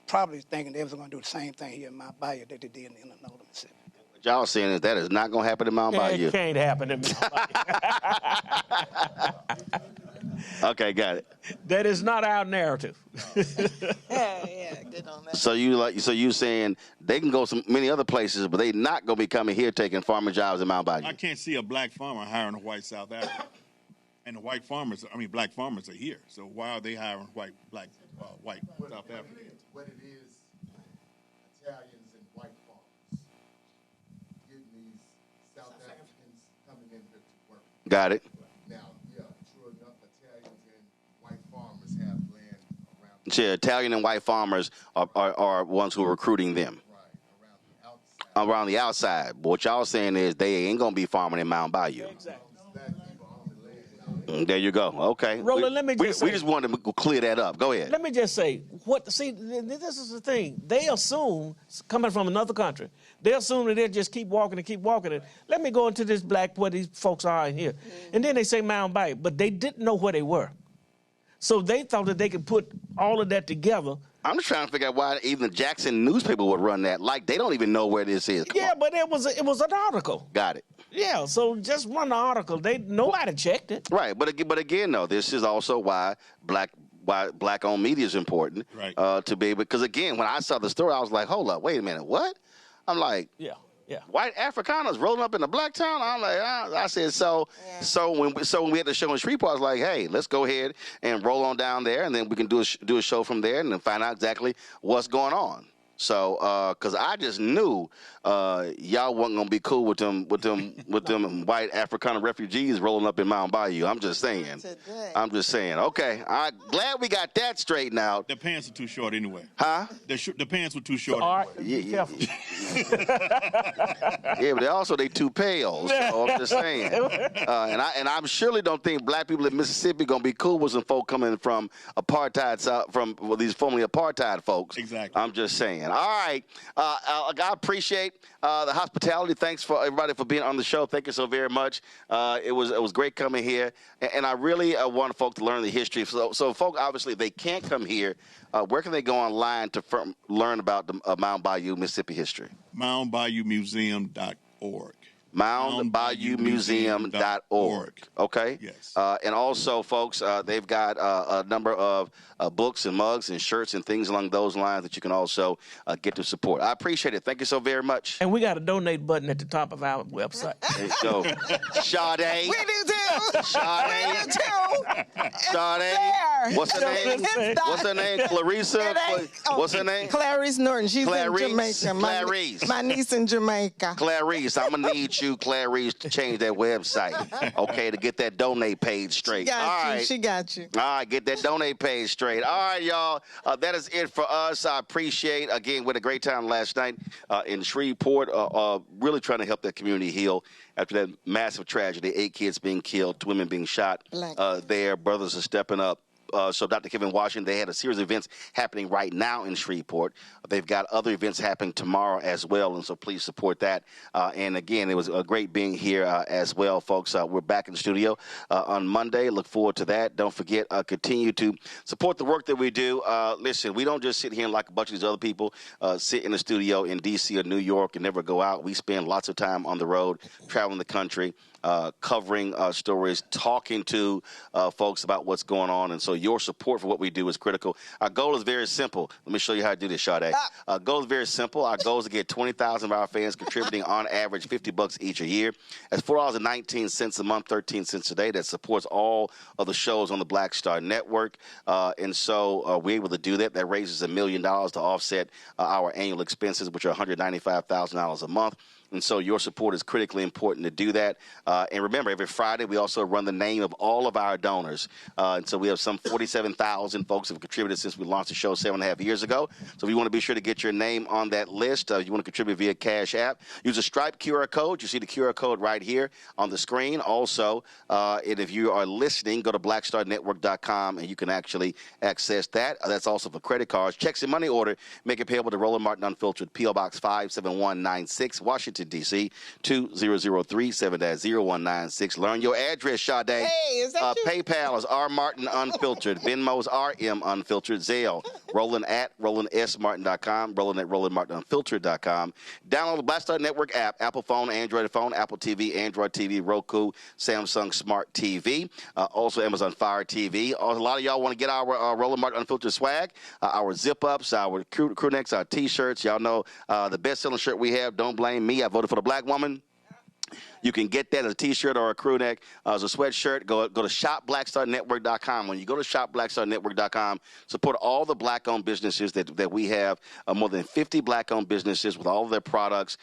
probably thinking they was going to do the same thing here in Mound Bayou that they did in Indianola, Mississippi. What y'all saying is that is not going to happen in Mound Bayou. It can't happen in Mound Bayou. Okay, got it. That is not our narrative. Get on that. So you saying they can go many other places, but they not going to be coming here taking farming jobs in Mound Bayou. I can't see a black farmer hiring a white South African. And the black farmers are here. So why are they hiring white South Africans? What it is, Italians and white farmers getting these South Africans coming in here to work. Got it. Now, yeah, true enough, Italians and white farmers have land around. Yeah, Italian and white farmers are ones who are recruiting them. Right, around the outside. But what y'all saying is they ain't going to be farming in Mound Bayou. Exactly. There you go. Okay. Roland, let me just say, we just wanted to clear that up. Go ahead. Let me just say, this is the thing. They assume, coming from another country, they assume that they'll just keep walking and keep walking. And let me go into this where these folks are in here. And then they say Mound Bayou, but they didn't know where they were. So they thought that they could put all of that together. I'm just trying to figure out why even the Jackson newspaper would run that. Like, they don't even know where this is. Yeah, but it was an article. Got it. Yeah, so just run the article. Nobody checked it. Right, but again, though, this is also why black-owned media is important. Right. To be able, because again, when I saw the story, I was like, hold up, wait a minute, what? I'm like, yeah. White Afrikaners rolling up in a black town. I'm like, I said, so when we had the show in Shreveport, I was like, hey, let's go ahead and roll on down there, and then we can do a show from there, and then find out exactly what's going on. So, because I just knew y'all wasn't gonna be cool with them white Afrikaner refugees rolling up in Mound Bayou. I'm just saying. Okay, I'm glad we got that straightened out. The pants are too short anyway. Huh? The pants were too short. All right, be careful. Yeah, but they too pale. So I'm just saying. And I surely don't think black people in Mississippi gonna be cool with some folk coming from these formerly apartheid folks. Exactly. I'm just saying. All right. I appreciate the hospitality. Thanks for everybody for being on the show. Thank you so very much. It was great coming here, and I really want folk to learn the history. So folk, obviously, if they can't come here, where can they go online to learn about the Mound Bayou, Mississippi history? MoundBayouMuseum.org. MoundBayouMuseum.org. Okay? Yes. And also, folks, they've got a number of books and mugs and shirts and things along those lines that you can also get to support. I appreciate it. Thank you so very much. And we got a donate button at the top of our website. There you go. Sade. We do too. Sade. We do too. Sade. What's her name? What's her name? Clarissa? What's her name? Clarice Norton. She's in Jamaica. Clarice. My niece in Jamaica. Clarice, I'm going to need you, Clarice, to change that website, okay, to get that donate page straight. She got you. All right, get that donate page straight. All right, y'all, that is it for us. I appreciate, again, we had a great time last night in Shreveport, really trying to help that community heal after that massive tragedy, 8 kids being killed, 2 women being shot. Their brothers are stepping up. So Dr. Kevin Washington, they had a series of events happening right now in Shreveport. They've got other events happening tomorrow as well, and so please support that. And again, it was a great being here as well, folks. We're back in the studio on Monday. Look forward to that. Don't forget, continue to support the work that we do. Listen, we don't just sit here and like a bunch of these other people sit in the studio in D.C. or New York and never go out. We spend lots of time on the road, traveling the country, covering stories, talking to folks about what's going on. And so your support for what we do is critical. Our goal is very simple. Let me show you how to do this, Sade. Our goal is very simple. Our goal is to get 20,000 of our fans contributing on average $50 each a year. That's $4.19 a month, 13 cents a day. That supports all of the shows on the Black Star Network. And so we're able to do that. That raises $1 million to offset our annual expenses, which are $195,000 a month. And so your support is critically important to do that. And remember, every Friday, we also run the name of all of our donors. And so we have some 47,000 folks who have contributed since we launched the show 7.5 years ago. So if you want to be sure to get your name on that list, you want to contribute via Cash App, use a Stripe QR code. You see the QR code right here on the screen. Also, and if you are listening, go to blackstarnetwork.com, and you can actually access that. That's also for credit cards. Checks and money order, make it payable to Roland Martin Unfiltered, P.O. Box 57196, Washington, D.C. 20037-0196. Learn your address, Sade. Hey, is that you? PayPal is R Martin Unfiltered. Venmo's RM Unfiltered. Zelle, Roland at RolandSMartin.com. Roland at RolandMartinUnfiltered.com. Download the Black Star Network app. Apple phone, Android phone, Apple TV, Android TV, Roku, Samsung Smart TV. Also Amazon Fire TV. A lot of y'all want to get our Roland Martin Unfiltered swag. Our zip-ups, our crew necks, our T-shirts. Y'all know the best-selling shirt we have, Don't Blame Me, I Voted for the Black Woman. You can get that as a T-shirt or a crew neck, as a sweatshirt. Go to shopblackstarnetwork.com. When you go to shopblackstarnetwork.com, support all the black-owned businesses that we have, more than 50 black-owned businesses with all of their products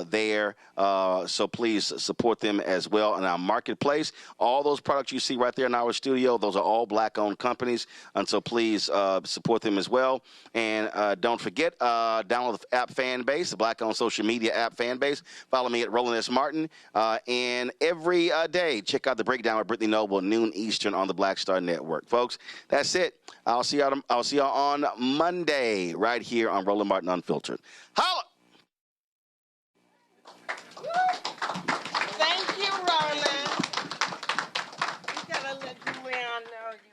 there. So please support them as well in our marketplace. All those products you see right there in our studio, those are all black-owned companies, and so please support them as well. And don't forget, download the app Fanbase, the black-owned social media app Fanbase. Follow me at Roland S. Martin. And every day, check out the breakdown with Brittany Noble, noon Eastern on the Black Star Network. Folks, that's it. I'll see y'all on Monday right here on Roland Martin Unfiltered. Holla! Thank you, Roland. You gotta let the man know you.